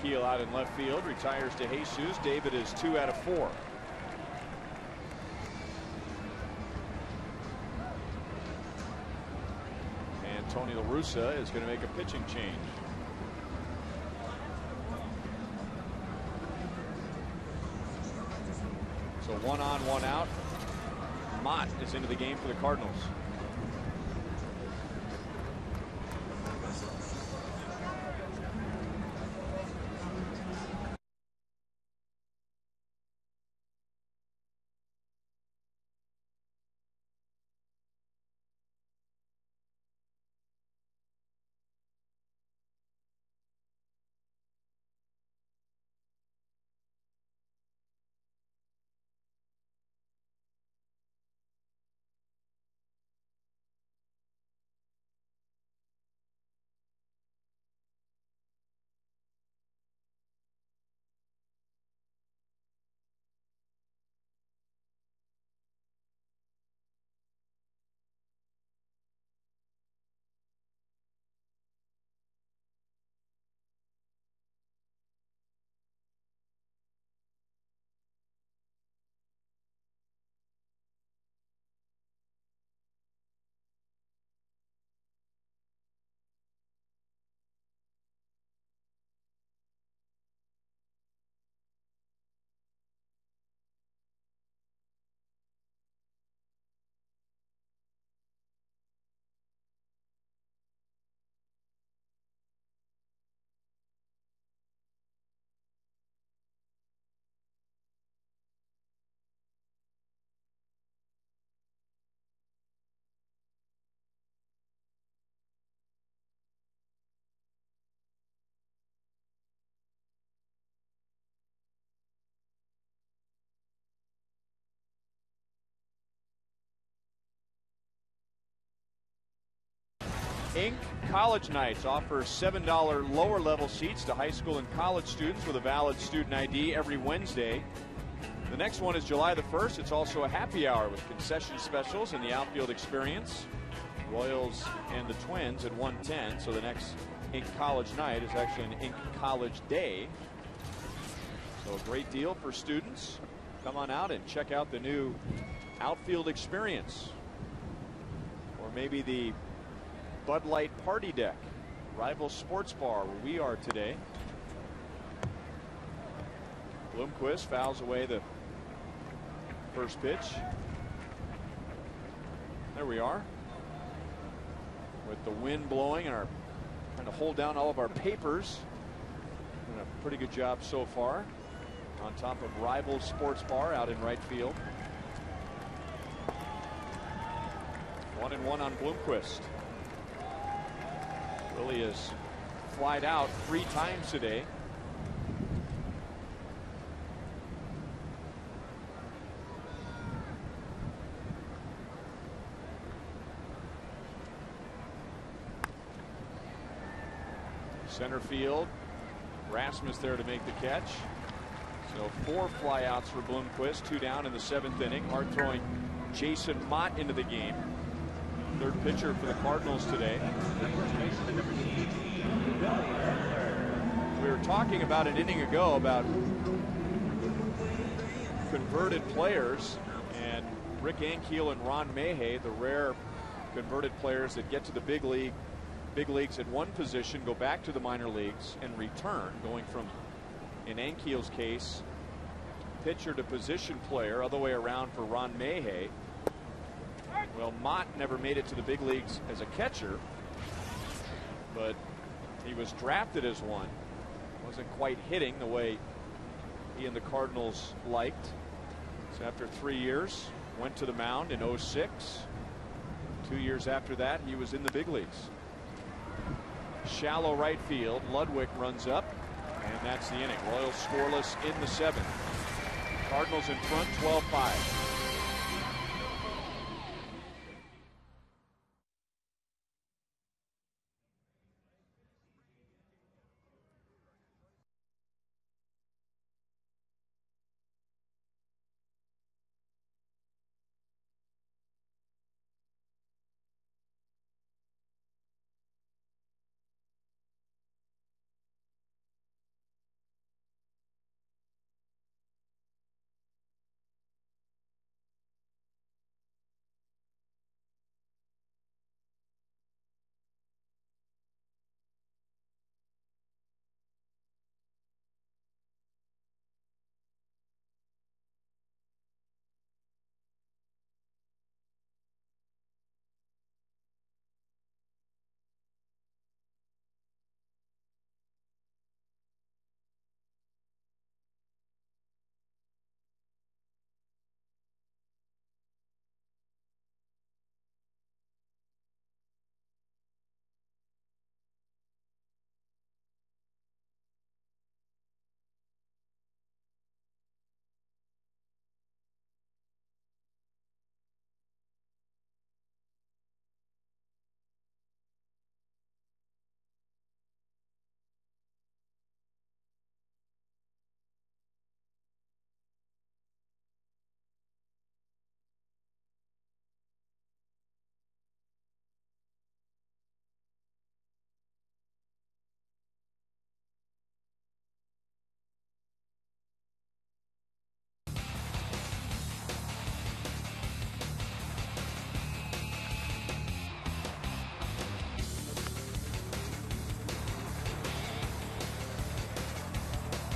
Keel out in left field, retires DeJesus. David is 2 out of 4. And Tony La Russa is going to make a pitching change. So 1 on, 1 out. Mott is into the game for the Cardinals. Inc. College Nights offers $7 lower level seats to high school and college students with a valid student ID every Wednesday. The next one is July the 1st. It's also a happy hour with concession specials and the outfield experience. Royals and the Twins at 1:10. So the next Inc. College Night is actually an Inc. College Day. So a great deal for students. Come on out and check out the new outfield experience. Or maybe the Bud Light Party Deck, rival sports bar where we are today. Bloomquist fouls away the first pitch. There we are. With the wind blowing and our trying to hold down all of our papers. Doing a pretty good job so far. On top of rival sports bar out in right field. 1-1 on Bloomquist. Willie has flied out 3 times today. Center field. Rasmus there to make the catch. So 4 flyouts for Bloomquist, 2 down in the 7th inning. Hard throwing Jason Mott into the game. Third pitcher for the Cardinals today. We were talking about an inning ago about converted players, and Rick Ankiel and Ron Mahay, the rare converted players that get to the big leagues at one position, go back to the minor leagues and return, going from, in Ankiel's case, pitcher to position player, other way around for Ron Mahay. Well, Mott never made it to the big leagues as a catcher, but he was drafted as one. Wasn't quite hitting the way he and the Cardinals liked. So after 3 years, went to the mound in 06. 2 years after that, he was in the big leagues. Shallow right field. Ludwig runs up, and that's the inning. Royals scoreless in the 7th. Cardinals in front, 12-5.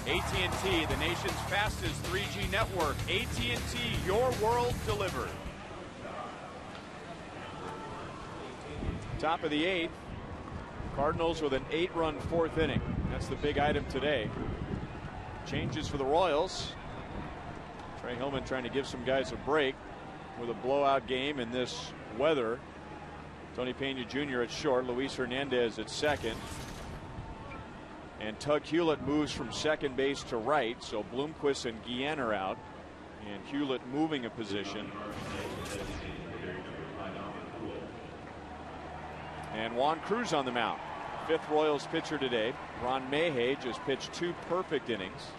AT&T, the nation's fastest 3G network. AT&T, your world delivered. Top of the 8th. Cardinals with an 8-run 4th inning. That's the big item today. Changes for the Royals. Trey Hillman trying to give some guys a break with a blowout game in this weather. Tony Pena Jr. at short. Luis Hernandez at second. And Tug Hewlett moves from second base to right, so Bloomquist and Guillen are out, and Hewlett moving a position. And Juan Cruz on the mound. Fifth Royals pitcher today. Ron Mayhew just pitched 2 perfect innings.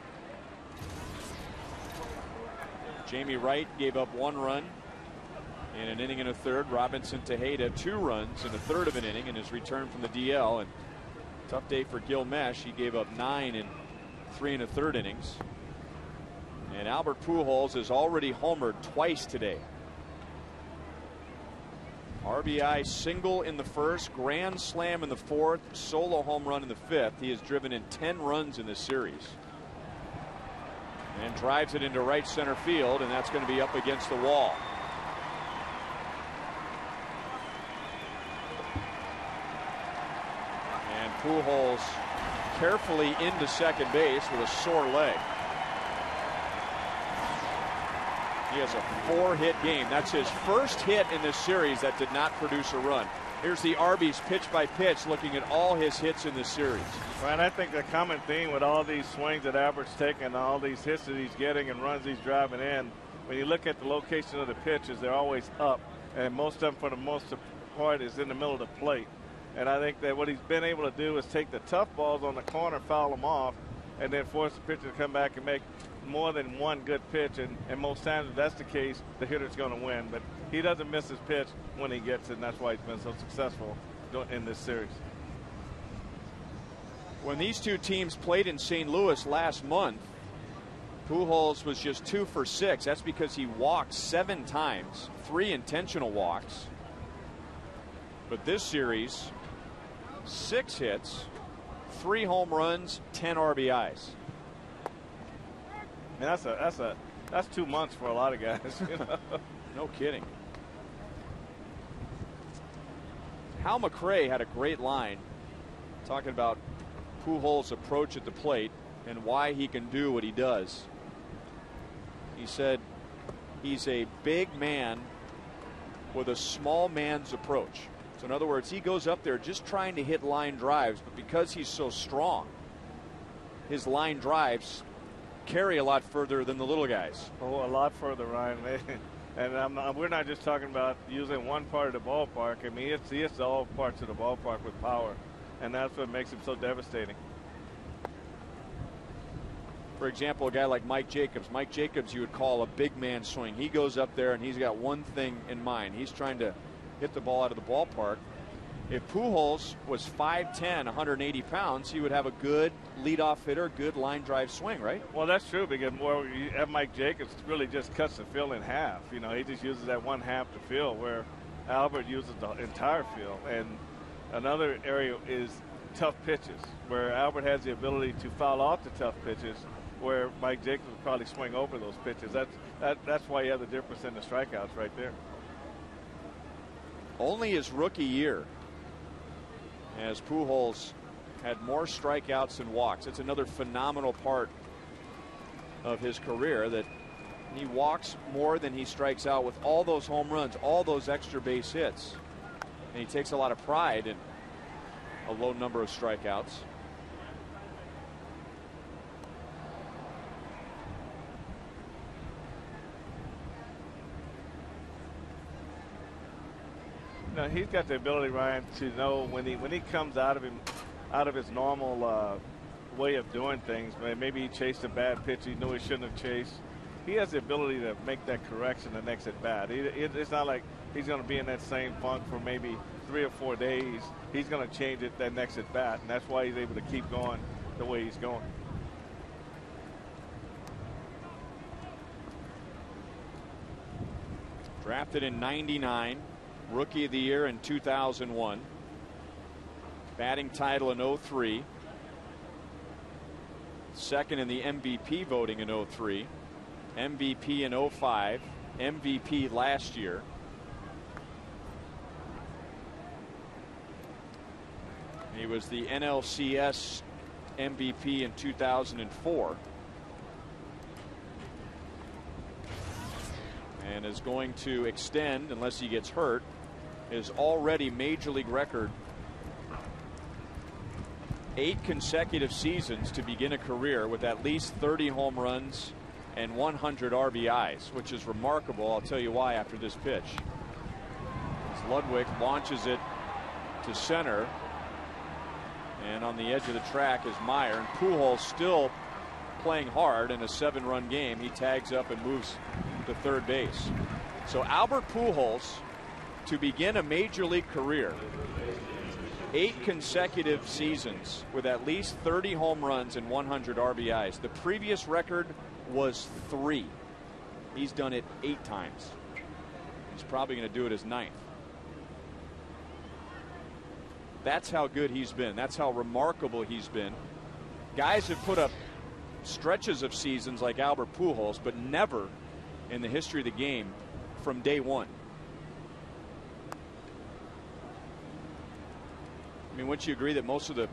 Jamie Wright gave up 1 run in an inning and a third. Robinson Tejeda 2 runs in a third of an inning in his return from the DL. And tough day for Gil Mesh. He gave up 9 in 3 1/3 innings. And Albert Pujols has already homered twice today. RBI single in the first, grand slam in the fourth, solo home run in the fifth. He has driven in 10 runs in this series. And drives it into right center field, and that's going to be up against the wall. And Pujols carefully into second base with a sore leg. He has a 4-hit game. That's his first hit in this series that did not produce a run. Here's the Arby's pitch by pitch looking at all his hits in this series.
Right, I think the common theme with all these swings that Albert's taking, all these hits that he's getting and runs he's driving in, when you look at the location of the pitches, they're always up. And most of them, for the most part, is in the middle of the plate. And I think that what he's been able to do is take the tough balls on the corner, foul them off, and then force the pitcher to come back and make more than one good pitch. And most times, if that's the case, the hitter's going to win. But he doesn't miss his pitch when he gets it, and that's why he's been so successful in this series.
When these two teams played in St. Louis last month, Pujols was just 2 for 6. That's because he walked 7 times, 3 intentional walks. But this series, 6 hits, 3 home runs, 10 RBIs.
And that's 2 months for a lot of guys. You know?
No kidding. Hal McRae had a great line talking about Pujols' approach at the plate and why he can do what he does. He said he's a big man with a small man's approach. So in other words, he goes up there just trying to hit line drives, but because he's so strong, his line drives carry a lot further than the little guys.
Oh, a lot further, Ryan. And we're not just talking about using one part of the ballpark. I mean, he hits all parts of the ballpark with power, and that's what makes him so devastating.
For example, a guy like Mike Jacobs. Mike Jacobs, you would call a big man swing. He goes up there and he's got one thing in mind. He's trying to hit the ball out of the ballpark. If Pujols was 5'10", 180 pounds, he would have a good leadoff hitter, good line drive swing, right?
Well, that's true, because you have Mike Jacobs really just cuts the field in half. You know, he just uses that one half to field, where Albert uses the entire field. And another area is tough pitches, where Albert has the ability to foul off the tough pitches, where Mike Jacobs would probably swing over those pitches. That's why you have the difference in the strikeouts right there.
Only his rookie year, as Pujols had more strikeouts than walks. It's another phenomenal part of his career, that he walks more than he strikes out with all those home runs, all those extra base hits. And he takes a lot of pride in a low number of strikeouts.
Now, he's got the ability, Ryan, to know when he comes out of his normal way of doing things. Maybe he chased a bad pitch he knew he shouldn't have chased. He has the ability to make that correction the next at bat. It's not like he's going to be in that same funk for maybe 3 or 4 days. He's going to change it that next at bat, and that's why he's able to keep going the way he's going.
Drafted in '99. Rookie of the Year in 2001. Batting title in '03. Second in the MVP voting in '03. MVP in '05. MVP last year. He was the NLCS MVP in 2004. And is going to extend, unless he gets hurt, his already major league record. 8 consecutive seasons to begin a career with at least 30 home runs and 100 RBIs, which is remarkable. I'll tell you why after this pitch. As Ludwig launches it to center. And on the edge of the track is Meyer. And Pujols still playing hard in a 7-run game. He tags up and moves to third base. So Albert Pujols, to begin a major league career, 8 consecutive seasons with at least 30 home runs and 100 RBIs. The previous record was 3. He's done it 8 times. He's probably going to do it his 9th. That's how good he's been. That's how remarkable he's been. Guys have put up stretches of seasons like Albert Pujols, but never in the history of the game from day one. I mean, wouldn't you agree that most of the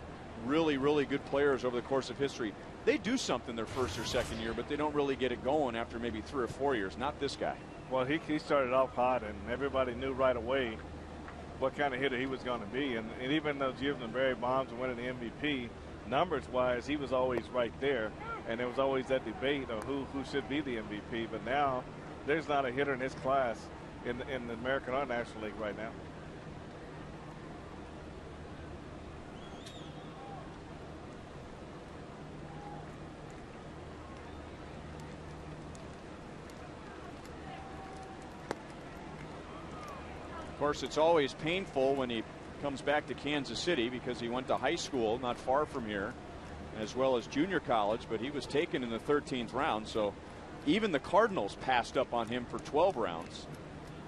really, really good players over the course of history, they do something their first or second year, but they don't really get it going after maybe 3 or 4 years. Not this guy.
Well, he started off hot, and everybody knew right away what kind of hitter he was going to be. And even those years when Barry Bonds and winning the MVP, numbers-wise, he was always right there. And there was always that debate of who should be the MVP. But now there's not a hitter in his class in the American or National League right now.
Of course, it's always painful when he comes back to Kansas City because he went to high school not far from here, as well as junior college, but he was taken in the 13th round. So even the Cardinals passed up on him for 12 rounds,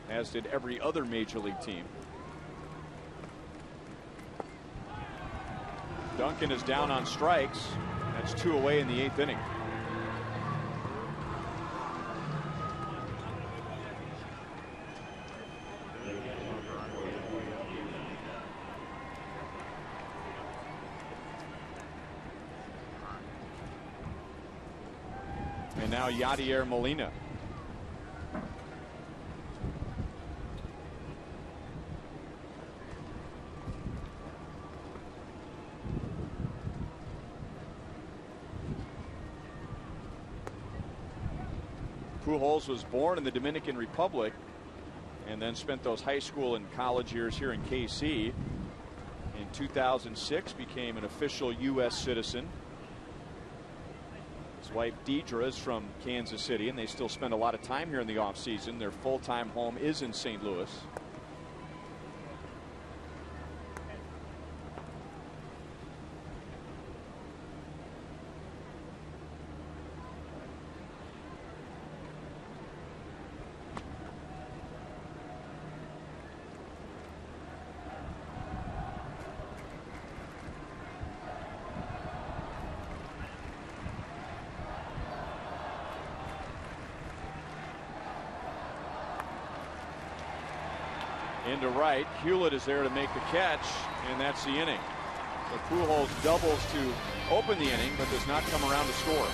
as did every other major league team. Duncan is down on strikes. That's 2 away in the 8th inning. And now Yadier Molina. Pujols was born in the Dominican Republic and then spent those high school and college years here in KC. In 2006 became an official U.S. citizen. His wife Deidre is from Kansas City, and they still spend a lot of time here in the offseason. Their full-time home is in St. Louis. Into right. Hewlett is there to make the catch, and that's the inning. So Pujols doubles to open the inning, but does not come around to score.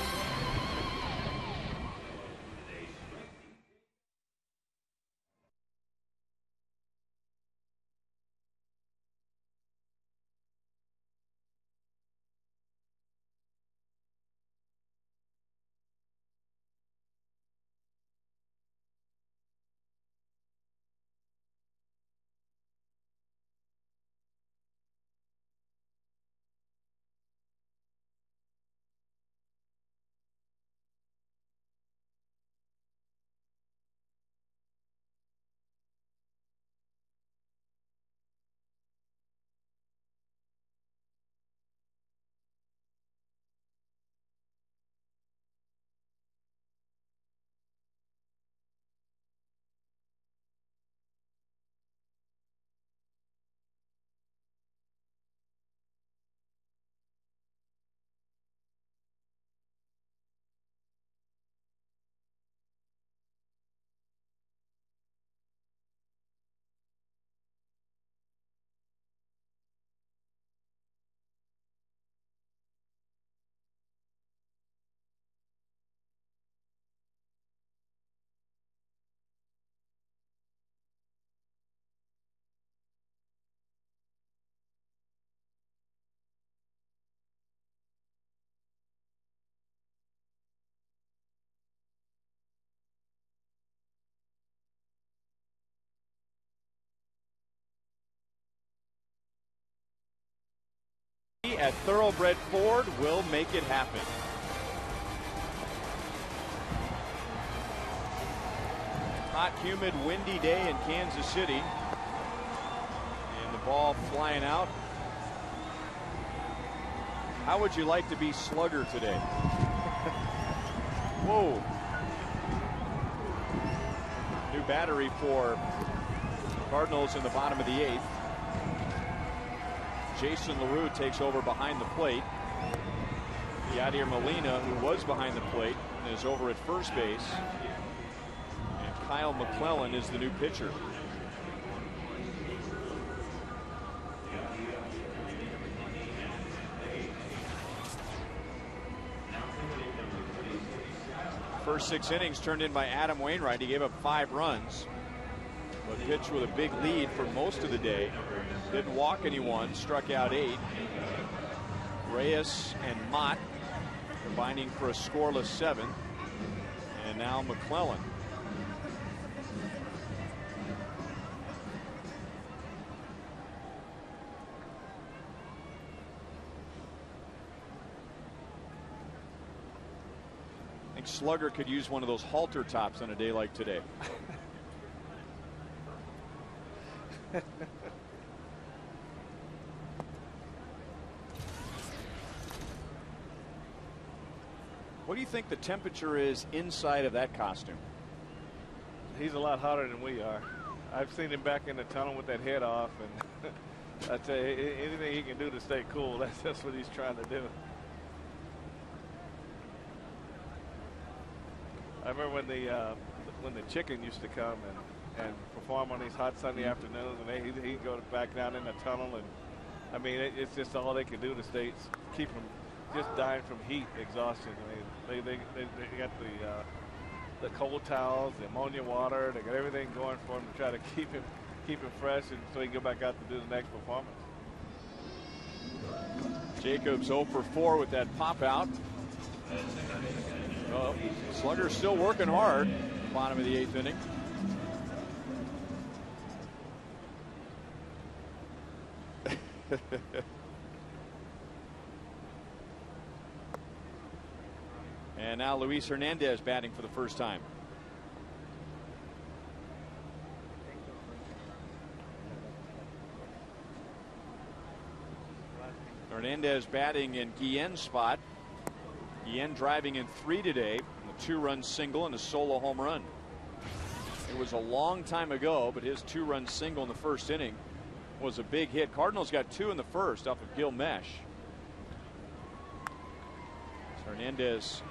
at Thoroughbred Ford will make it happen. Hot, humid, windy day in Kansas City. And the ball flying out. How would you like to be slugger today? Whoa. New battery for Cardinals in the bottom of the 8th. Jason LaRue takes over behind the plate. Yadier Molina, who was behind the plate, is over at first base. And Kyle McClellan is the new pitcher. First 6 innings turned in by Adam Wainwright. He gave up 5 runs, but pitched with a big lead for most of the day. Didn't walk anyone, struck out 8. Reyes and Mott combining for a scoreless 7. And now McClellan. I think Slugger could use one of those halter tops on a day like today. What do you think the temperature is inside of that costume?
He's a lot hotter than we are. I've seen him back in the tunnel with that head off, and I tell you, anything he can do to stay cool, that's what he's trying to do. I remember when the chicken used to come and perform on these hot Sunday afternoons, and he'd go back down in the tunnel, and I mean it's just all they can do to keep him just dying from heat exhaustion. I mean they got the cold towels, the ammonia water, they got everything going for him to try to keep him fresh, and so he can go back out to do the next performance.
Jacobs 0 for 4 with that pop out. Well, Slugger's still working hard. Bottom of the 8th inning. And now Luis Hernandez batting for the first time. Hernandez batting in Guillen's spot. Guillen driving in 3 today, a 2-run single and a solo home run. It was a long time ago, but his 2-run single in the first inning was a big hit. Cardinals got 2 in the first off of Gil Mesh. Hernandez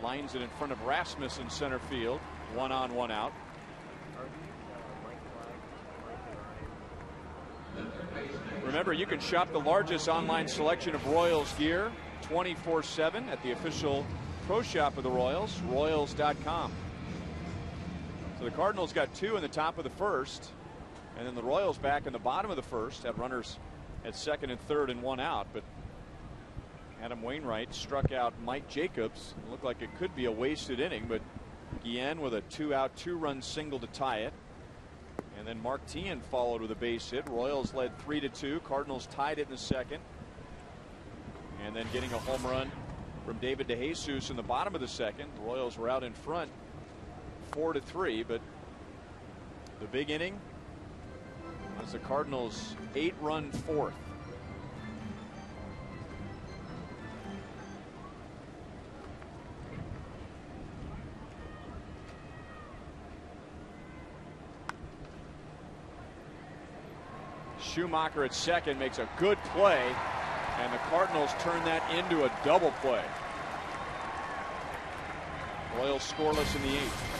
lines it in front of Rasmus in center field. 1 on, 1 out. Remember, you can shop the largest online selection of Royals gear 24/7 at the official pro shop of the Royals, Royals.com. So the Cardinals got 2 in the top of the first, and then the Royals back in the bottom of the first had runners at second and third and 1 out. But Adam Wainwright struck out Mike Jacobs. It looked like it could be a wasted inning, but Guillen with a 2-out 2-run single to tie it. And then Mark Teahan followed with a base hit. Royals led 3-2. Cardinals tied it in the second. And then getting a home run from David DeJesus in the bottom of the second. The Royals were out in front 4-3, but the big inning was the Cardinals' 8-run fourth. Schumacher at second makes a good play, and the Cardinals turn that into a double play. Royals scoreless in the 8th.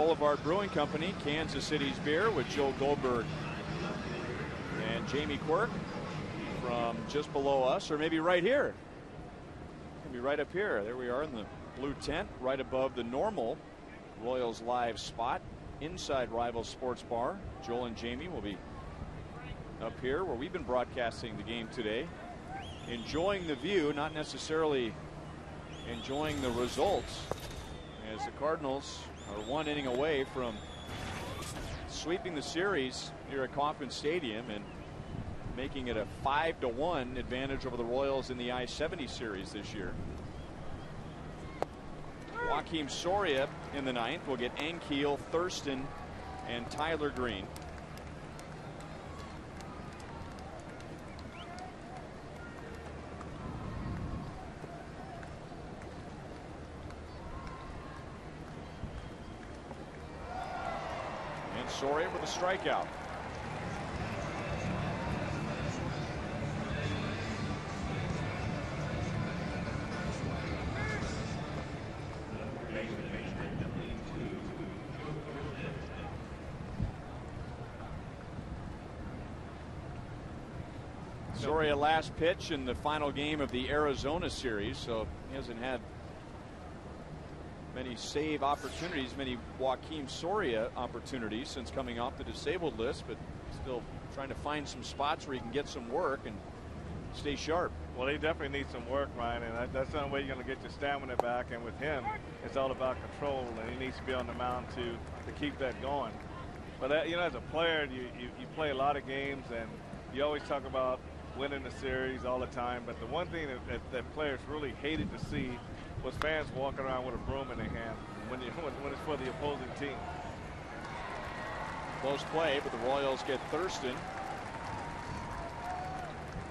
Boulevard Brewing Company, Kansas City's beer with Joe Goldberg and Jamie Quirk from just below us, or maybe right here. Maybe right up here. There we are in the blue tent, right above the normal Royals live spot inside Rivals Sports Bar. Joel and Jamie will be up here where we've been broadcasting the game today, enjoying the view, not necessarily enjoying the results, as the Cardinals are 1 inning away from sweeping the series here at Kauffman Stadium and making it a 5-1 advantage over the Royals in the I-70 series this year. Joakim Soria in the 9th will get Ankiel, Thurston, and Tyler Green. And Soria with a strikeout. Soria last pitch in the final game of the Arizona series, so he hasn't had many save opportunities, many Joakim Soria opportunities since coming off the disabled list, but still trying to find some spots where he can get some work and stay sharp.
Well, he definitely needs some work, Ryan, and that's the only way you're going to get your stamina back. And with him, it's all about control, and he needs to be on the mound to keep that going. But you know, as a player, you play a lot of games, and you always talk about winning the series all the time. But the one thing that players really hated to see was fans walking around with a broom in their hand when it's for the opposing team.
Close play, but the Royals get Thurston.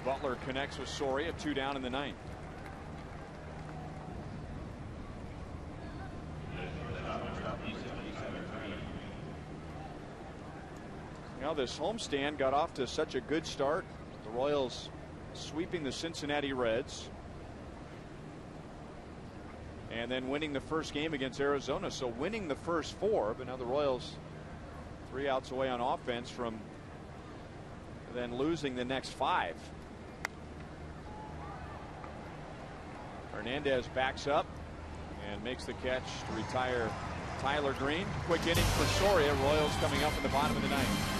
Butler connects with Soria, 2 down in the 9th. Now this homestand got off to such a good start. The Royals sweeping the Cincinnati Reds and then winning the first game against Arizona. So winning the first 4, but now the Royals 3 outs away on offense from then losing the next 5. Hernandez backs up and makes the catch to retire Tyler Green. Quick inning for Soria. Royals coming up in the bottom of the 9th.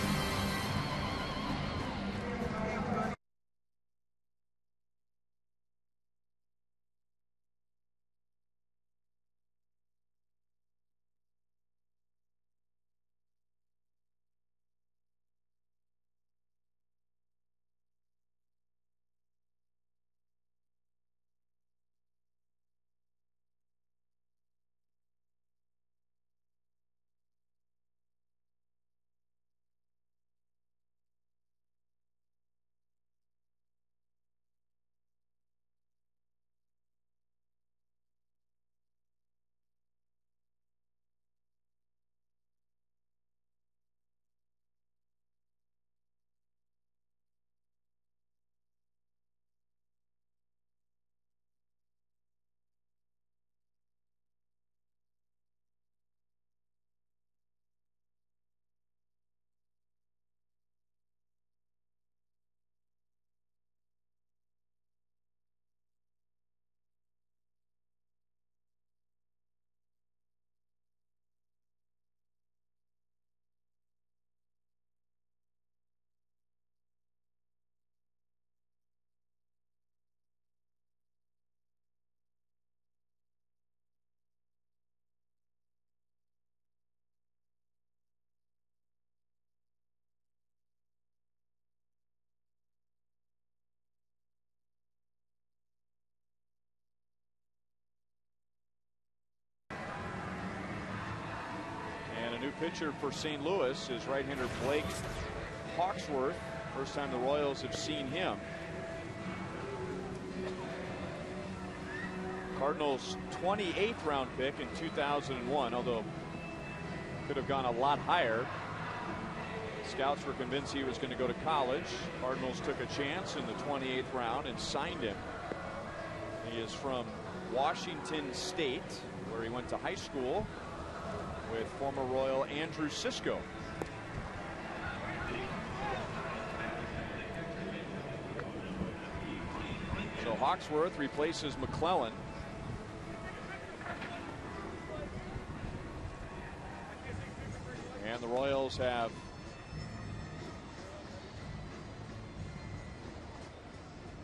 New pitcher for St. Louis is right-hander Blake Hawksworth. First time the Royals have seen him. Cardinals 28th round pick in 2001, although could have gone a lot higher. Scouts were convinced he was going to go to college. Cardinals took a chance in the 28th round and signed him. He is from Washington State, where he went to high school with former Royal Andrew Sisko. So Hawksworth replaces McClellan. And the Royals have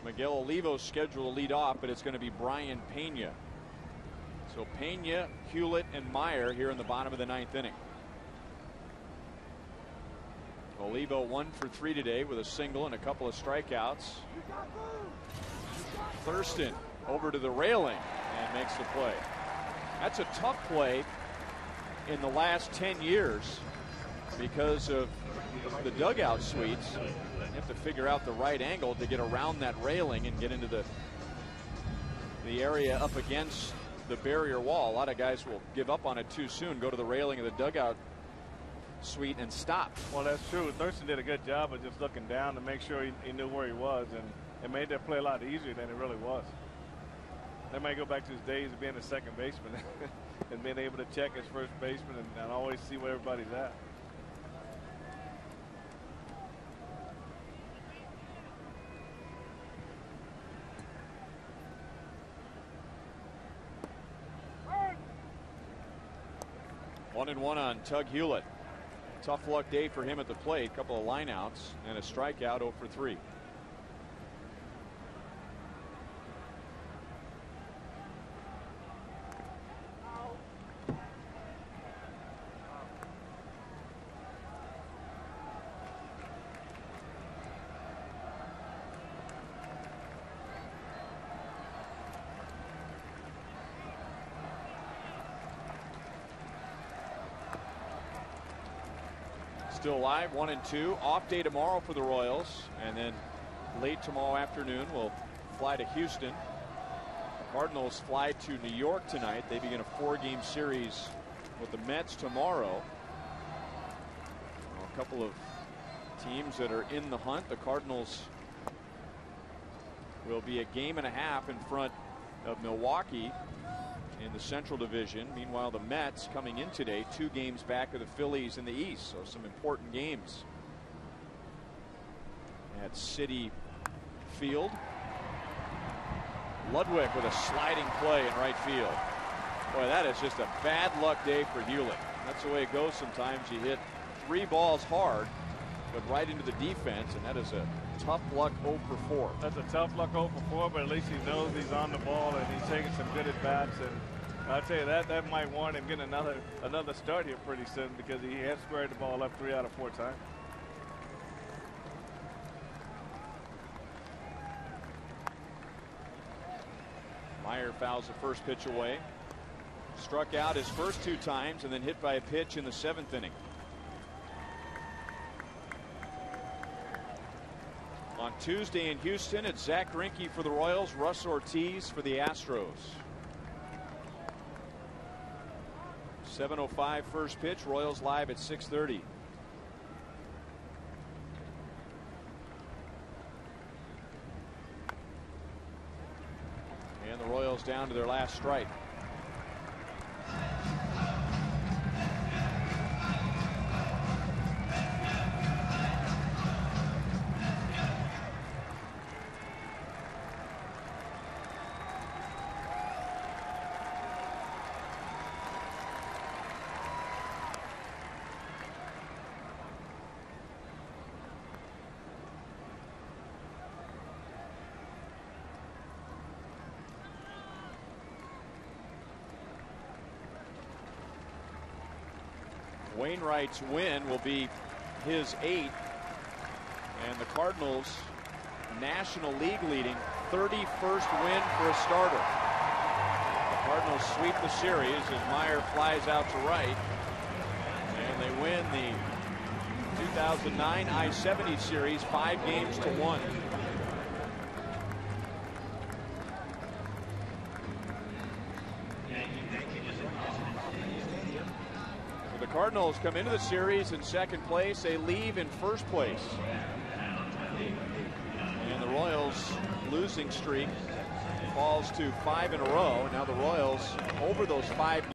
Miguel Olivo scheduled to lead off, but it's going to be Brian Pena. So Pena, Hewlett, and Meyer here in the bottom of the 9th inning. Olivo 1 for 3 today with a single and a couple of strikeouts. Thurston over to the railing and makes the play. That's a tough play in the last 10 years because of the dugout suites. You have to figure out the right angle to get around that railing and get into the area up against the barrier wall. A lot of guys will give up on it too soon, go to the railing of the dugout suite and stop.
Well, that's true. Thurston did a good job of just looking down to make sure he knew where he was, and it made that play a lot easier than it really was. That might go back to his days of being a second baseman and being able to check his first baseman and always see where everybody's at.
One and one on Tug Hewlett. Tough luck day for him at the plate. A couple of lineouts and a strikeout, 0 for 3. Still alive, 1 and 2. Off day tomorrow for the Royals, and then late tomorrow afternoon we'll fly to Houston. The Cardinals fly to New York tonight. They begin a 4-game series with the Mets tomorrow. A couple of teams that are in the hunt. The Cardinals will be a game and a half in front of Milwaukee in the Central Division. Meanwhile, the Mets coming in today 2 games back of the Phillies in the East, so some important games at Citi Field. Ludwig with a sliding play in right field. Boy, that is just a bad luck day for Hewlett. That's the way it goes sometimes. You hit 3 balls hard, but right into the defense, and that is a tough luck 0 for 4.
That's a tough luck 0 for 4, but at least he knows he's on the ball and he's taking some good at bats. And I'll tell you that might warrant him getting another start here pretty soon, because he has squared the ball up 3 out of 4 times.
Meyer fouls the first pitch away. Struck out his first 2 times and then hit by a pitch in the 7th inning. On Tuesday in Houston, it's Zach Greinke for the Royals, Russ Ortiz for the Astros. 7:05 first pitch. Royals live at 6:30. And the Royals down to their last strike. Wainwright's win will be his 8th, and the Cardinals National League leading 31st win for a starter. The Cardinals sweep the series as Meyer flies out to right, and they win the 2009 I-70 series 5-1. Cardinals come into the series in 2nd place. They leave in 1st place. And the Royals' losing streak falls to 5 in a row. Now the Royals, over those 5